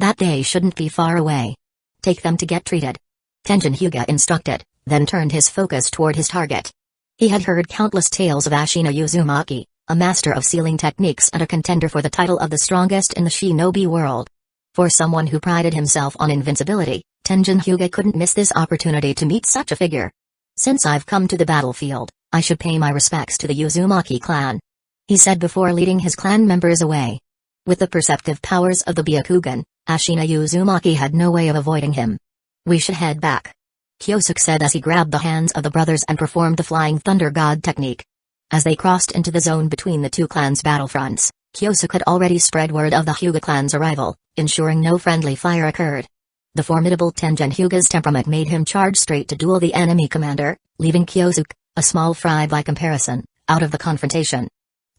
A: That day shouldn't be far away. Take them to get treated. Tenjin Hyuga instructed, then turned his focus toward his target. He had heard countless tales of Ashina Uzumaki, a master of sealing techniques and a contender for the title of the strongest in the shinobi world. For someone who prided himself on invincibility, Tenjin Hyuga couldn't miss this opportunity to meet such a figure. Since I've come to the battlefield, I should pay my respects to the Uzumaki clan, he said before leading his clan members away. With the perceptive powers of the Byakugan, Ashina Uzumaki had no way of avoiding him. We should head back, Kyosuke said as he grabbed the hands of the brothers and performed the Flying Thunder God technique. As they crossed into the zone between the two clans' battlefronts, Kyosuke had already spread word of the Hyuga clan's arrival, ensuring no friendly fire occurred. The formidable Tenjin Hyuga's temperament made him charge straight to duel the enemy commander, leaving Kyosuke, a small fry by comparison, out of the confrontation.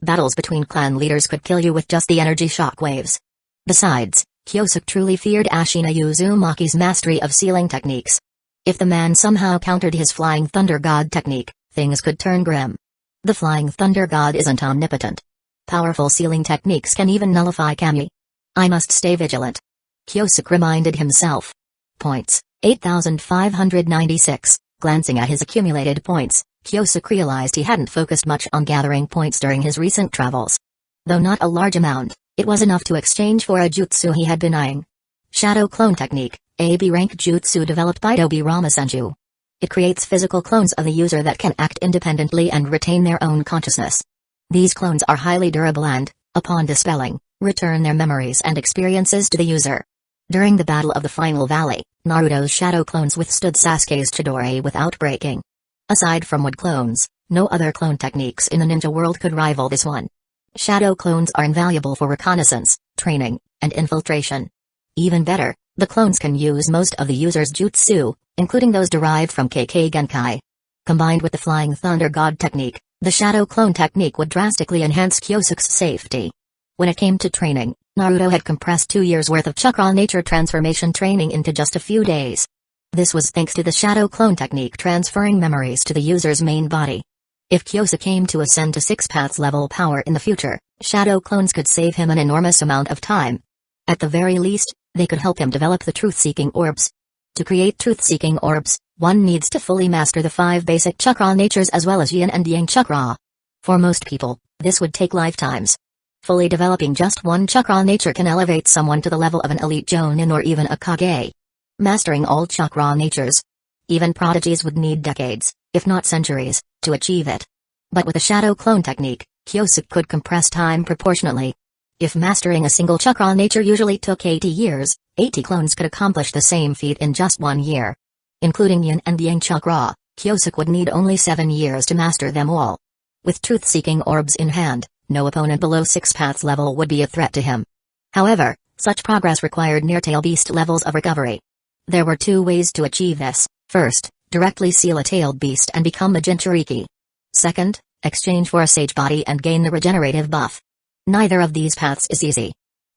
A: Battles between clan leaders could kill you with just the energy shock waves. Besides, Kyosuke truly feared Ashina Uzumaki's mastery of sealing techniques. If the man somehow countered his Flying Thunder God technique, things could turn grim. The Flying Thunder God isn't omnipotent. Powerful sealing techniques can even nullify kami. I must stay vigilant, Kyosuke reminded himself. Points, 8,596. Glancing at his accumulated points, Kyosuke realized he hadn't focused much on gathering points during his recent travels. Though not a large amount, it was enough to exchange for a jutsu he had been eyeing. Shadow Clone Technique, a B-rank jutsu developed by Dobirama Senju. It creates physical clones of the user that can act independently and retain their own consciousness. These clones are highly durable and, upon dispelling, return their memories and experiences to the user. During the Battle of the Final Valley, Naruto's shadow clones withstood Sasuke's Chidori without breaking. Aside from wood clones, no other clone techniques in the ninja world could rival this one. Shadow clones are invaluable for reconnaissance, training, and infiltration. Even better, the clones can use most of the user's jutsu, including those derived from Kekkei Genkai. Combined with the Flying Thunder God technique, the Shadow Clone technique would drastically enhance Kyosuke's safety. When it came to training, Naruto had compressed 2 years' worth of chakra nature transformation training into just a few days. This was thanks to the Shadow Clone technique transferring memories to the user's main body. If Kyosuke came to ascend to 6 paths level power in the future, Shadow Clones could save him an enormous amount of time. At the very least, they could help him develop the truth-seeking orbs. To create truth-seeking orbs, one needs to fully master the 5 basic chakra natures as well as yin and yang chakra. For most people, this would take lifetimes. Fully developing just one chakra nature can elevate someone to the level of an elite Jonin or even a Kage. Mastering all chakra natures, even prodigies would need decades, if not centuries, to achieve it. But with the Shadow Clone technique, Kyosuke could compress time proportionately. If mastering a single chakra nature usually took 80 years, 80 clones could accomplish the same feat in just 1 year. Including yin and yang chakra, Kyosuke would need only 7 years to master them all. With truth-seeking orbs in hand, no opponent below 6 paths level would be a threat to him. However, such progress required near-tail beast levels of recovery. There were 2 ways to achieve this. First, directly seal a tailed beast and become a Jinchuriki. Second, exchange for a sage body and gain the regenerative buff. Neither of these paths is easy.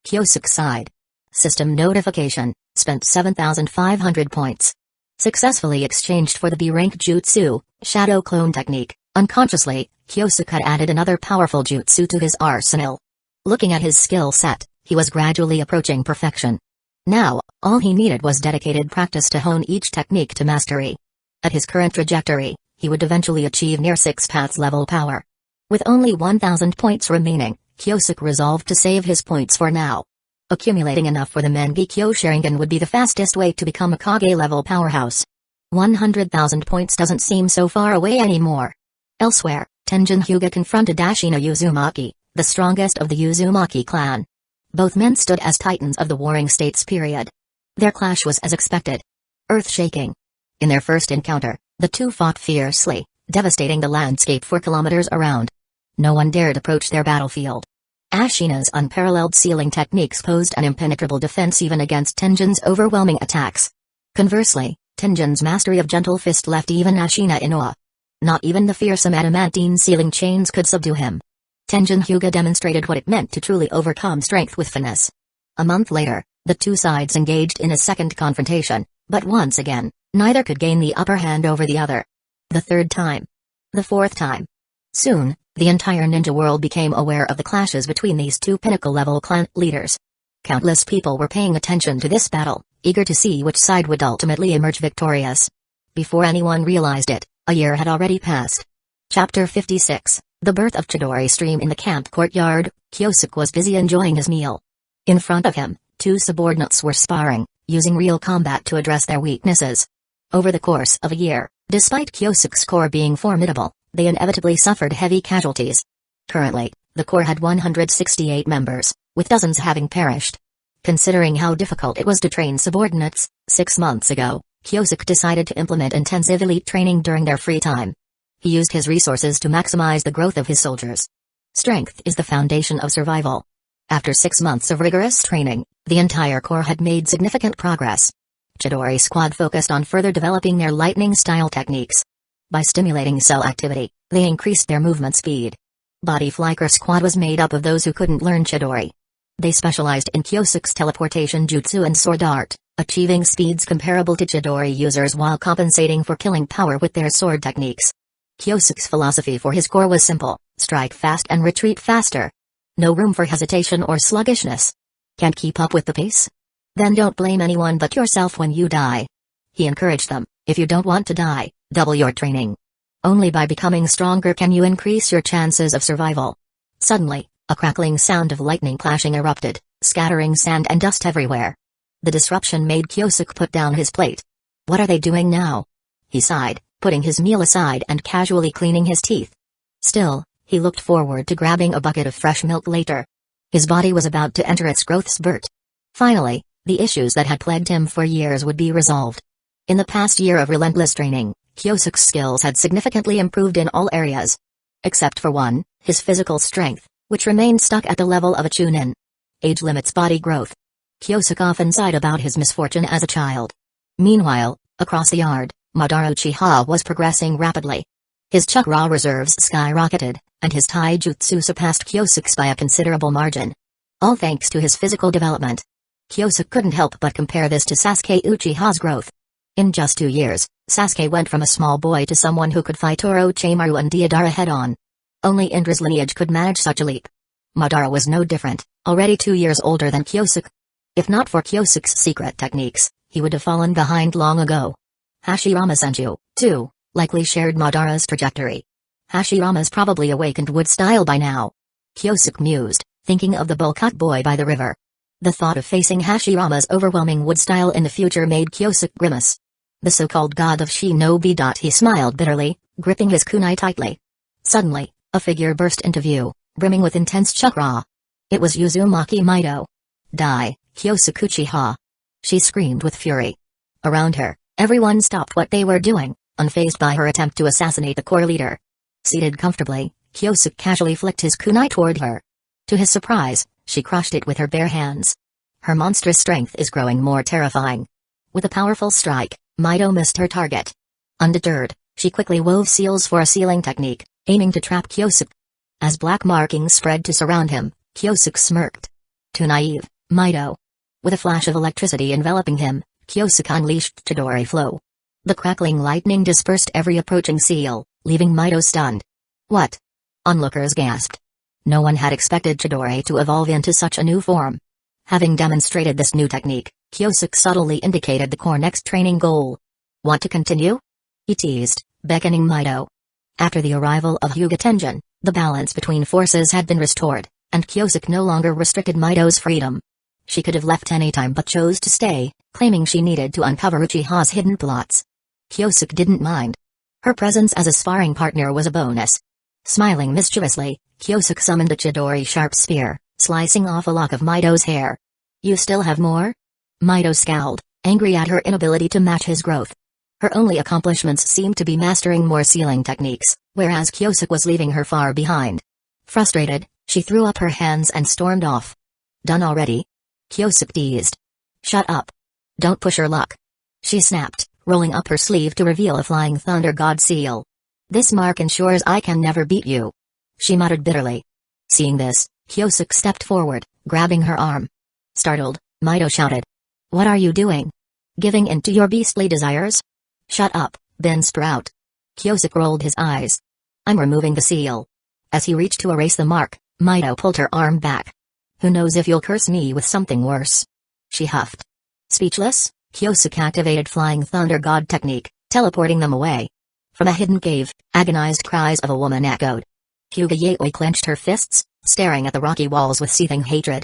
A: Kyosuke sighed. System notification, spent 7,500 points. Successfully exchanged for the B-rank jutsu, Shadow Clone technique. Unconsciously, Kyosuke had added another powerful jutsu to his arsenal. Looking at his skill set, he was gradually approaching perfection. Now, all he needed was dedicated practice to hone each technique to mastery. At his current trajectory, he would eventually achieve near 6 paths level power. With only 1,000 points remaining, Kyosuke resolved to save his points for now. Accumulating enough for the Mangekyo Sharingan would be the fastest way to become a Kage-level powerhouse. 100,000 points doesn't seem so far away anymore. Elsewhere, Tenjin Hyuga confronted Ashina Uzumaki, the strongest of the Uzumaki clan. Both men stood as titans of the Warring States period. Their clash was as expected. Earth-shaking. In their first encounter, the two fought fiercely, devastating the landscape for kilometers around. No one dared approach their battlefield. Ashina's unparalleled sealing techniques posed an impenetrable defense even against Tenjin's overwhelming attacks. Conversely, Tenjin's mastery of gentle fist left even Ashina in awe. Not even the fearsome adamantine sealing chains could subdue him. Tenjin Hyuga demonstrated what it meant to truly overcome strength with finesse. A month later, the two sides engaged in a second confrontation, but once again, neither could gain the upper hand over the other. The third time. The fourth time. Soon, the entire ninja world became aware of the clashes between these two pinnacle-level clan leaders. Countless people were paying attention to this battle, eager to see which side would ultimately emerge victorious. Before anyone realized it, a year had already passed. Chapter 56, The Birth of Chidori Stream. In the camp courtyard, Kyosuke was busy enjoying his meal. In front of him, two subordinates were sparring, using real combat to address their weaknesses. Over the course of a year, despite Kyosuke's core being formidable, they inevitably suffered heavy casualties. Currently, the core had 168 members, with dozens having perished. Considering how difficult it was to train subordinates, 6 months ago, Kyosuke decided to implement intensive elite training during their free time. He used his resources to maximize the growth of his soldiers. Strength is the foundation of survival. After 6 months of rigorous training, the entire corps had made significant progress. Chidori Squad focused on further developing their lightning-style techniques. By stimulating cell activity, they increased their movement speed. Body Flicker Squad was made up of those who couldn't learn Chidori. They specialized in Kyosuke's teleportation jutsu and sword art, achieving speeds comparable to Chidori users while compensating for killing power with their sword techniques. Kyosuke's philosophy for his core was simple: strike fast and retreat faster. No room for hesitation or sluggishness. Can't keep up with the pace? Then don't blame anyone but yourself when you die. He encouraged them, if you don't want to die, double your training. Only by becoming stronger can you increase your chances of survival. Suddenly, a crackling sound of lightning clashing erupted, scattering sand and dust everywhere. The disruption made Kyosuke put down his plate. What are they doing now? He sighed, putting his meal aside and casually cleaning his teeth. Still, he looked forward to grabbing a bucket of fresh milk later. His body was about to enter its growth spurt. Finally, the issues that had plagued him for years would be resolved. In the past year of relentless training, Kyosuke's skills had significantly improved in all areas. Except for one, his physical strength, which remained stuck at the level of a chunin. Age limits body growth. Kyosuke often sighed about his misfortune as a child. Meanwhile, across the yard, Madara Uchiha was progressing rapidly. His chakra reserves skyrocketed, and his taijutsu surpassed Kyosuke's by a considerable margin. All thanks to his physical development. Kyosuke couldn't help but compare this to Sasuke Uchiha's growth. In just 2 years, Sasuke went from a small boy to someone who could fight Orochimaru and Deidara head-on. Only Indra's lineage could manage such a leap. Madara was no different, already 2 years older than Kyosuke. If not for Kyosuke's secret techniques, he would have fallen behind long ago. Hashirama Senju, too, likely shared Madara's trajectory. Hashirama's probably awakened wood style by now. Kyosuke mused, thinking of the bowl-cut boy by the river. The thought of facing Hashirama's overwhelming wood style in the future made Kyosuke grimace. The so-called god of shinobi. He smiled bitterly, gripping his kunai tightly. Suddenly, a figure burst into view, brimming with intense chakra. It was Uzumaki Mido. Die, Kyosuke Uchiha! She screamed with fury. Around her, everyone stopped what they were doing, unfazed by her attempt to assassinate the core leader. Seated comfortably, Kyosuke casually flicked his kunai toward her. To his surprise, she crushed it with her bare hands. Her monstrous strength is growing more terrifying. With a powerful strike, Mido missed her target. Undeterred, she quickly wove seals for a sealing technique, aiming to trap Kyosuke. As black markings spread to surround him, Kyosuke smirked. Too naive, Mido. With a flash of electricity enveloping him, Kyosuke unleashed Chidori Flow. The crackling lightning dispersed every approaching seal, leaving Mido stunned. What? Onlookers gasped. No one had expected Chidori to evolve into such a new form. Having demonstrated this new technique, Kyosuke subtly indicated the core next training goal. Want to continue? He teased, beckoning Mido. After the arrival of Hyuga Tenjin, the balance between forces had been restored, and Kyosuke no longer restricted Mido's freedom. She could have left any time but chose to stay, claiming she needed to uncover Uchiha's hidden plots. Kyosuke didn't mind. Her presence as a sparring partner was a bonus. Smiling mischievously, Kyosuke summoned a Chidori sharp spear, slicing off a lock of Mido's hair. You still have more? Mido scowled, angry at her inability to match his growth. Her only accomplishments seemed to be mastering more sealing techniques, whereas Kyosuke was leaving her far behind. Frustrated, she threw up her hands and stormed off. Done already? Kyosuke teased. Shut up. Don't push her luck. She snapped, rolling up her sleeve to reveal a flying thunder god seal. This mark ensures I can never beat you. She muttered bitterly. Seeing this, Kyosuke stepped forward, grabbing her arm. Startled, Mido shouted. What are you doing? Giving in to your beastly desires? Shut up, Bin Sprout. Kyosuke rolled his eyes. I'm removing the seal. As he reached to erase the mark, Mido pulled her arm back. Who knows if you'll curse me with something worse? She huffed. Speechless, Kyosuke activated Flying Thunder God technique, teleporting them away. From a hidden cave, agonized cries of a woman echoed. Hyuga Yaoi clenched her fists, staring at the rocky walls with seething hatred.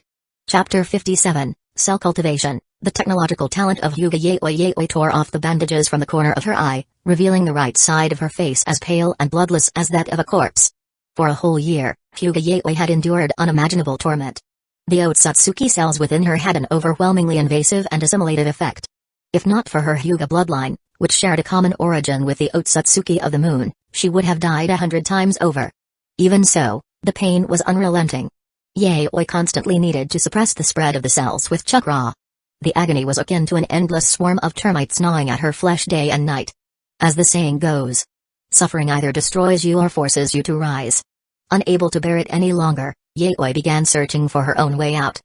A: Chapter 57, Cell Cultivation. The technological talent of Hyuga Yaoi tore off the bandages from the corner of her eye, revealing the right side of her face as pale and bloodless as that of a corpse. For a whole year, Hyuga Yaoi had endured unimaginable torment. The Otsutsuki cells within her had an overwhelmingly invasive and assimilative effect. If not for her Hyuga bloodline, which shared a common origin with the Otsutsuki of the moon, she would have died 100 times over. Even so, the pain was unrelenting. Yaoi constantly needed to suppress the spread of the cells with chakra. The agony was akin to an endless swarm of termites gnawing at her flesh day and night. As the saying goes, suffering either destroys you or forces you to rise. Unable to bear it any longer, Yaoi began searching for her own way out.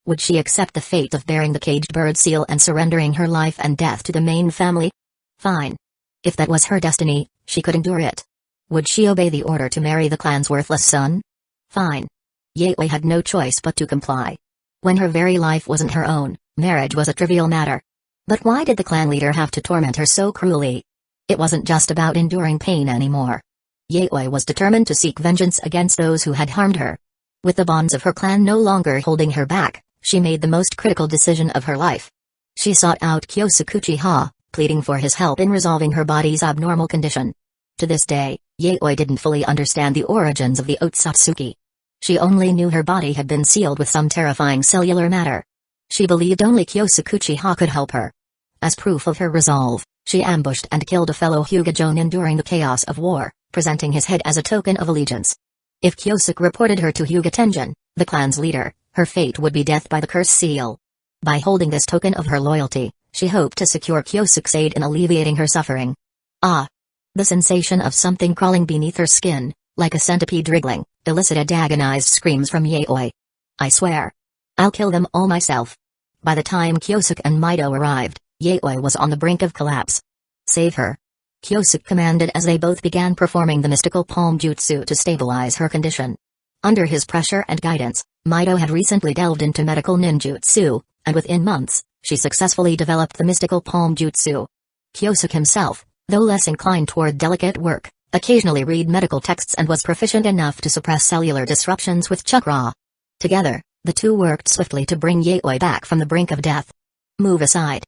A: Would she accept the fate of bearing the caged bird seal and surrendering her life and death to the main family? Fine. If that was her destiny, she could endure it. Would she obey the order to marry the clan's worthless son? Fine. Yaoi had no choice but to comply. When her very life wasn't her own, marriage was a trivial matter. But why did the clan leader have to torment her so cruelly? It wasn't just about enduring pain anymore. Yaoi was determined to seek vengeance against those who had harmed her. With the bonds of her clan no longer holding her back, she made the most critical decision of her life. She sought out Kyosuke Uchiha, pleading for his help in resolving her body's abnormal condition. To this day, Yaoi didn't fully understand the origins of the Otsutsuki. She only knew her body had been sealed with some terrifying cellular matter. She believed only Kyosuke Uchiha could help her. As proof of her resolve, she ambushed and killed a fellow Hyuga Jonin during the chaos of war, presenting his head as a token of allegiance. If Kyosuke reported her to Hyuga Tenjin, the clan's leader, her fate would be death by the curse seal. By holding this token of her loyalty, she hoped to secure Kyosuke's aid in alleviating her suffering. Ah! The sensation of something crawling beneath her skin, like a centipede wriggling, elicited agonized screams from Yaoi. I swear. I'll kill them all myself. By the time Kyosuke and Mido arrived, Yaoi was on the brink of collapse. Save her. Kyosuke commanded as they both began performing the mystical palm jutsu to stabilize her condition. Under his pressure and guidance, Mido had recently delved into medical ninjutsu, and within months, she successfully developed the mystical palm jutsu. Kyosuke himself, though less inclined toward delicate work, occasionally read medical texts and was proficient enough to suppress cellular disruptions with chakra. Together, the two worked swiftly to bring Yaoi back from the brink of death. Move aside.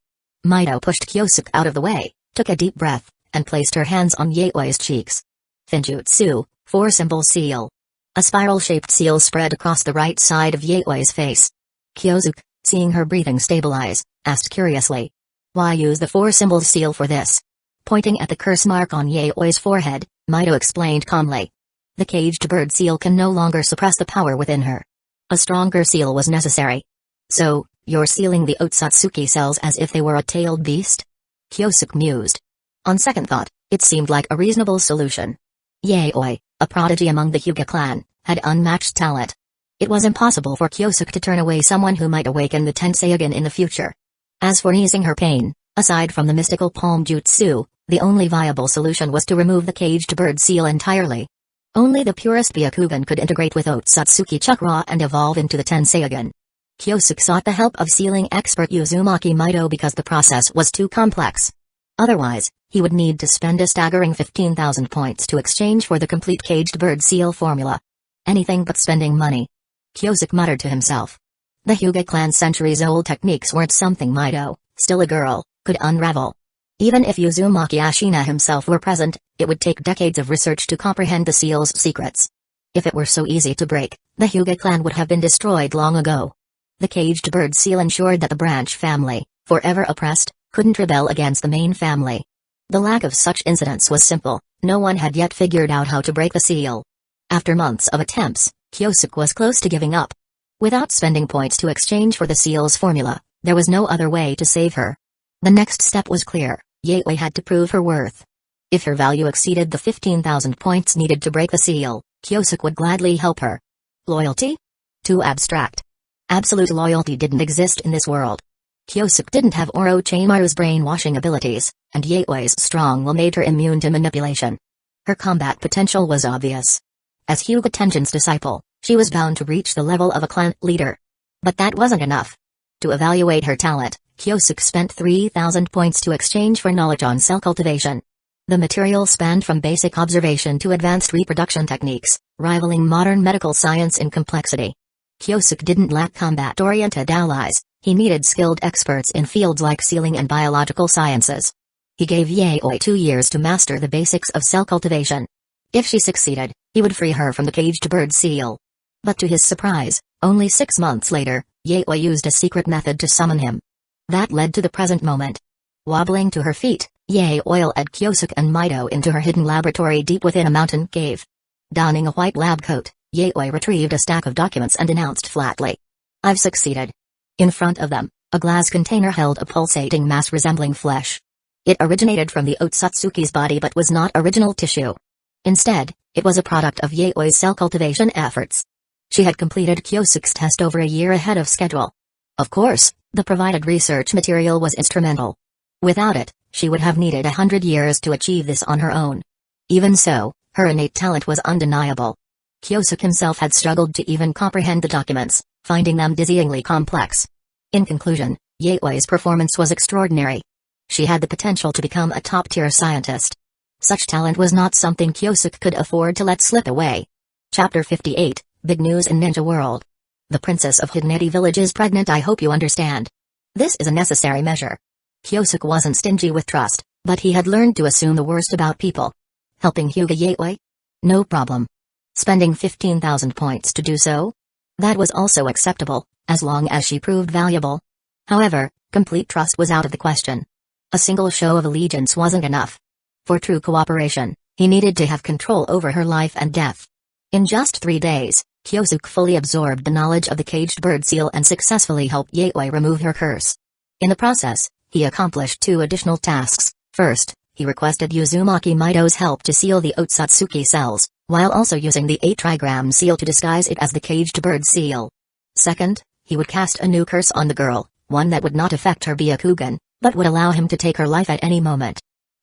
A: Mido pushed Kyosuke out of the way, took a deep breath, and placed her hands on Yaoi's cheeks. Finjutsu, 4-symbol seal. A spiral-shaped seal spread across the right side of Yaoi's face. Kyosuke, seeing her breathing stabilize, asked curiously. Why use the 4-symbol seal for this? Pointing at the curse mark on Yaoi's forehead, Mido explained calmly. The caged bird seal can no longer suppress the power within her. A stronger seal was necessary. So, you're sealing the Otsutsuki cells as if they were a tailed beast? Kyosuke mused. On second thought, it seemed like a reasonable solution. Yaoi, a prodigy among the Hyuga clan, had unmatched talent. It was impossible for Kyosuke to turn away someone who might awaken the Tenseigan in the future. As for easing her pain, aside from the mystical palm jutsu, the only viable solution was to remove the caged bird seal entirely. Only the purest Byakugan could integrate with Otsutsuki chakra and evolve into the Tenseigan. Kyosuke sought the help of sealing expert Uzumaki Mido because the process was too complex. Otherwise, he would need to spend a staggering 15,000 points to exchange for the complete caged bird seal formula. Anything but spending money. Kyosuke muttered to himself. The Hyuga clan's centuries-old techniques weren't something Mido, still a girl, could unravel. Even if Uzumaki Ashina himself were present, it would take decades of research to comprehend the seal's secrets. If it were so easy to break, the Hyuga clan would have been destroyed long ago. The caged bird seal ensured that the branch family, forever oppressed, couldn't rebel against the main family. The lack of such incidents was simple, no one had yet figured out how to break the seal. After months of attempts, Kyosuke was close to giving up. Without spending points to exchange for the seal's formula, there was no other way to save her. The next step was clear. Yaoi had to prove her worth. If her value exceeded the 15,000 points needed to break the seal, Kyosuke would gladly help her. Loyalty? Too abstract. Absolute loyalty didn't exist in this world. Kyosuke didn't have Orochimaru's brainwashing abilities, and Yaoi's strong will made her immune to manipulation. Her combat potential was obvious. As Hyuga Tenjin's disciple, she was bound to reach the level of a clan leader. But that wasn't enough. To evaluate her talent, Kyosuke spent 3,000 points to exchange for knowledge on cell cultivation. The material spanned from basic observation to advanced reproduction techniques, rivaling modern medical science in complexity. Kyosuke didn't lack combat-oriented allies, he needed skilled experts in fields like sealing and biological sciences. He gave Yaoi 2 years to master the basics of cell cultivation. If she succeeded, he would free her from the caged bird seal. But to his surprise, only 6 months later, Yaoi used a secret method to summon him. That led to the present moment. Wobbling to her feet, Yaoi led Kyosuke and Mido into her hidden laboratory deep within a mountain cave. Donning a white lab coat, Yaoi retrieved a stack of documents and announced flatly. I've succeeded. In front of them, a glass container held a pulsating mass resembling flesh. It originated from the Otsutsuki's body but was not original tissue. Instead, it was a product of Yaoi's cell cultivation efforts. She had completed Kyosuke's test over a year ahead of schedule. Of course, the provided research material was instrumental. Without it, she would have needed 100 years to achieve this on her own. Even so, her innate talent was undeniable. Kyosuke himself had struggled to even comprehend the documents, finding them dizzyingly complex. In conclusion, Yaoi's performance was extraordinary. She had the potential to become a top-tier scientist. Such talent was not something Kyosuke could afford to let slip away. Chapter 58, Big News in Ninja World. The Princess of Hidden Village is pregnant. I hope you understand. This is a necessary measure. Kyosuke wasn't stingy with trust, but he had learned to assume the worst about people. Helping Hyuga Yaoi? No problem. Spending 15,000 points to do so? That was also acceptable, as long as she proved valuable. However, complete trust was out of the question. A single show of allegiance wasn't enough. For true cooperation, he needed to have control over her life and death. In just 3 days, Kyosuke fully absorbed the knowledge of the caged bird seal and successfully helped Yaoi remove her curse. In the process, he accomplished 2 additional tasks. First, He requested Uzumaki Mido's help to seal the Otsutsuki cells, while also using the 8-trigram seal to disguise it as the caged bird seal. Second, he would cast a new curse on the girl, one that would not affect her Byakugan, but would allow him to take her life at any moment.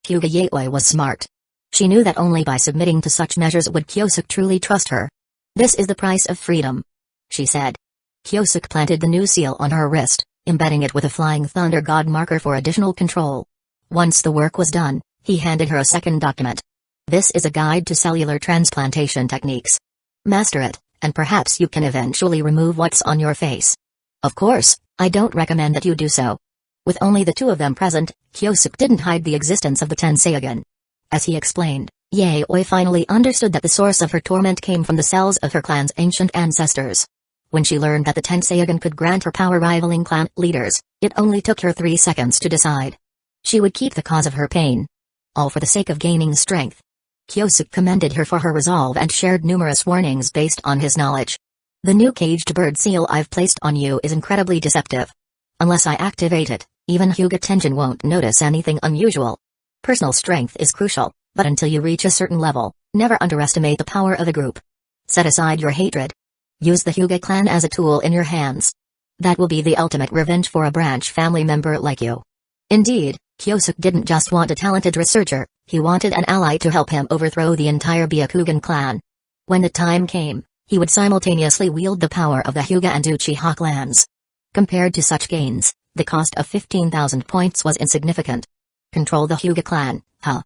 A: Hyuga Yaoi was smart. She knew that only by submitting to such measures would Kyosuke truly trust her. "This is the price of freedom," she said. Kyosuke planted the new seal on her wrist, embedding it with a Flying Thunder God marker for additional control. Once the work was done, he handed her a second document. "This is a guide to cellular transplantation techniques. Master it, and perhaps you can eventually remove what's on your face. Of course, I don't recommend that you do so." With only the two of them present, Kyosuke didn't hide the existence of the Tenseigan. As he explained, Yaoi finally understood that the source of her torment came from the cells of her clan's ancient ancestors. When she learned that the Tenseigan could grant her power rivaling clan leaders, it only took her 3 seconds to decide. She would keep the cause of her pain. All for the sake of gaining strength. Kyosuke commended her for her resolve and shared numerous warnings based on his knowledge. "The new caged bird seal I've placed on you is incredibly deceptive. Unless I activate it, even Hyuga Tenjin won't notice anything unusual. Personal strength is crucial, but until you reach a certain level, never underestimate the power of a group. Set aside your hatred. Use the Hyuga clan as a tool in your hands. That will be the ultimate revenge for a branch family member like you." Indeed, Kyosuke didn't just want a talented researcher, he wanted an ally to help him overthrow the entire Byakugan clan. When the time came, he would simultaneously wield the power of the Hyuga and Uchiha clans. Compared to such gains, the cost of 15,000 points was insignificant. Control the Hyuga clan, huh?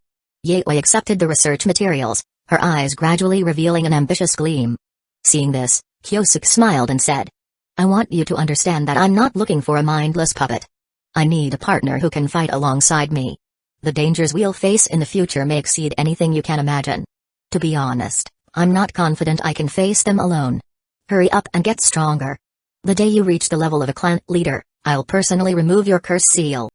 A: Yaoi accepted the research materials, her eyes gradually revealing an ambitious gleam. Seeing this, Kyosuke smiled and said, "I want you to understand that I'm not looking for a mindless puppet. I need a partner who can fight alongside me. The dangers we'll face in the future may exceed anything you can imagine. To be honest, I'm not confident I can face them alone. Hurry up and get stronger. The day you reach the level of a clan leader, I'll personally remove your curse seal."